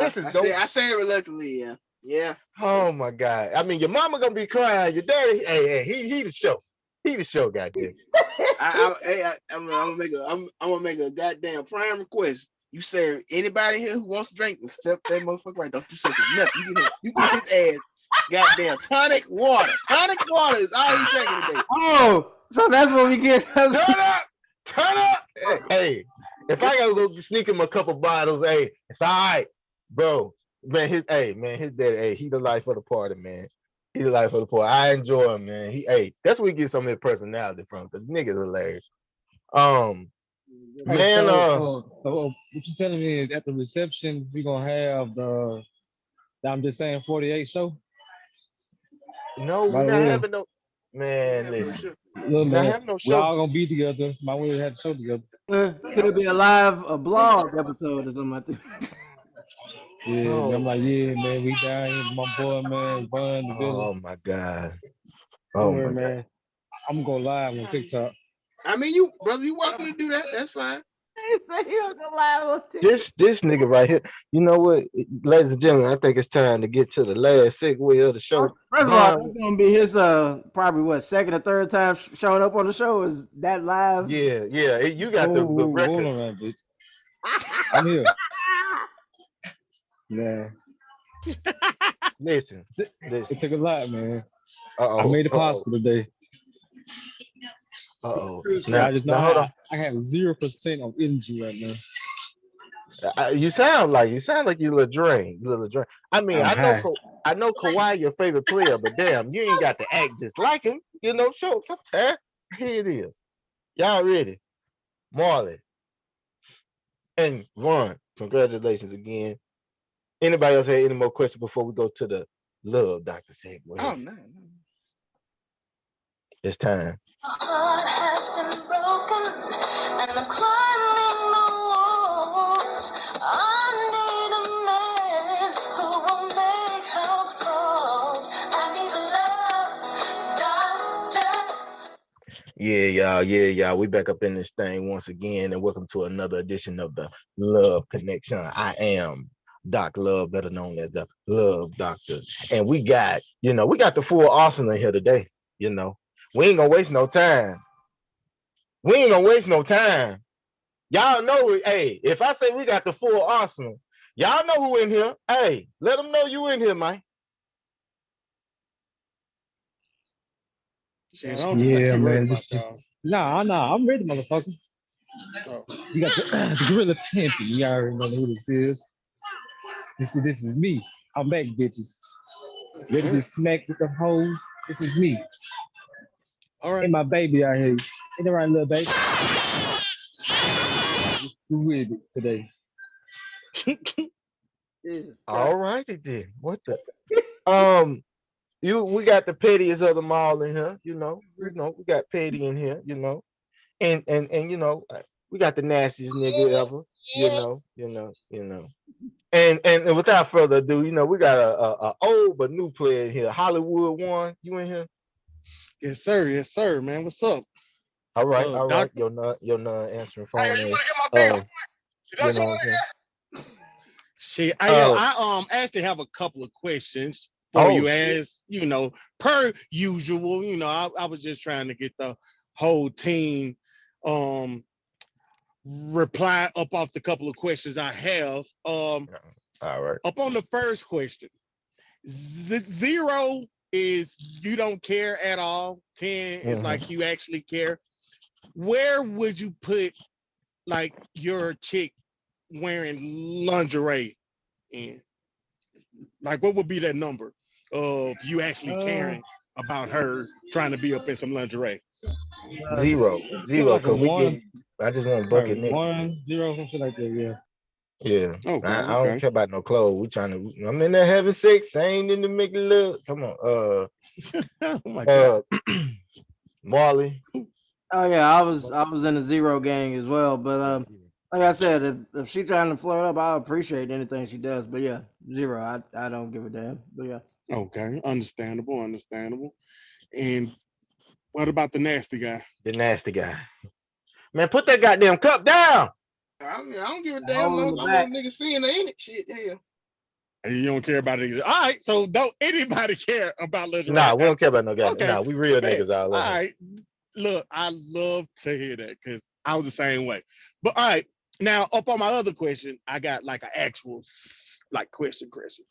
I say it reluctantly, yeah. Oh my god. I mean, your mama gonna be crying. Your daddy, hey, he the show. He the show, goddamn. I'm gonna make a goddamn prime request. You say anybody here who wants to drink will step that motherfucker right. Don't you say nothing. You get his ass goddamn tonic water. Tonic water is all he's drinking today. Oh, so that's what we get. Turn up. Hey, if I gotta go sneak him a couple bottles, hey, it's all right, bro. Man, his daddy, he the life of the party, man. He the life of the party. I enjoy him, man. That's where he gets some of his personality from, because niggas hilarious. Man, so what you telling me is at the reception we gonna have the I'm just saying 48 show? no, we're not having no. Man, listen. Look, man, have no we show. all gonna be together. My way had the show together. Could it be a blog episode or something like that? Yeah, I'm like, yeah, man, we down here with my boy, man, Bun the Villa. Oh my god. Don't worry, man. I'm gonna go live on TikTok. I mean, you welcome to do that. That's fine. This nigga right here. You know what, ladies and gentlemen, I think it's time to get to the last segue of the show. First of all, it's gonna be his probably second or third time showing up on the show. Is that live? Yeah. You got the record. Hold on, man, bitch. I'm here. Yeah. Listen. It took a lot, man. Uh-oh. I made it possible today. Now, I just know hold on. I have 0% of energy right now. You sound like you little drained. I mean, I know Kawhi your favorite player, but damn, you ain't got to act just like him. Show sometimes. Here it is. Y'all ready? Marley and Vaughn, congratulations again. Anybody else have any more questions before we go to the love doctor segment? Oh no. It's time. My heart has been broken, and I'm climbing the walls. I need a man who will make house calls. I need a love doctor. Yeah, y'all. We back up in this thing once again, and welcome to another edition of the Love Connection. I am Doc Love, better known as the Love Doctor, and we got the full arsenal here today. We ain't gonna waste no time. Y'all know, hey, if I say we got the full arsenal, y'all know who in here. Hey, let them know you in here, man. Shit, I don't think Yeah, you worried man. about This is y'all. nah. I'm ready, motherfucker. So, You got the gorilla pimpy. You already know who this is. This is me. I'm back, bitches. Ready to get smacked with the hoes. This is me. all right. And my baby out here. Ain't that right, little baby? You with it today? Jesus All Christ. righty then. What the we got the pettiest of them all in here, we got petty in here, and we got the nastiest nigga ever, and without further ado, we got a old but new player here, Hollywood One. You in here? Yes, sir, man. What's up? All right, Doctor? your non answering Hey, phone you is, want to get my bill? you know what I'm saying? Shit, Uh, I actually have a couple of questions for oh you, shit. as per usual. I was just trying to get the whole team um reply up off the couple of questions I have. All right. Up on the first question, zero is you don't care at all. 10 is like you actually care. Where would you put like your chick wearing lingerie in? Like, what would be that number of you actually caring about her trying to be up in some lingerie? Zero, Feel like a cause we one, getting. I just want right? bucket niggas. 1-0, something like that. Yeah. Yeah, Okay, I don't okay. care about no clothes. We trying to. I'm in there having sex. I ain't in the making love. Come on, Oh my god. Marley. Oh yeah, I was in the zero gang as well. But like I said, if she trying to flirt up, I appreciate anything she does. But yeah, zero. I don't give a damn. But yeah. Okay, understandable. And what about the nasty guy? The nasty guy. Man, put that goddamn cup down. I mean, I don't give a The damn hole in long the as I know back. niggas seeing it, ain't it? Shit, hell. You don't care about it either. All right, so don't anybody care about lingerie? Nah, we don't care about no goddamn. Okay, Nah, we real man. niggas out All here. right. Look, I love to hear that because I was the same way. But all right, now up on my other question, I got like an actual like question. Okay.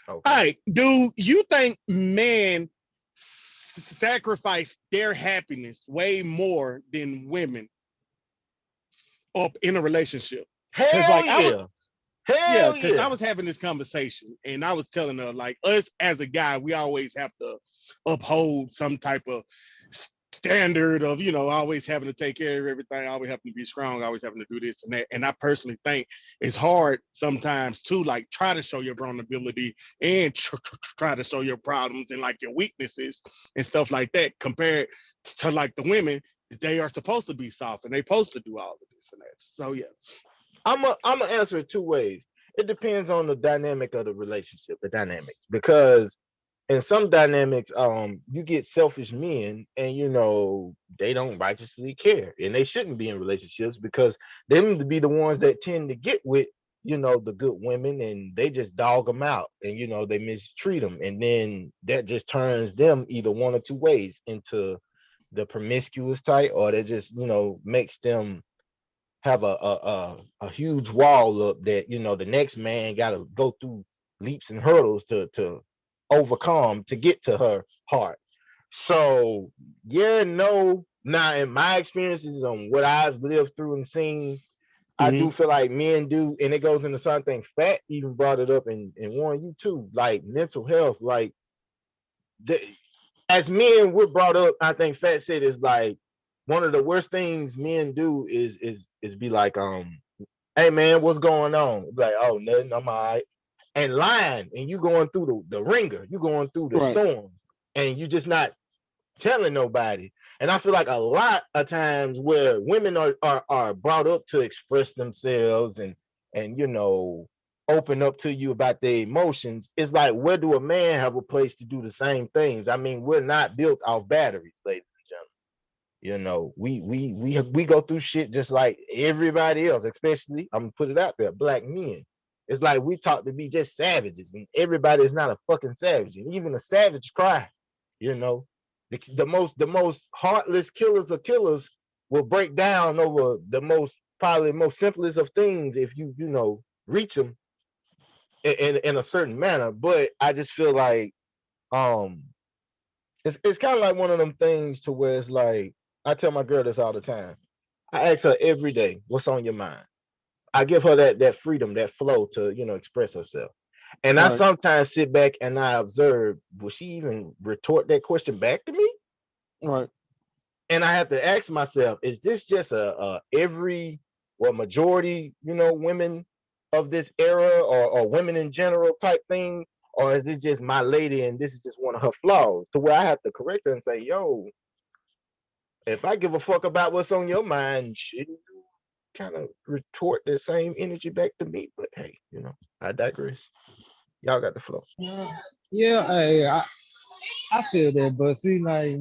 All right, do you think men sacrifice their happiness way more than women up in a relationship? Because Hell like I was, yeah. yeah, Hell because I yeah. was having this conversation and I was telling her like us as a guy, we always have to uphold some type of standard of always having to take care of everything, always having to be strong, always having to do this and that. And I personally think it's hard sometimes to like try to show your vulnerability and try to show your problems and like your weaknesses and stuff like that compared to like the women. They are supposed to be soft and they're supposed to do all of this and that. So yeah. I'm gonna answer it two ways. It depends on the dynamic of the relationship, the dynamics, because in some dynamics, you get selfish men, and they don't righteously care, and they shouldn't be in relationships because them to be the ones that tend to get with the good women, and they just dog them out, and they mistreat them, and then that just turns them either one or two ways into the promiscuous type, or that just makes them have a huge wall up that the next man got to go through leaps and hurdles to overcome to get to her heart. So yeah, no. Now in my experiences on what I've lived through and seen, I do feel like men do, and it goes into something Fat even brought it up and warned you too, like mental health. Like as men, we're brought up. I think Fat said is like one of the worst things men do is be like, hey man, what's going on? Like, oh, nothing, I'm all right. and lying, and you going through the ringer, you going through the storm, and you just not telling nobody. And I feel like a lot of times where women are brought up to express themselves and open up to you about their emotions, it's like, where do a man have a place to do the same things? I mean, we're not built off batteries, ladies and gentlemen. We go through shit just like everybody else, especially, I'm gonna put it out there, black men. It's like we taught to be just savages, and everybody is not a fucking savage, and even a savage cry. The most heartless killers of killers will break down over the probably most simplest of things if you reach them in a certain manner. But I just feel like it's kind of like one of them things to where it's like, I tell my girl this all the time. I ask her every day, what's on your mind? I give her that freedom, that flow to express herself. And I sometimes sit back and I observe, will she even retort that question back to me? Right. And I have to ask myself, is this just a majority, women of this era or women in general type thing? Or is this just my lady and this is just one of her flaws? To where I have to correct her and say, yo, if I give a fuck about what's on your mind, shouldn't you kind of retort the same energy back to me? But hey, I digress. Y'all got the flow. Yeah, I feel that, but see, like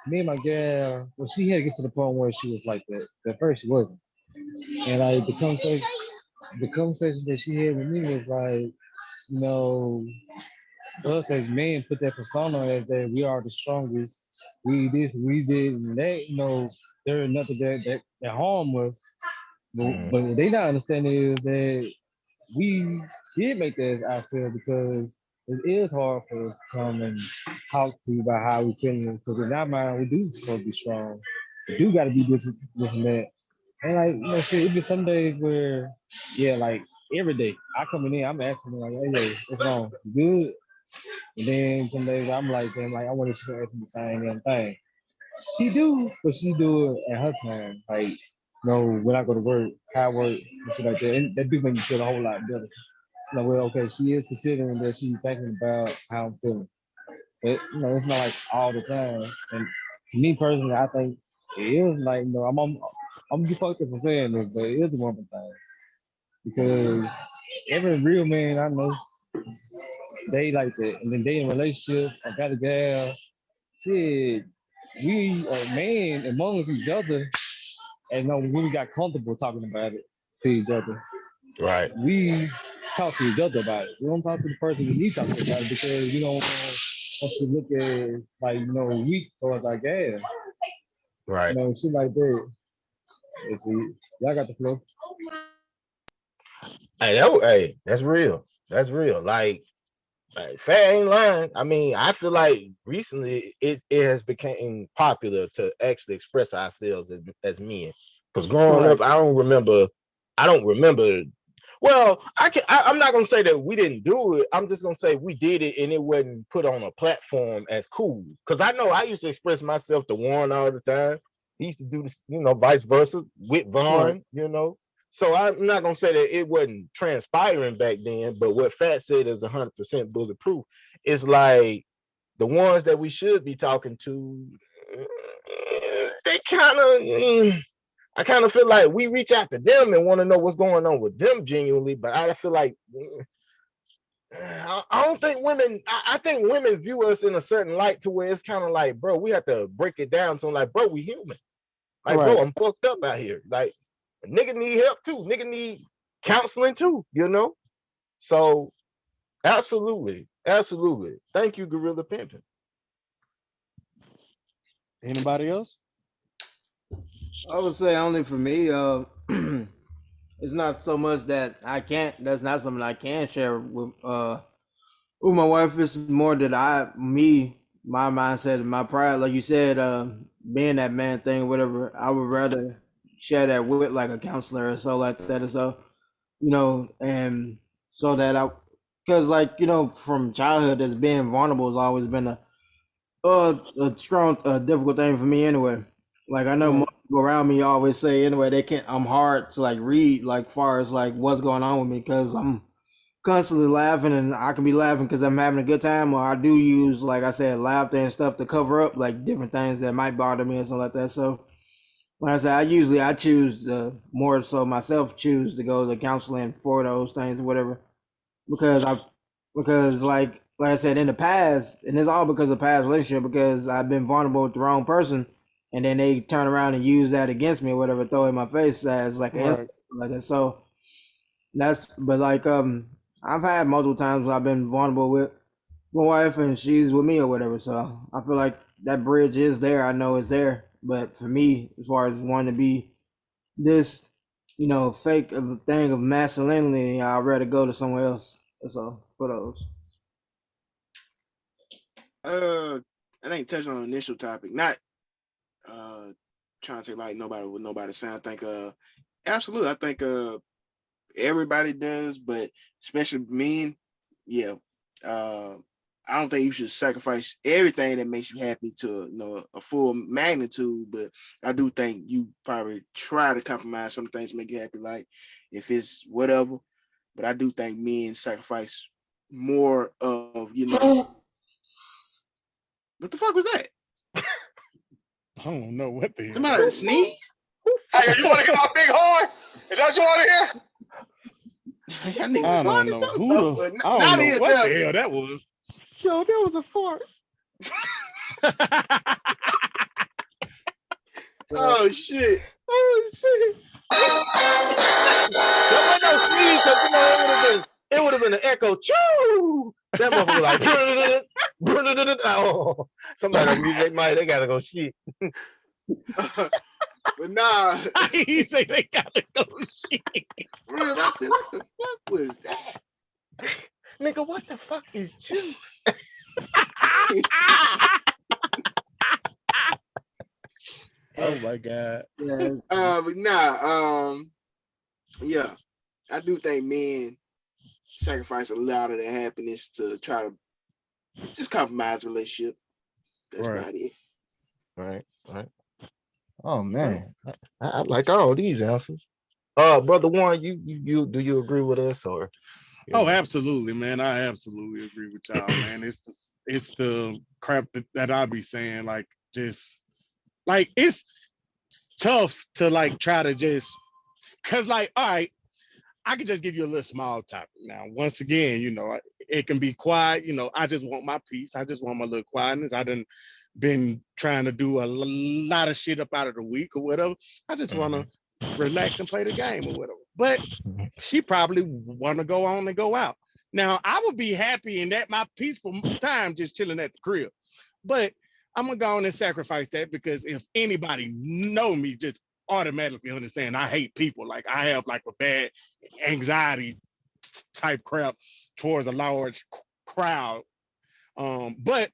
me and my girl, well, she had to get to the point where she was like that. At first, she wasn't, and like the conversation that she had with me was like, you know, us as men put that persona as that we are the strongest, we this, we did, and that, there is nothing that harm us. But what they not understanding is that we did make that as ourselves because it is hard for us to come and talk to you about how we feeling because in our mind we do supposed to be strong. We do got to be this and that. And like shit, it be some days where yeah, like every day I coming in, I'm asking like, hey, what's wrong? You good? And then some days I'm like, damn, like I want to ask me the same damn thing. She do, but she do it at her time. Like, when I go to work, how I work, and shit like that. And that do make me feel a whole lot better. Well, okay, she is considering that she's thinking about how I'm feeling. But, it's not like all the time. And to me personally, I think it is like, I'm gonna be fucked up for saying this, but it is a woman thing. Because every real man I know, they like that. And then they in a relationship, I got a gal, shit, we are man amongst each other, and when we got comfortable talking about it to each other, right? We talk to each other about it. We don't talk to the person we need to talk to about it because we don't want us to look as like weak towards our gas. Right. Shit like that. Y'all got the flow. Hey, that's real. That's real. Like Fat ain't lying. I mean, I feel like recently it has become popular to actually express ourselves as men. Because growing up, I don't remember. Well, I'm not gonna say that we didn't do it. I'm just gonna say we did it, and it wasn't put on a platform as cool. Because I know I used to express myself to Warren all the time. He used to do this, vice versa with Vaughn. So I'm not gonna say that it wasn't transpiring back then, but what Fat said is 100% bulletproof. It's like the ones that we should be talking to, they kind of, I kind of feel like we reach out to them and want to know what's going on with them genuinely, but I feel like I don't think women. I think women view us in a certain light to where it's kind of like, bro, we have to break it down to them, like, bro, we human. Like, bro, I'm fucked up out here. Like, a nigga need help too. Nigga need counseling too, So absolutely. Thank you, Gorilla Pimpin'. Anybody else? I would say only for me, it's not so much that that's not something I can share with my wife. It's more that my mindset and my pride, like you said, being that man thing, whatever, I would rather share that with like a counselor or so like that. And so, and so that because like, from childhood, as being vulnerable has always been a strong, difficult thing for me anyway. Like I know most people around me always say anyway, I'm hard to like read like far as like what's going on with me because I'm constantly laughing, and I can be laughing because I'm having a good time, or I do use, like I said, laughter and stuff to cover up like different things that might bother me or something like that. So, like I said, I choose the more so myself choose to go to counseling for those things or whatever, because like I said in the past, and it's all because of past relationship, because I've been vulnerable with the wrong person, and then they turn around and use that against me or whatever, throw it in my face as like an Right. like that. So but like I've had multiple times where I've been vulnerable with my wife and she's with me or whatever. So I feel like that bridge is there. I know it's there. But for me, as far as wanting to be this, fake thing of masculinity, I'd rather go to somewhere else. That's all for those. I think touching on the initial topic, not trying to say like nobody with nobody saying. I think absolutely. I think everybody does, but especially men, yeah. I don't think you should sacrifice everything that makes you happy to a full magnitude, but I do think you probably try to compromise some things to make you happy, like if it's whatever. But I do think men sacrifice more of what the fuck was that? I don't know what the hell. Somebody sneeze? Hey, you want to hear my big horn? Is that what you want to hear? Y'all niggas I don't farting know something. who Oh, the. but I not don't know in what the the hell that was. Yo, that was a fart. Oh shit. Oh shit. That wasn't no sneeze, because it would have been an echo. Choo! That motherfucker like oh, somebody on mute their mic, they gotta go shit. But nah, He say they gotta go shit. real. I said, what the fuck was that? Nigga, what the fuck is juice? Oh my god. Yeah. But nah, yeah, I do think men sacrifice a lot of their happiness to try to just compromise relationship. That's Right. about it. Right. Oh man, I like all these answers. Brother Warren, you do you agree with us or? Oh, absolutely, man. I absolutely agree with y'all, man. It's the crap that I be saying, like just like it's tough to like try to just cause like all right, I can just give you a little small topic now. Once again, it can be quiet. I just want my peace. I just want my little quietness. I done been trying to do a lot of shit up out of the week or whatever. I just want to relax and play the game or whatever. But she probably want to go on and go out. Now, I would be happy in that my peaceful time just chilling at the crib. But I'm going to go on and sacrifice that because if anybody know me, just automatically understand I hate people. Like I have like a bad anxiety type crap towards a large crowd. But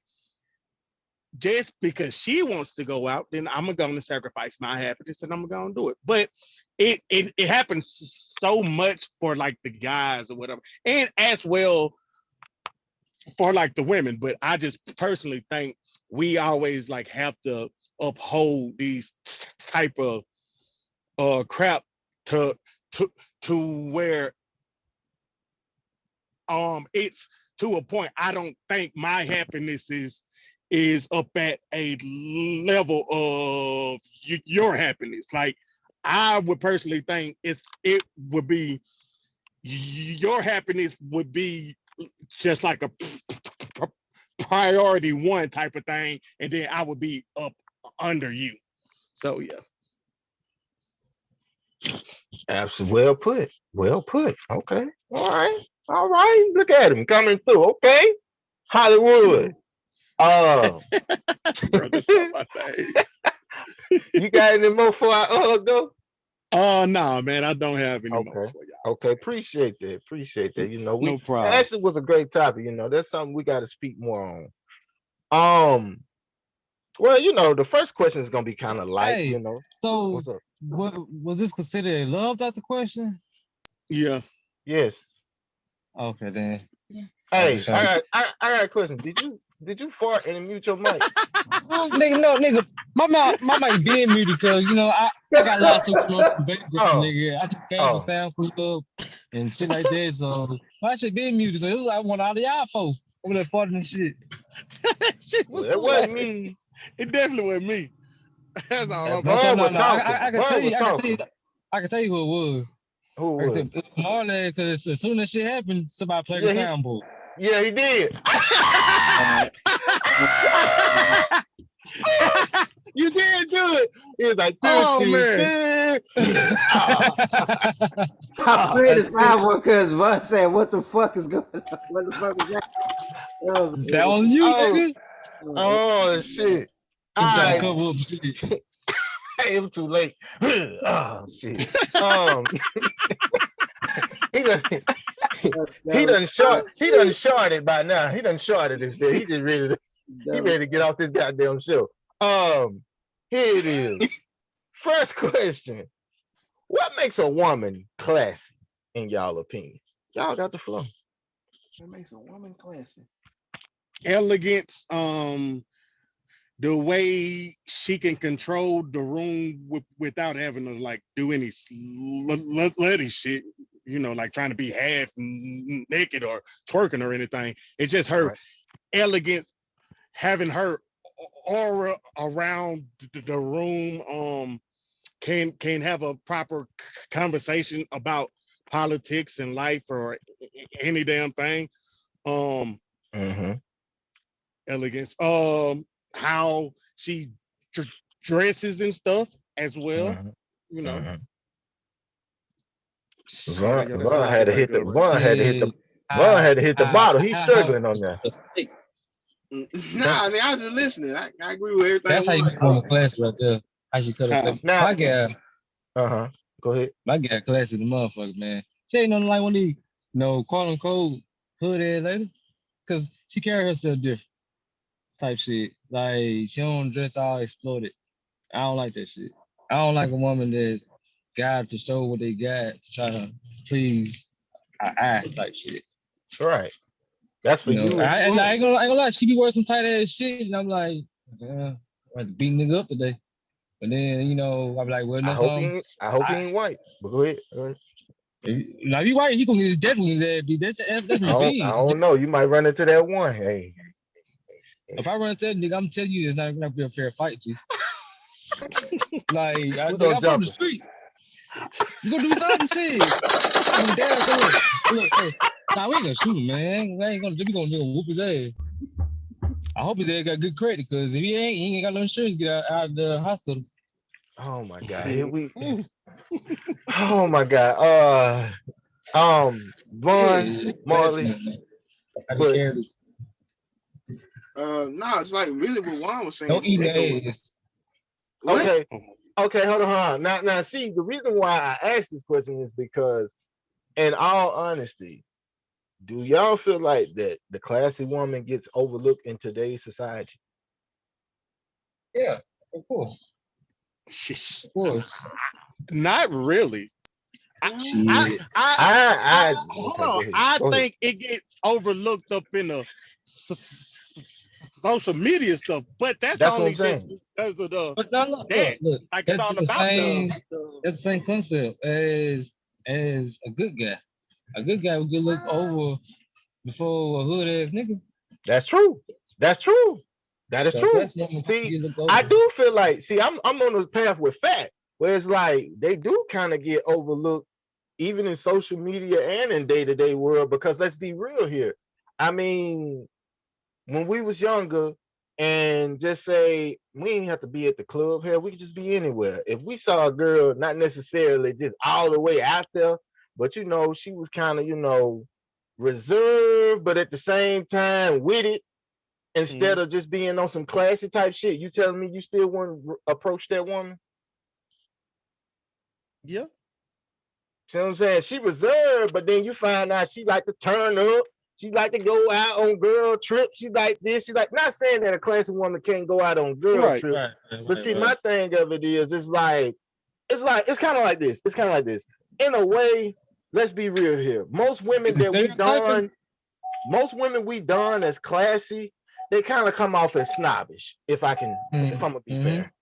just because she wants to go out, then I'm going to sacrifice my happiness and I'm going to do it. But it happens so much for like the guys or whatever, and as well for like the women. But I just personally think we always like have to uphold these type of crap to where it's to a point. I don't think my happiness is up at a level of your happiness. Like I would personally think it would be your happiness would be just like a priority one type of thing, and then I would be up under you. So yeah. Absolutely. Well put. Okay. All right. Look at him coming through. Okay. Hollywood. Brother, stop my thing. You got any more for I go? Oh no, man, I don't have any more Okay. for y'all. Okay. Appreciate that. No problem. Actually was a great topic. That's something we got to speak more on. Well, the first question is gonna be kind of light. Hey, so What's up? what was this considered a love? That's the question. Yeah. Yes. Okay, then. Hey, I got a question. Did you fart and mute your mic? Nigga, no, nigga. My mic being muted because I got lots of background, Oh, nigga. I just came for oh. sound cleanup and shit like that. So my shit been muted. So it was like one out of y'all folks over there farting and shit. Shit Well, was it wasn't hilarious. me. It definitely wasn't me. That's all And I'm No, so Vaughn saying. no, was no. talking. I can tell Vaughn was you, talking. I can tell you who it was. Who Like I was? said, it was Marley, because as soon as shit happened, somebody played the Yeah, soundboard. he did. You did do it. He was like, Oh man. Ah, I played the That's it. sidewalk because Bud said, "What the fuck is going on? What the fuck is that?" That was you, oh, nigga. oh shit. All I'm trying to right, cover up shit. it was too late. Oh shit. Um, he done, he done shorted by now. He done shorted this day. He just ready to get off this goddamn show. Here it is. First question. What makes a woman classy in y'all opinion? Y'all got the flow. What makes a woman classy? Elegance, the way she can control the room without having to like do any slutty shit, like trying to be half naked or twerking or anything. It's just her Right. elegance, having her aura around the room, can have a proper conversation about politics and life or any damn thing. Um, Mm-hmm. Elegance. How she dresses and stuff as well. Mm-hmm. You know, Mm-hmm. yeah, that's all I can think of right Vaughn now. had to hit the Yeah, Vaughn had to hit the bottle. He's how struggling on that. Nah, I mean, I was just listening. I agree with that's how everything you one become said. a class right there. How she cut How? up. Now, uh-huh. Go ahead. My guy class is the motherfucker, man. She ain't nothing like one of these, quote unquote hood ass lady. Cause she carry herself different type shit. Like she don't dress all exploded. I don't like that shit. I don't like a woman that's got to show what they got to try to please our eye type shit. Right. That's for you and And Vaughn. I ain't gonna lie, she be wearing some tight ass shit, and I'm like, I'm about to beat nigga up today. But then, I'm like, well, I no, hope he something. ain't I hope he ain't white. But go ahead. Go ahead. Now, if you white, he gonna get his death wings ass beat. That's I revenge. don't know. You might run into that one. Hey. If I run into that nigga, I'm telling you, it's not gonna be a fair fight, G. Like, We're nigga, gonna I'm from jump the him. street. You gonna do something, shit. I don't dare. Look, hey. Nah, we ain't gonna shoot him, man. We ain't gonna whoop his ass. I hope his ass got good credit, because if he ain't got no insurance to get out of the hospital. Oh my god. Here we Oh my god. Vaughn, Yeah, Marley, man. I can but carry this. No, it's like really what Juan was saying. Don't Just eat echo. the ass. What? okay. Okay, hold on. Now see, the reason why I asked this question is because in all honesty, do y'all feel like that the classy woman gets overlooked in today's society? Yeah, of course. Of course. Not really. I, I, Shit. I, hold Okay, go on. ahead. I Go ahead. think it gets overlooked up in the social media stuff, but that's That's what I'm only just saying. because of the But no, look, that. look. Like it's all That's the about same. the That's the same concept as a good guy. A good guy will get looked over before a hood ass nigga. That's true. That's true. That is So true. that's one See, get looked I over. do feel like, I'm on the path with fact, where it's like they do kind of get overlooked even in social media and in day-to-day world, because let's be real here. I mean, when we was younger, and just say we ain't have to be at the club here, we could just be anywhere. If we saw a girl, not necessarily just all the way out there, but she was kind of, reserved, but at the same time with it, instead of just being on some classy type shit. You telling me you still want to approach that woman? yeah. See what I'm saying? She reserved, but then you find out she like to turn up. She like to go out on girl trips. She like this. She like, not saying that a classy woman can't go out on girl Right. trips, but see, my thing of it is, it's kind of like this. It's kind of like this. In a way, let's be real here. Most women Is it stereotyping? we done as classy, they kind of come off as snobbish. If I'm gonna be Mm-hmm. fair.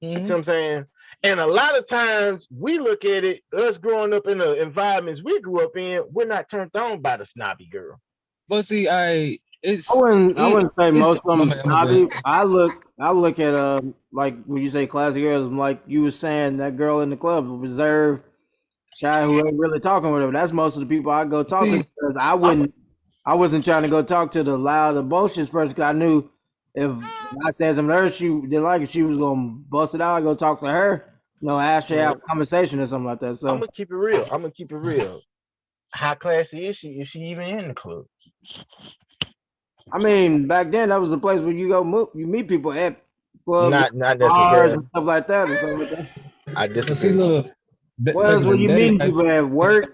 See what I'm saying? And a lot of times we look at it, us growing up in the environments we grew up in, we're not turned on by the snobby girl. But see, I wouldn't say it's most of my them bad, my bad. snobby. I look at like when you say classy girls, like you were saying that girl in the club, reserved, shy, who ain't really talking with her. That's most of the people I go talk to See, because I wasn't trying to go talk to the loud, the boisterous person because I knew if I said something to her, she didn't like it, she was gonna bust it out. I go talk to her, actually have a conversation or something like that. I'm So gonna keep it real. I'm gonna keep it real. How classy is she? Is she even in the club? I mean, back then that was the place where you meet people at clubs, Not bars, necessarily. and stuff like that, or something like that. I but see, disagree. look, What back else in were the you day, meeting like, people at work?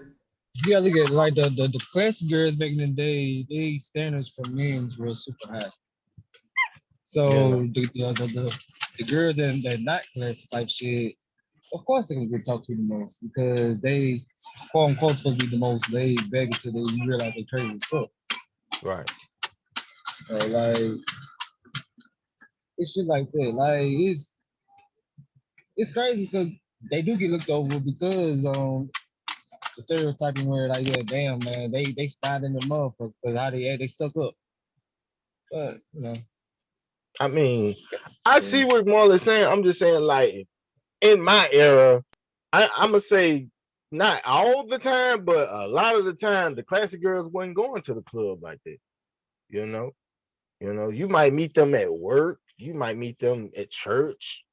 you gotta look at like the classy girls back in the day. They standards for men were super high. You know. So the girls that not classy type shit, of course they're gonna get talked to the most because they quote unquote supposed to be the most laid back until you realize they crazy as fuck. Right. Like it's shit like that. Like it's crazy because they do get looked over because the stereotyping where like yeah damn man they spot in the motherfucker because how they act they stuck up. But I mean, I see what Marlon's saying. I'm just saying, like, in my era, I'm gonna say not all the time, but a lot of the time, the classy girls wasn't going to the club like that. You know, you might meet them at work, you might meet them at church.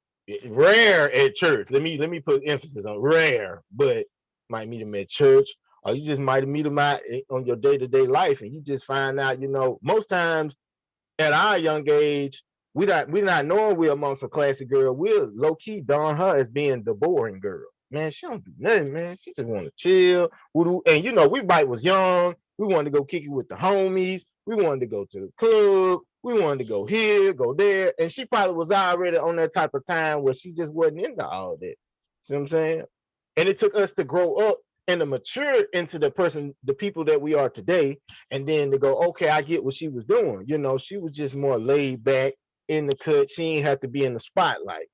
Rare at church. Let me put emphasis on rare, but might meet them at church, or you just might meet them out on your day-to-day life, and you just find out. Most times at our young age, we not knowing we're amongst a classy girl. We're low key darn her as being the boring girl. Man, she don't do nothing, man. She just want to chill. And we might was young. We wanted to go kick it with the homies. We wanted to go to the club. We wanted to go here, go there. And she probably was already on that type of time where she just wasn't into all that. See what I'm saying? And it took us to grow up and to mature into the people that we are today, and then to go, okay, I get what she was doing. She was just more laid back in the cut. She ain't have to be in the spotlight.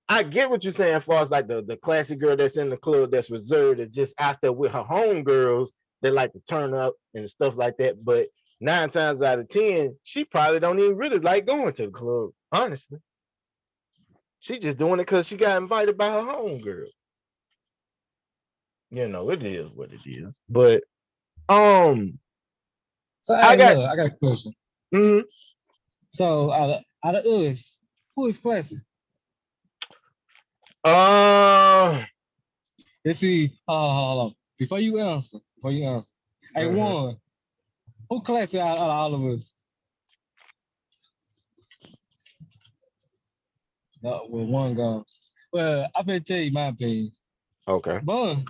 I get what you're saying as far as like the classy girl that's in the club that's reserved and just out there with her homegirls that like to turn up and stuff like that. But 9 times out of 10, she probably don't even really like going to the club, honestly. She just doing it because she got invited by her homegirl. It is what it is. But so I hey got look I got a question. mhm. So out of us, who is classy? uh Let's see. Hold on. Before you answer, hey mhm. one, who classy out of all of us? No, well, one gone. Well, I'm gonna tell you my opinion. Okay. Bun,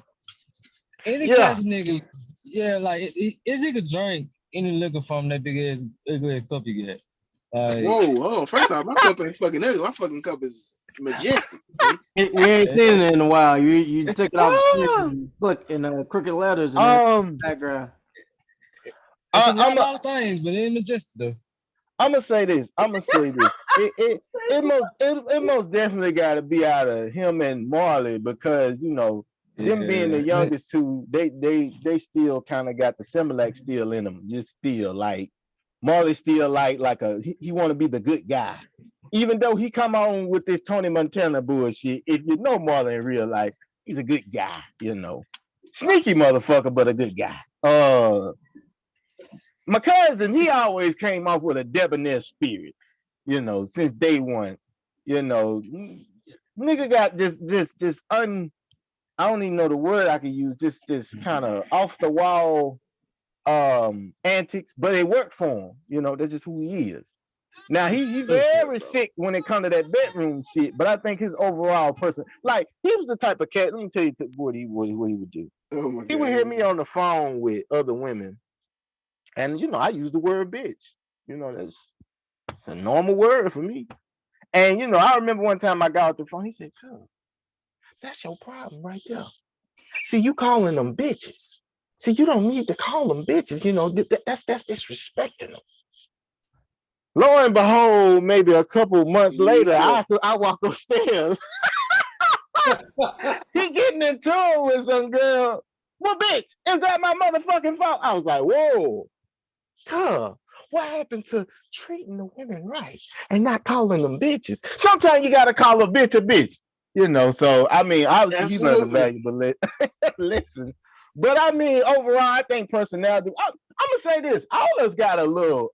any Yeah. classy nigga, yeah, like if he could drink any liquor from that big ass ugly ass cup you get. Like, Whoa. First off, my cup ain't fucking ugly. My fucking cup is majestic. Okay? We ain't seen it in a while. You it's took it off the fridge Ah, and look in crooked letters and then um background. it's a I'm lot of things, but it ain't majestic though. gonna say this. It most definitely got to be out of him and Marley, because them being the Yeah, youngest two, they still kind of got the Similac still in them. Just still like Marley still like he want to be the good guy, even though he come on with this Tony Montana bullshit. If you know Marley in real life, he's a good guy. Sneaky motherfucker, but a good guy. My cousin, he always came off with a debonair spirit, since day one. Nigga got just I don't even know the word I could use, just kind of off the wall antics, but it worked for him. That's just who he is. Now he very sick when it comes to that bedroom shit, but I think his overall person, like, he was the type of cat. Let me tell you what he would do. Oh my He would god. hear me on the phone with other women, and I use the word bitch. That's a normal word for me. And I remember one time I got off the phone. He said, "Cuz, that's your problem right there. See, you calling them bitches. See, you don't need to call them bitches. That's disrespecting them." Lo and behold, maybe a couple months later, Yeah. I walk upstairs. He getting into it with some girl. Well, bitch, is that my motherfucking fault? I was like, whoa, huh? What happened to treating the women right and not calling them bitches? Sometimes you gotta call a bitch, you know. So I mean, obviously he learned a Absolutely. valuable lesson. But I mean, overall, I think personality. I'm gonna say this: all of us got a little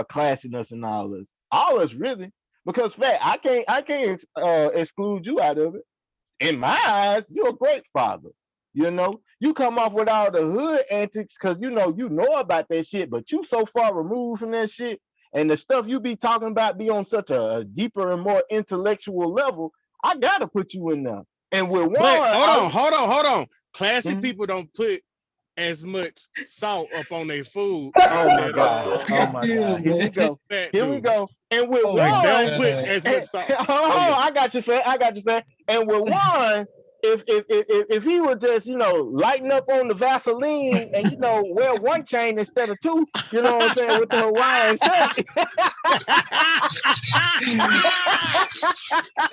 classiness in all of us. All of us really, because fact, I can't exclude you out of it. In my eyes, you're a great father. You know, you come off with all the hood antics because you know about that shit, but you so far removed from that shit, and the stuff you be talking about be on such a deeper and more intellectual level. I gotta put you in there. And with one, But hold on. Classy Mhm. people don't put as much salt up on their food Oh my that god, oh my Yeah, god, here we man. go, fat here we dude. go. And with Oh Like my they don't one, put god. as much salt. Oh oh, yeah. I got you, fam. I got you, fam. And with one, if he would just lighten up on the Vaseline and wear one chain instead of two, you know what I'm saying, with the Hawaiian shirt.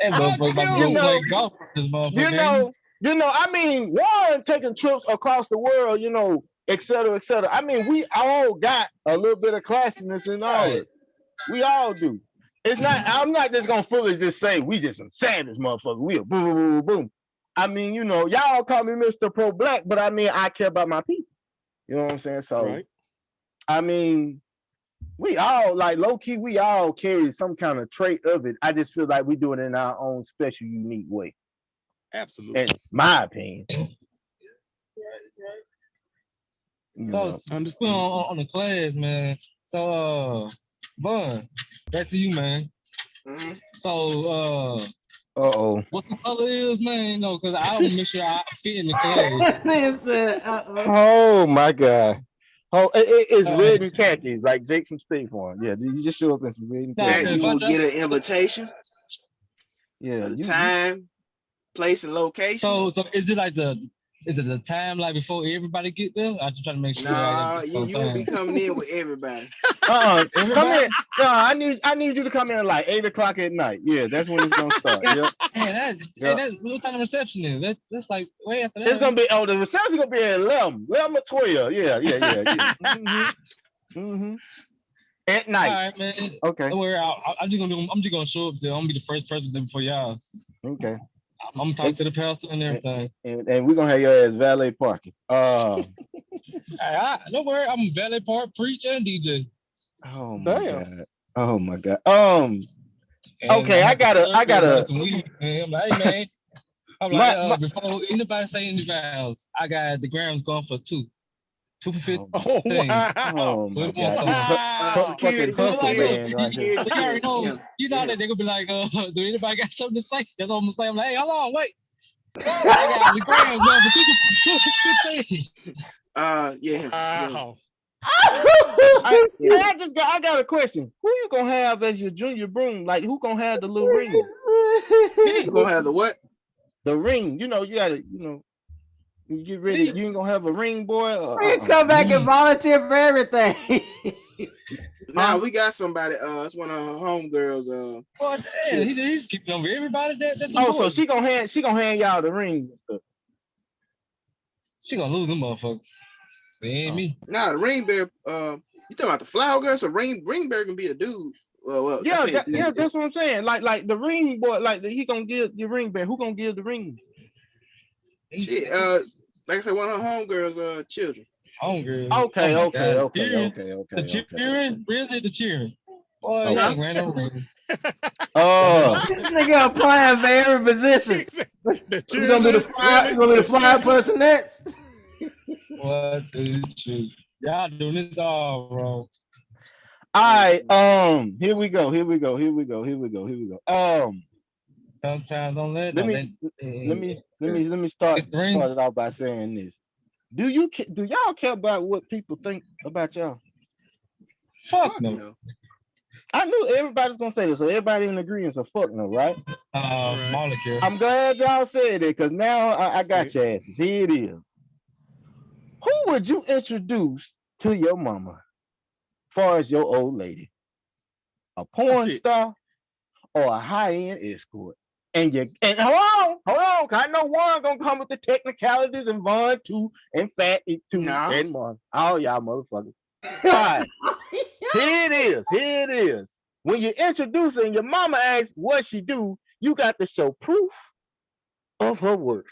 That Fuck motherfucker about to you go you. play know, golf with this you motherfucker, ain't he? know, I mean, one taking trips across the world, et cetera, et cetera. I mean, we all got a little bit of classiness in all of Right. us. We all do. It's not. I'm not just gonna fully just say we just some savage motherfuckers. We a boom, boom, boom, boom. I mean, y'all call me Mr. Pro Black, but I mean, I care about my people. You know what I'm saying? So, Right. I mean, we all like low key. We all carry some kind of trait of it. I just feel like we do it in our own special, unique way. Absolutely. In my opinion, you So know. Understood. on the class, man. So Bun, back to you, man. hmm So Oh. what the color is, man? No, because I don't make sure I fit in the class. Nigga said, uh-oh. Oh my God. Oh, it's Uh, red and khaki, like Jake from State Farm. Yeah, you just show up in some red and nah, khaki. That cause if you I will drop, get an invitation Yeah, of the you time, place, and location. so is it like the time like before everybody get there? I just try to make sure I got Nah, this on you will be time. coming in with everybody. Come Everybody, in. No, I need you to come in like 8 o'clock at night. Yeah, that's when it's gonna start. Yep. man, Yep. that's what time the reception is. That's like way after It's gonna that. be the reception gonna be at 11 or 12. Yeah. Mm-hmm. At All night. right, man. Okay. Don't worry, I'm just gonna show up there. I'm gonna be the first person there before y'all. Okay. I'm talking to the pastor and everything. And we're gonna have your ass valet parking. Don't worry, I'm valet part, preach, and DJ. Oh my Damn. God. Oh my God. And Okay, I'm I at the gotta circle running some weed. Man. I'm like, hey man, I'm like, my before anybody say any vows, I got the grams going for two for oh 15. wow. oh my Put more God. This stuff. fucking Security, Cause hustle like, look, security, man right here. security. you Yeah, already know, yeah, you know yeah. that they gonna be like, do anybody got something to say? That's what I'm gonna say. I'm like, hey, hold on, wait. I got the grams going for two for 15. Yeah, yeah, Wow. yeah. I got a question. Who you gonna have as your junior broom? Like who gonna have the little ring? You gonna have the what? The ring. You gotta, you get ready. Me, You ain't gonna have a ring, boy. We come back and me. volunteer for everything. Now we got somebody. It's one of her homegirls. Boy, damn, Children. he's skipping over everybody. That's Oh, so important. she gonna hand y'all the rings and stuff. She gonna lose them motherfuckers. They ain't Oh. me. Now the ring bear. You talking about the flower girl? So ring bear can be a dude. Well, I Yeah, say a dude. that's what I'm saying. Like the ring boy, he gonna give the ring back. Who gonna give the ring? Shit. Like I said, one of her homegirls. Children. Hungry. Oh Okay. my god, the cheering, the Okay. cheering, really the cheering. Boy, Okay. y'all random rings. This nigga applying for every position. The You gonna be the children, fly? really? You gonna be the The fly children? person next? What the truth? Y'all doing this all wrong. All right. Here we go. Sometimes don't let Let don't me let. let me start It's the ring. it off by saying this. Do y'all care about what people think about y'all? Fuck no. No. I knew everybody's gonna say this, so everybody in agreement is fuck no, right? Right. Molecule. I'm glad y'all said it because now I got your asses. Here it is. Who would you introduce to your mama, far as your old lady? a porn shit. star or a high-end escort. And hold on, cause I know one gonna come with the technicalities and Vaughn too, and Fat too, No. and Mark. All y'all motherfuckers. All right, here it is. When you introduce her and your mama asks what she do, you got to show proof of her work.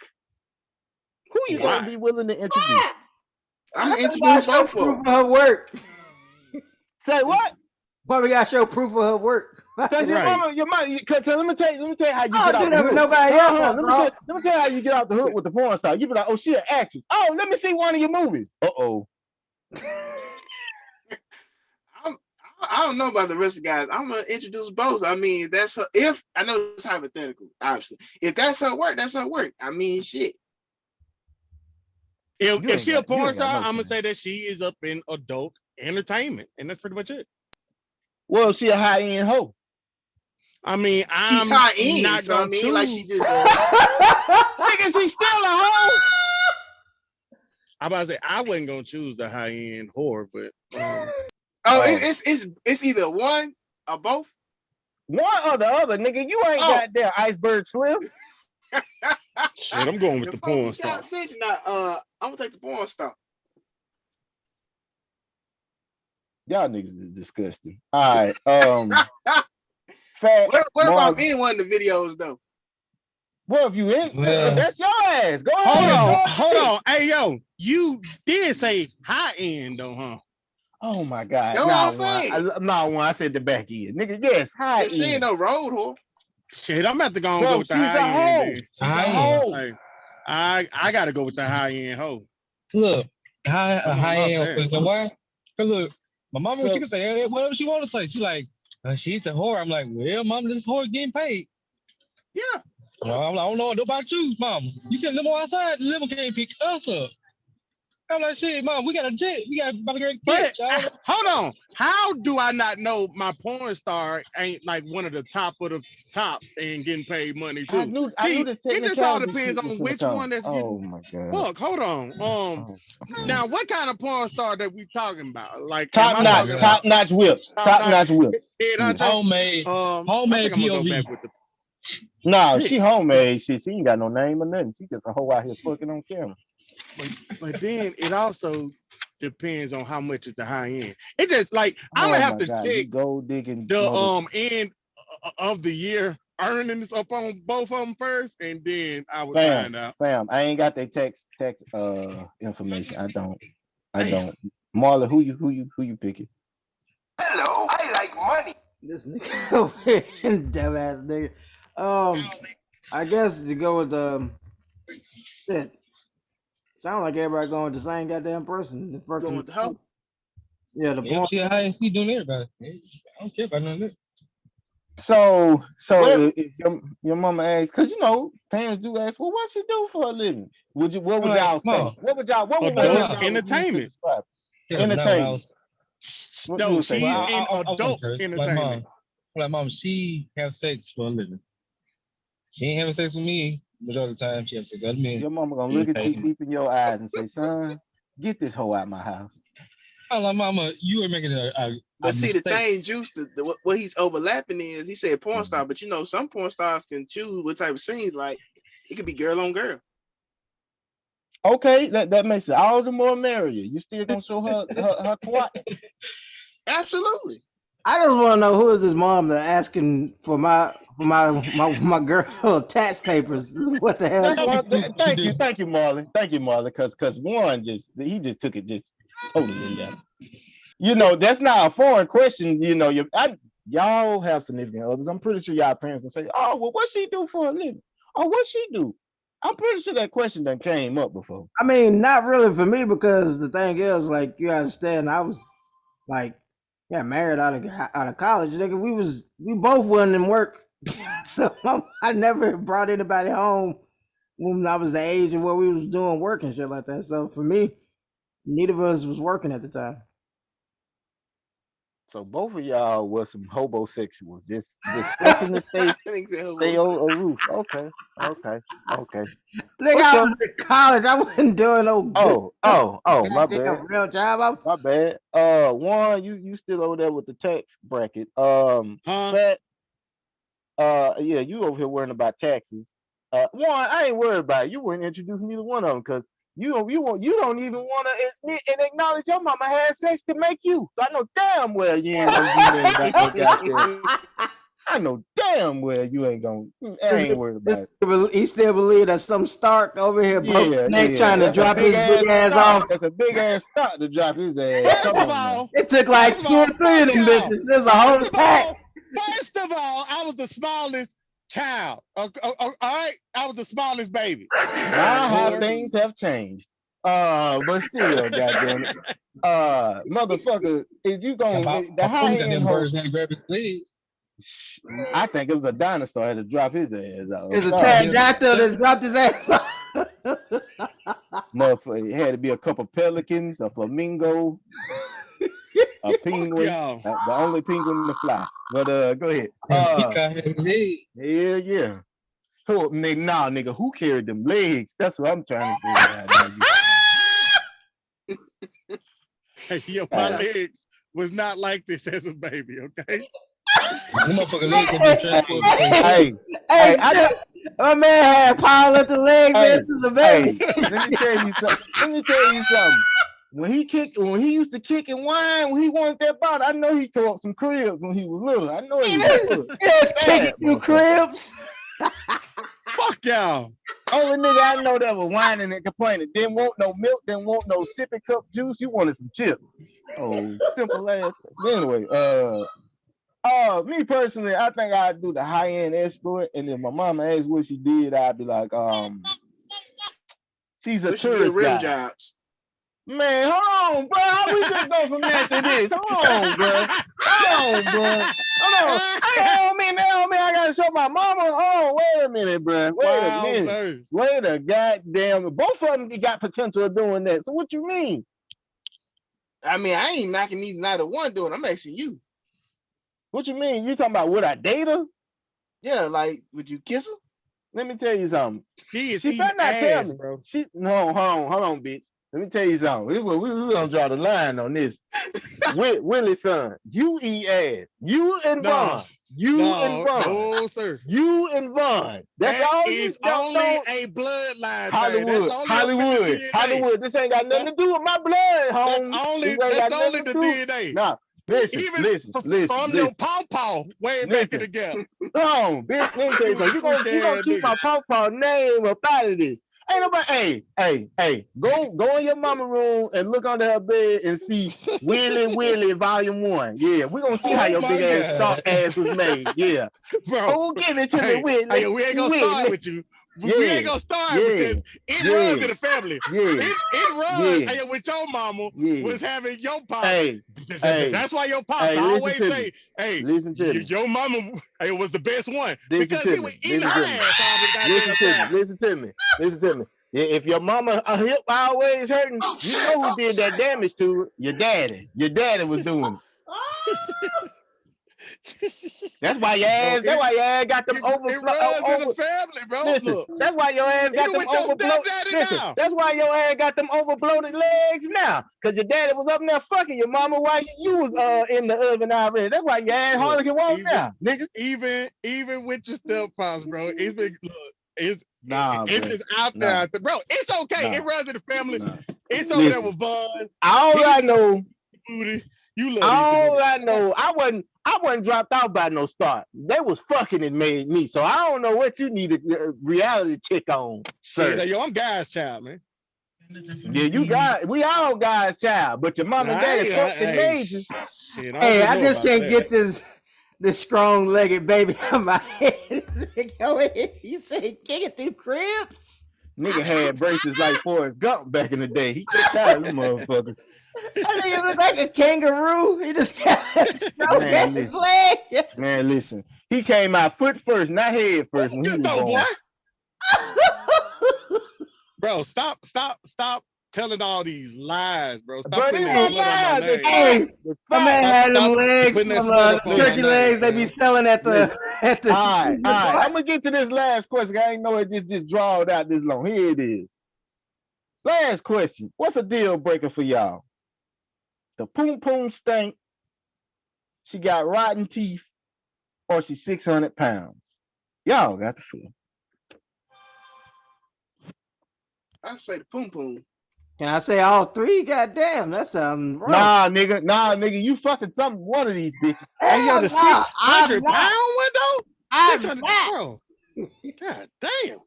Who you Why? gonna be willing to introduce? I'm gonna Why introduce show both of proof them. of her work? Say what? Why we gotta show proof of her work? Cause your Right. mama, cause let me tell you how you I get don't out do the that with hook. nobody else, Let bro. me tell you how you get out the hook with the porn star. You be like, oh, she an actress. Oh, let me see one of your movies. Uh-oh. I don't know about the rest of the guys. I'm gonna introduce both. I mean, that's her. If I know it's hypothetical, obviously. If that's her work, that's her work. I mean, shit. If You ain't she a got- you porn ain't got star, no I'm gonna sense. say that she is up in adult entertainment, and that's pretty much it. Well, she a high-end hoe. I mean, She's I'm high end, not so I gonna mean, choose. like she just. Nigga, she still a hoe. I'm about to say I wasn't gonna choose the high end whore, but Oh, it's either one or both. One or the other, nigga. You ain't Oh. got there, Iceberg Slim. shit, I'm going with the porn fuck you star. got, bitch. Now, I'm gonna take the porn star. Y'all niggas is disgusting. All right. Fat. What if I'm Mark, in one of the videos though? well, if you in, Well, that's your ass. Go ahead. Hold on. Hey yo, you did say high end though, huh? Oh my God. That's what I'm saying. I said the back end. Nigga, yes, high Yeah, she ain't end. no road whore. Shit, I'm about to go and go Bro, with the she's a high end hoe. then. She's a high hoe. Hey, I gotta go with the high end hoe. look, high Come on high up end. there. You know why? Cause look, my mama, So- she can say whatever she want to say. She like, she's a whore. I'm like, well, mom, this whore getting paid. Yeah. Well, I'm like, I don't know about you, mom. You said limo outside, the limo can't pick us up. I'm like, shit, mom, we got a jet. We got about to get But y'all. hold on, how do I not know my porn star ain't like one of the top of the top and getting paid money too? I knew See, this it just all technicality depends shit was on gonna which come. one that's Oh getting. my God. Fuck, hold on. Oh, Now what kind of porn star that we talking about? Like, top am I notch, talking top notch whips. Top notch whips. Head Yeah. honcho? Homemade I homemade think I'm gonna go POV. back with the. No, Shit. she homemade shit. She ain't got no name or nothing. She just a hoe out here fucking on camera. But then it also depends on how much is the high end. It just like I'm Oh gonna have my to God, you check gold digging the mother. end of the year earnings up on both of them first, and then I would Fam, find out. I ain't got their text information. I don't. Damn. Marla, who you picking? Hello, I like money. This nigga over here, dumbass nigga. I guess to go with shit. Sound like everybody going with the same goddamn person. The person, Going with the hoe. yeah, the Yeah, porn. she high. She doing everybody. I don't care about none of that. So What if your mama asks, because you know parents do ask, well, what she do for a living? What would I'm like, y'all say? Mom. What would y'all Adult use to entertainment. describe it? Yeah, not what I was. What you No, would say? she's Well, in I was gonna adult curse. entertainment. Like mom, she have sex for a living. She ain't having sex with me. Majority of the time, she have sex with other men. Your mama gonna look at you deep in your eyes and say, son, get this hoe out my house. I'm like, mama, you are making a But see, mistake. the thing, Juice, what he's overlapping is he said porn star, but you know, some porn stars can choose what type of scenes. Like it could be girl on girl. Okay, that makes it all the more merrier. You still gonna show her twat? Absolutely. I just want to know who is this mom that asking for my girl tax papers. What the hell? That's one. Thank you, Marlon. Thank you, Marlon. Because Warren just took it just totally left. You know, that's not a foreign question. You know, y'all have significant others. I'm pretty sure y'all parents will say, "Oh, well, what she do for a living? Oh, what she do?" I'm pretty sure that question done came up before. I mean, not really for me because the thing is, like, you understand, I was like, married out of college. Nigga, we both wasn't in work, so I never brought anybody home when I was the age of where we was doing work and shit like that. So for me, neither of us was working at the time. So both of y'all was some hobosexuals. Just stuck in the I think that stay was roof. Okay. Okay. Okay. Nigga, What's I up? was in college. I wasn't doing no good. My bad. Goddamn real job. My bad. Juan, you still over there with the tax bracket. Huh? Fat, yeah, you over here worrying about taxes. Juan, I ain't worried about it. You wouldn't introduce neither one of them because you don't even want to admit and acknowledge your mama had sex to make you. So I know damn well you ain't gonna do nothing about no goddamn. I know damn well you ain't gonna. I ain't worried about it. He still believe that some Stark over here broke Yeah, his neck yeah. trying to That's a drop his big ass stock. off. That's a big ass stock to drop his ass. First Come of on now. all, It took like First of 2 or all, 3 of fuck them y'all. bitches. There's a whole First of pack. all, I was the smallest child. All right, I was the smallest baby. My how Lord. things have changed. But still, goddamn it. Motherfucker, is you Yeah, gonna the high got end them hoe? birds had to grab his legs. I think it was a dinosaur had to drop his ass out. There's a Sorry. pterodactyl that dropped his ass off. Motherfucker, it had to be a couple pelicans, a flamingo, a penguin. y'all. The only penguin to fly. But go ahead. Peacock had his head. Hell yeah. Nigga, who carried them legs? That's what I'm trying to figure out. Nigga. Hey, yo, my legs was not like this as a baby, okay? The motherfucker legs had been transported between Hey, My man had powerlifting legs Hey, as a baby. let me tell you something. When he used to kick and whine when he wanted that body, I know he tore up some cribs when he was little. I know he was. Yes, kicking through cribs. Fuck y'all. Only nigga I know that was whining and complaining. Didn't want no milk, didn't want no sippy cup juice. You wanted some chips. Oh, simple ass. Anyway, me personally, I think I'd do the high end escort, and if my mama asks what she did, I'd be like, she's a we should get tourist rim guide. jobs. Man, hold on, bro. How we just go from that to this? Hold on, bro. Hold on. I gotta show my mama. Oh, wait a minute, bro. Wait a goddamn. Both of them got potential of doing that. So what you mean? I mean, I ain't knocking neither one doing. I'm asking you. What you mean? You talking about would I date her? Yeah, like would you kiss her? Let me tell you something. She better not tell me, bro. Hold on, bitch. Let me tell you something. We gonna draw the line on this. Willie's son, you eat ass. You and Vaughn. No, sir. You and Vaughn. That's that all is you only a bloodline. Hollywood. This ain't got nothing to do with my blood, home. That's only the DNA. Nah, listen. From your pawpaw way back in the gap. No, bitch, let me tell you something. You gonna keep my pawpaw name up out of this. Ain't nobody. Hey. Go in your mama room and look under her bed and see Willie Volume 1. Yeah, we gonna see how your big ass stalk ass was made. Yeah, bro. Give it to me, Willie. Hey, we ain't gonna start with you. We ain't gonna start because it runs in the family. It runs with your mama was having your pop. That's why your pops always say, hey, listen to me. Your mama was the best one. Because he was eating her ass. Listen to me. If your mama hip always hurting, you know who did that damage to her? Your daddy. Your daddy was doing it. That's why your ass. That's why your ass got them overflow. It runs in the family, bro. Listen, look. That's why your ass got them overbloated. Listen, that's why your ass got them overbloated legs now. Cause your daddy was up there fucking your mama while you was in the oven already. That's why your ass hardly can walk now, niggas. Even with your stepfathers, bro. It's been it's just out there, bro. It's okay. It runs in the family. It's over there with Vaughn. All I know. You love all I know, I wasn't dropped out by no start. They was fucking and made me. So I don't know what you need a reality check on, sir. Yo, I'm Guy's child, man. Yeah, we all Guy's child, but your mom and daddy fucked and made you. Hey, I just can't get this strong-legged baby out of my head. You say kick it through cribs? Nigga had braces like Forrest Gump back in the day. He just tired of them motherfuckers. That nigga look like a kangaroo. He just got his leg. Man, listen. He came out foot first, not head first when he was born. Bro, stop telling all these lies, bro. Stop Bro, putting this that no smut on my lie. The name. Hey, facts. The my man facts. had them Stop legs putting that from smut up the on my turkey legs name, they be man. selling at the at the. All right. I'm gonna get to this last question. I ain't know it just drawed out this long. Here it is. Last question. What's a deal breaker for y'all? The poom poom stink. She got rotten teeth, or she's 600 pounds. Y'all got the floor. I say the poom poom. Can I say all three? Goddamn, that sounds wrong. Nah, nigga, you fucking one of these bitches. Hey, yo, the Hell no, 600 I'm not. pound window? I'm 600, not. bro. God damn.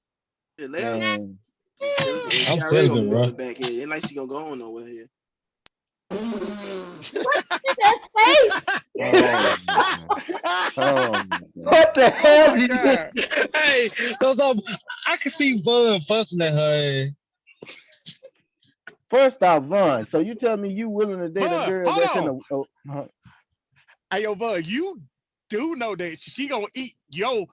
Yeah, let her. Man, She I'm already gonna celibate, be bro. going back here. Ain't like she gonna go on nowhere here. What did that say? oh my God. Oh my God. What the hell my did you God. say? Hey, those I can see Bud fussing at her. First off, Vaughn, so you tell me you willing to date a Bud, girl hold that's in on. a Hey, yo, Bud, you do know that she gonna eat your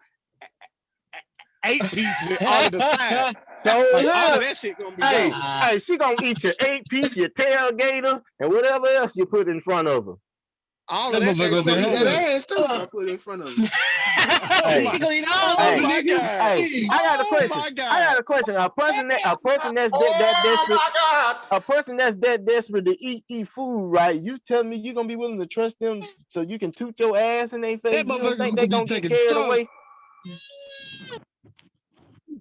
8-piece with all of the sides. so Like, all of look, that shit gonna be hey, gone. hey, she gonna eat your 8-piece, your tailgater, and whatever else you put in front of her. All That of that Hey, shit she motherfucker gonna gonna be eat gonna that gone. ass too. I put it in front of her. Hey, She gonna eat all Oh of it, my nigga. God. hey, I got a Oh question. my God. I got a question. A person that's that desperate, a person that's that desperate to eat food, right? You tell me you gonna be willing to trust them so you can toot your ass in their face? That You don't motherfucker think gonna they be gonna get taking carried chunks. away?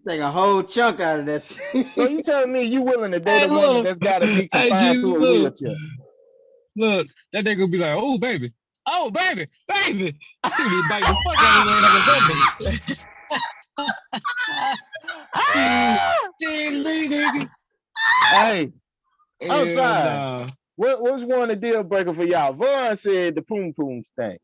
Take a whole chunk out of that shit. So you telling me you willing to date Hey, a woman look. that's gotta be Hey, confined G, to a look. wheelchair? Look, that nigga gonna be like, oh, baby. Oh, baby. Baby. He gonna be biting the fuck out of his ass like a Ah! zombie. Nigga. Hey, I'm Hell sorry. nah. What's one a deal breaker for y'all? Vaughn said the poom poom stink.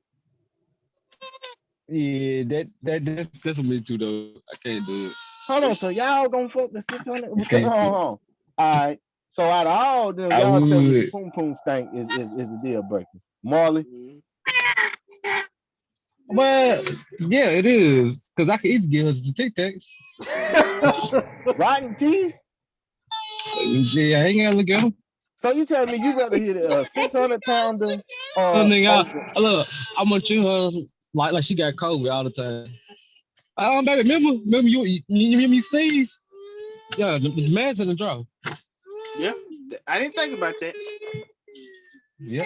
Yeah, that's for me too, though. I can't do it. Hold on, so y'all gonna fuck the 600? I can't do it. All right. So out of all of them, I y'all tell me the would. poom poom stink is a deal breaker. Marley, Mhm. Well, yeah, it is. Because I can easily get her to Tic Tacs. rotten teeth. Shit, I ain't gotta look at them. So you tell me you rather hit a 600-pounder Little or nigga, look, I'm gonna treat her like she got COVID all the time. Baby, remember you sneeze? Yeah, the man's in the drawer. Yeah, I didn't think about that. Yeah.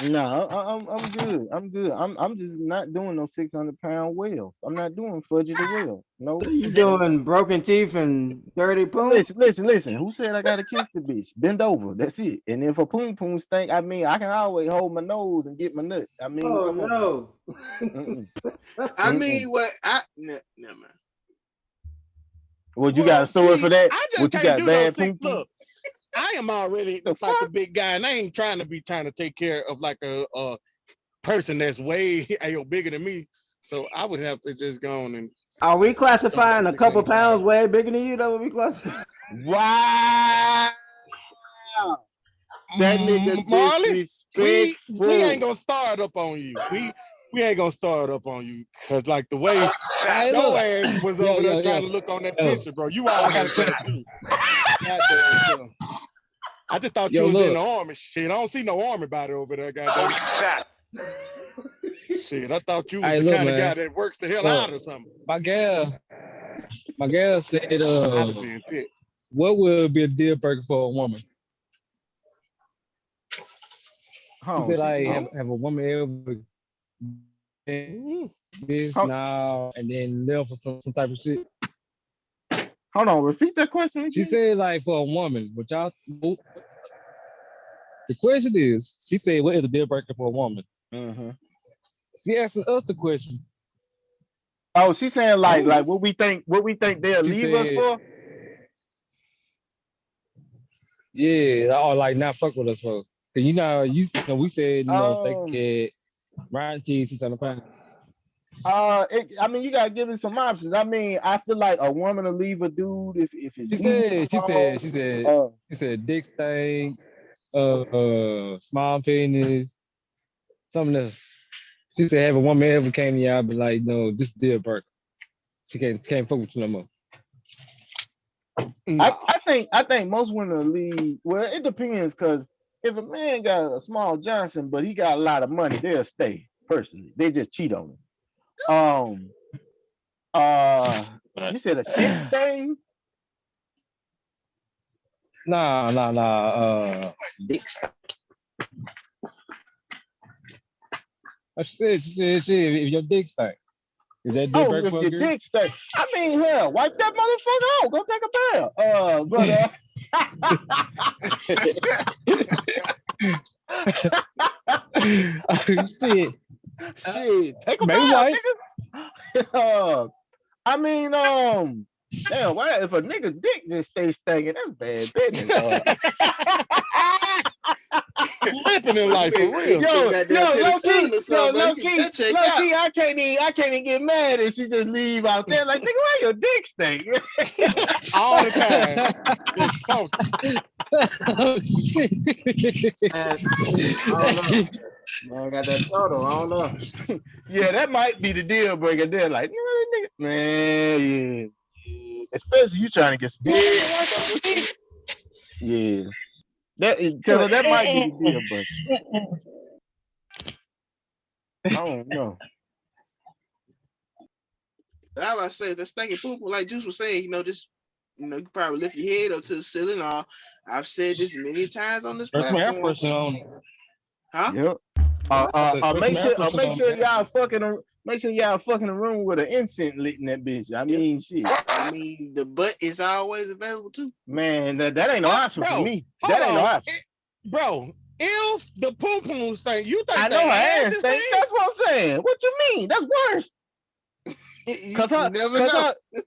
no? I'm good. I'm good. I'm just not doing no 600-pound whales. I'm not doing fudgy the whale. No. You doing broken teeth and dirty poom? Listen. Who said I gotta kiss the bitch? Bend over. That's it. And if a poom poom stink, I mean, I can always hold my nose and get my nut. I mean, Oh come on. no. I mean, what? Never mind. Well, you got a story for that? I just What you can't got? do no Bad six. poom poom? Look, I am already The like a fuck? big guy, and I ain't trying to take care of like a person that's way bigger than me. So I would have to just go on and. Are we classifying a couple pounds way bigger than you? Though we classify. Wow. That nigga Marley, disrespectful. we ain't gonna start up on you. We ain't gonna start up on you because like the way Hey, your look. ass was over there trying to look on that picture, bro. You I got a almost there question. too. Goddamn self. I just thought you was in the army. Shit, I don't see no army body over there, goddamn. Shit, I thought you was Hey, the look, kind of man. guy that works the hell Look. out or something. My girl said, Honesty and tit. what would be a deal breaker for a woman? She said, like, have a woman ever this now and then live for some type of shit? Hold on, repeat that question again. She said, like, for a woman, which y'all, the question is, she said, what is a deal breaker for a woman? Mm-hmm. She asking us the question. Oh, she's saying like what we think they'll leave us for? Yeah, or like not fuck with us for. Cause you know, we said, steak cat, rotten cheese, 600 pounds. I mean, you gotta give it some options. I mean, I feel like a woman will leave a dude if it's She said dick stink, small penis, something else. She said have a woman ever came to y'all, but like, no, this deal breaker. She can't fuck with you no more. I think most women will leave. Well, it depends because if a man got a small Johnson, but he got a lot of money, they'll stay. Personally, they just cheat on him. You said a sex thing? Nah. Dick stank. She said, if your dick stank, is that deal breaker If for a your girl? dick stink, I mean, hell, wipe that motherfucker out. Go take a bath. Shit. Shit, take a Maybe bath, white. nigga. I mean, damn, why if a nigga dick just stays stinking, that's bad business. Living in life for real. Low key, check out. I can't even get mad if she just leave out there like, nigga, why your dick stink? All the time. It's I got that photo. I don't know. Yeah, that might be the deal breaker there. Like, nigga, man, yeah. Especially you trying to get some dick. Yeah. That might be the deal breaker. I don't know. But I was say the stinking poo poo, like Juice was saying, just you can probably lift your head up to the ceiling. Or I've said this many times on this platform. On it. Huh? Yep. Make sure y'all fucking a room with an incense lit in that bitch. I mean, shit. I mean, the butt is always available too. Man, that ain't no option for me. That ain't no option. Bro, if the poo poo stink, you think I know her ass stink? That's what I'm saying. What you mean? That's worse.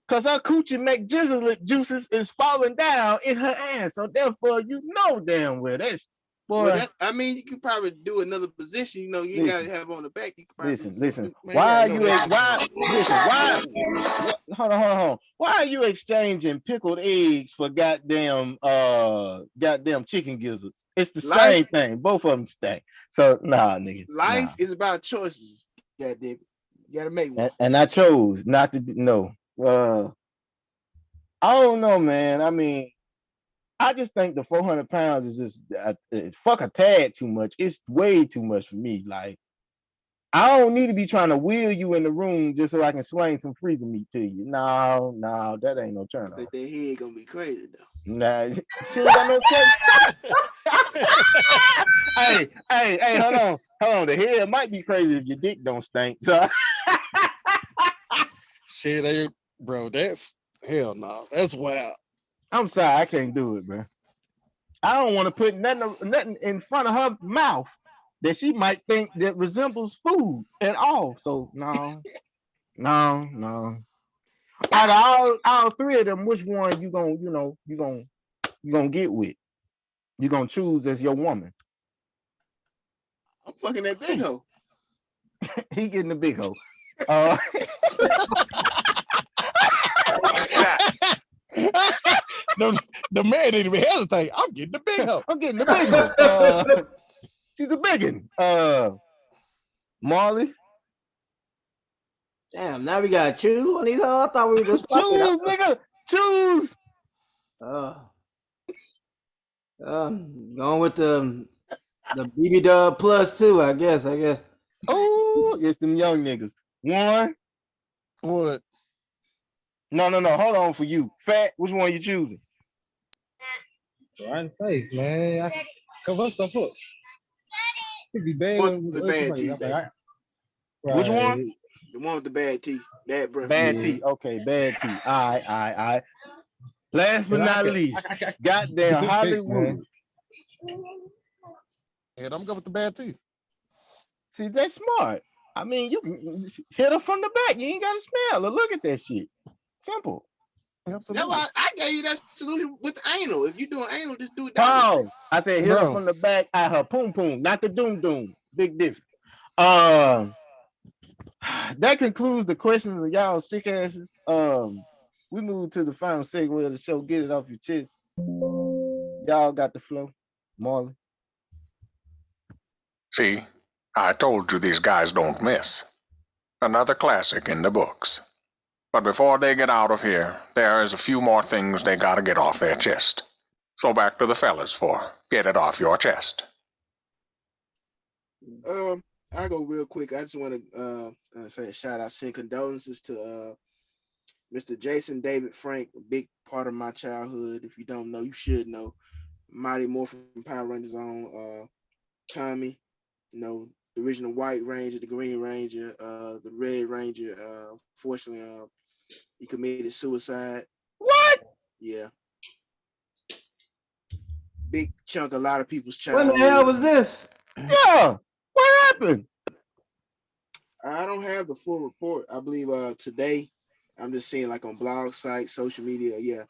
Cause her coochie juices is falling down in her ass, so therefore you know damn well that's boy. Well, you could probably do another position. You gotta have on the back. You could probably listen. Why? Hold on. Why are you exchanging pickled eggs for goddamn chicken gizzards? It's the same thing. Both of them stink. So nah, nigga. Life is about choices. Yeah, David. You gotta make one. And I chose not to know. I don't know, man. I mean, I just think the 400 pounds is just fuck a tad too much. It's way too much for me. Like, I don't need to be trying to wheel you in the room just so I can swing some freezer meat to you. No, that ain't no turn off. But that head gonna be crazy though. Nah, she ain't got no crazy. hey, hold on. The head might be crazy if your dick don't stink. So shit, bro, that's hell no. That's wild. I'm sorry, I can't do it, man. I don't want to put nothing in front of her mouth that she might think that resembles food at all. So no. Out of all three of them, which one you gonna get with? You gonna choose as your woman? I'm fucking that big hoe. He getting the big hoe. The man didn't even hesitate. I'm getting the big hoe. I'm getting the big hoe. She's a biggin. Marley. Damn, now we gotta choose one of these. I thought we were just choose, nigga. Choose. Going with the BB Dub plus 2, I guess. Oh, it's them young niggas. One. What? No. Hold on for you. Fat, which one you choosing? Right in the face, man. I cover stuff up. Could be bad. The bad teeth. Right. Which one? The one with the bad teeth. Bad breath. Bad teeth. Okay, bad teeth. All right. Last but not least, goddamn Hollywood. And I'm going with the bad teeth. See, that's smart. I mean, you can hit her from the back. You ain't got to smell or look at that shit. Simple. Absolutely. No, I gave you that solution with anal. If you're doing anal, just do it. Oh, I said hit her from the back at her poom poom, not the doom doom. Big difference. That concludes the questions of y'all sick asses. We move to the final segue of the show. Get it off your chest. Y'all got the flow. Marley. See, I told you these guys don't miss. Another classic in the books. But before they get out of here, there is a few more things they gotta get off their chest. So back to the fellas for Get It Off Your Chest. I go real quick. I just want to say a shout out, send condolences to Mr. Jason David Frank, a big part of my childhood. If you don't know, you should know. Mighty Morphin Power Rangers on Tommy, the original White Ranger, the Green Ranger, the Red Ranger. Fortunately, he committed suicide. What? Yeah. Big chunk, a lot of people's When childhood. the hell was this? Yeah. What happened? I don't have the full report. I believe today, I'm just seeing like on blog sites, social media. Yeah,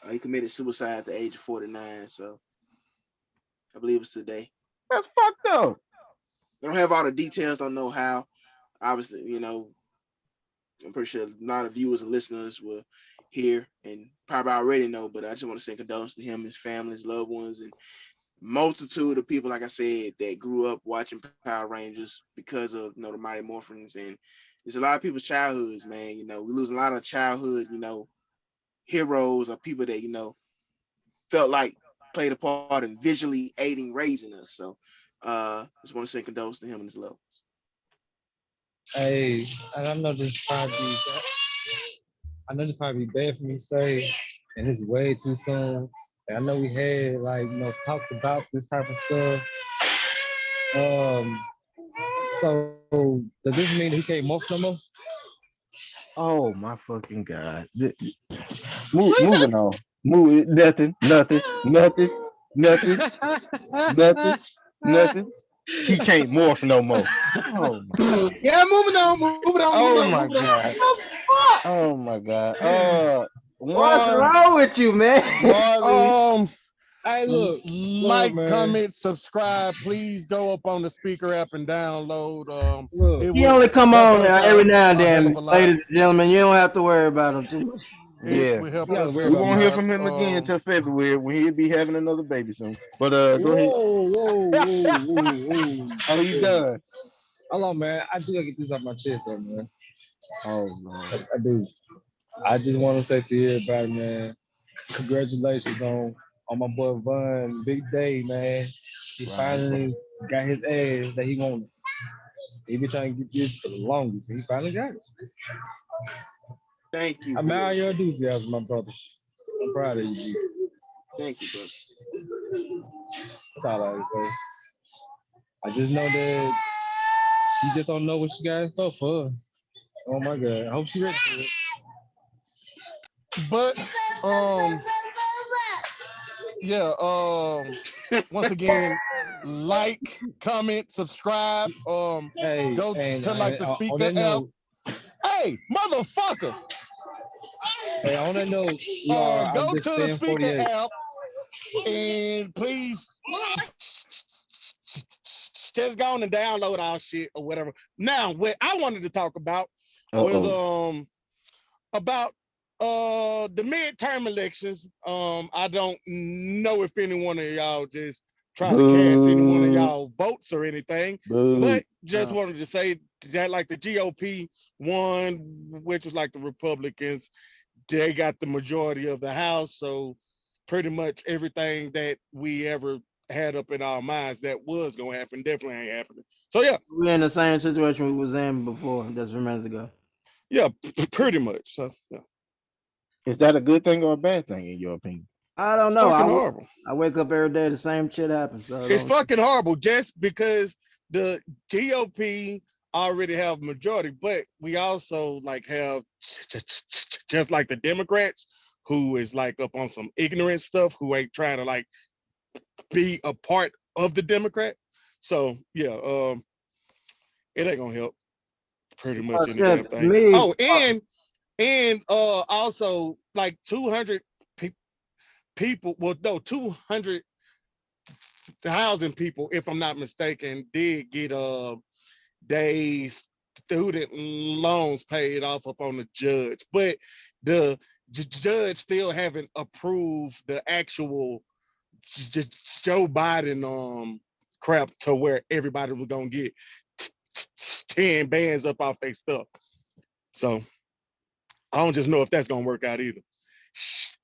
he committed suicide at the age of 49. So I believe it's today. That's fucked up. I don't have all the details. Don't know how. Obviously, I'm pretty sure a lot of viewers and listeners will hear and probably already know. But I just want to send condolences to him, his family, his loved ones, and multitude of people, like I said, that grew up watching Power Rangers because of the Mighty Morphins. And there's a lot of people's childhoods, man. We lose a lot of childhood, heroes or people that, felt like played a part in visually aiding raising us. So just want to send condolences to him and his loved ones. Hey, and I know this probably bad for me to say, and it's way too soon. And I know we had talked about this type of stuff. So does this mean he can't morph no more? Oh my fucking God. Moving on. Nothing. He can't morph no more. Oh my God. Yeah, moving on. Oh my God. Oh my God. What's wrong with you, man? Marley. Hey, look, Look, man. comment, subscribe. Please go up on the speaker app and download. Look, He only come on every now and a hell then, of a lot. ladies and gentlemen. You don't have to worry about him too much. Yeah. We help Yeah, us. we're We about won't hear Mark. from him again until February when he'll be having another baby soon. But go ahead. Whoa. Oh, you done? Hold on, man. I do gotta get this off my chest, though, man. Oh Lord. I do. I just want to say to everybody, man, congratulations on my boy Von. Big day, man. He finally got his ass that he wanted. He been trying to get this for the longest, and he finally got it. Thank you. I'm out your enthusiasm, my brother. I'm proud of you, G. Thank you, brother. That's all I would say. I just know that she just don't know what she got in store for her. Oh my God. I hope she ready for it. But once again, like, comment, subscribe. Hey, go and to the on speaker that app. note, Hey, motherfucker! hey, on that note, y'all, Go I'm just to the staying speaker 48. app and please just go on and download our shit or whatever. Now, what I wanted to talk about was about the midterm elections. I don't know if any one of y'all just try to cast any one of y'all votes or anything, but just wanted to say that like the GOP won, which was like the Republicans, they got the majority of the House, so pretty much everything that we ever had up in our minds that was gonna happen definitely ain't happening. So yeah, We're in the same situation we was in before, just 3 minutes ago. yeah, pretty much. So yeah. Is that a good thing or a bad thing in your opinion? I don't know. Fucking horrible. I wake up every day, the same shit happens. So It's fucking horrible just because the GOP already have majority, but we also have just like the Democrats who is up on some ignorant stuff, who ain't trying to be a part of the Democrat. So yeah, it ain't gonna help pretty much any damn thing. And also 200 people, well no, 200,000 people, if I'm not mistaken, did get they student loans paid off up on the judge, but the judge still haven't approved the actual Joe Biden crap to where everybody was gonna get 10 bands up off their stuff. So I don't just know if that's gonna work out either.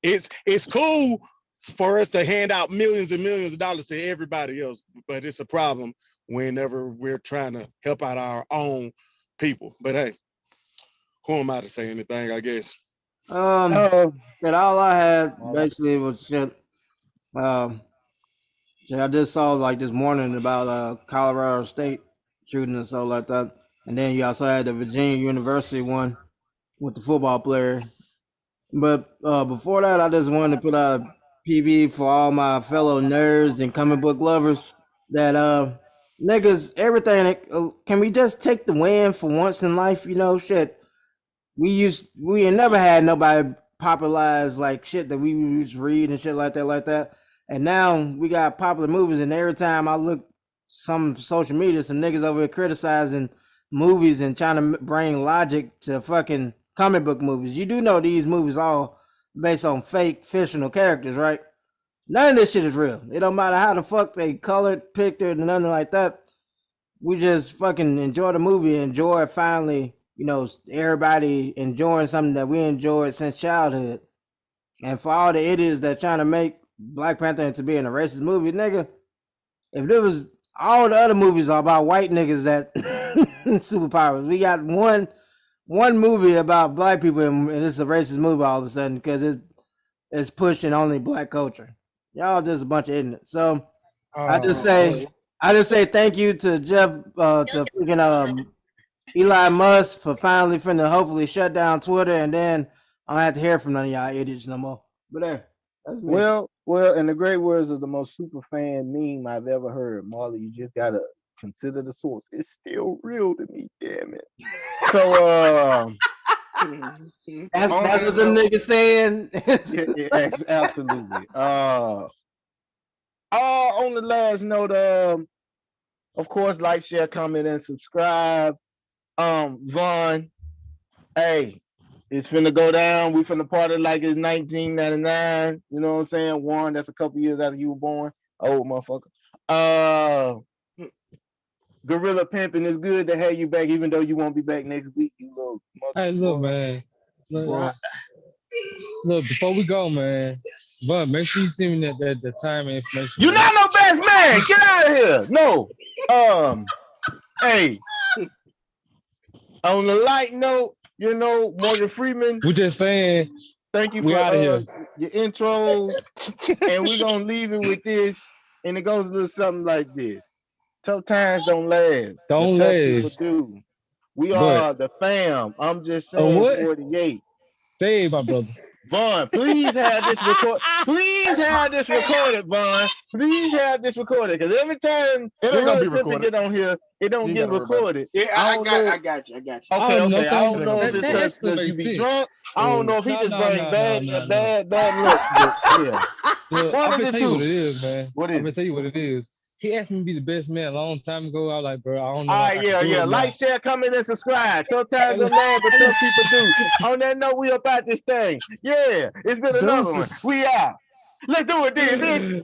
It's cool for us to hand out millions and millions of dollars to everybody else, but it's a problem whenever we're trying to help out our own people. But hey, who am I to say anything? I guess. That all I had basically was shit. Um, shit, I just saw like this morning about Colorado State shooting and stuff like that, and then you also had the Virginia University one with the football player. But before that, I just wanted to put out a PB for all my fellow nerds and comic book lovers that niggas everything. Can we just take the win for once in life? You know, shit. We ain't never had nobody popularize like shit that we used to read and shit like that. And now we got popular movies, and every time I look some social media, some niggas over here criticizing movies and trying to bring logic to fucking comic book movies. You do know these movies all based on fake fictional characters, right? None of this shit is real. It don't matter how the fuck they colored, pictured, and nothing like that. We just fucking enjoy the movie, enjoy finally, you know, everybody enjoying something that we enjoyed since childhood. And for all the idiots that trying to make Black Panther into being a racist movie, nigga, if there was all the other movies are about white niggas that superpowers, we got one movie about black people and it's a racist movie all of a sudden because it's pushing only black culture. Y'all just a bunch of ignorant. So I just say thank you to Jeff to freaking Elon Musk for finally finna hopefully shut down Twitter, and then I don't have to hear from none of y'all idiots no more. But there, that's me. Well, in the great words of the most super fan meme I've ever heard, Marley, you just gotta consider the source. It's still real to me, damn it. So that's what them niggas saying. yeah, absolutely. On the last note, of course, like, share, comment, and subscribe. Vaughn, hey, it's finna go down. We finna party like it's 1999. You know what I'm saying? Warren, that's a couple years after you were born. Old motherfucker. Gorilla Pimpin', it's good to have you back, even though you won't be back next week, you little motherfucker. Hey, look, man. Look, before we go, man. But make sure you send me the time and information. You're not no best man. Get out of here. No. Hey. On the light note, you know, Morgan Freeman. We're just saying. Thank you for your intros, and we're gonna leave it with this. And it goes a little something like this: tough times don't last. Don't tough last. People do. We are the fam. I'm just saying, 48. Say, my brother. Vaughn, please have this recorded. Please have this recorded, Vaughn. Please have this recorded, because every time the get on here, it don't get recorded. Yeah, I got you. Okay. I don't know if it's because you be drunk. I don't know if he just brings bad luck. Yeah. Look, I'm gonna tell you what it is, man. What is? I'm gonna tell you what it is. He asked me to be the best man a long time ago. I was like, bro, I don't know. All right, yeah. Like, share, comment, and subscribe. Sometimes I'm mad, but some people do. On that note, we about this thing. Yeah, it's been another one. We out. Let's do it, then, bitch.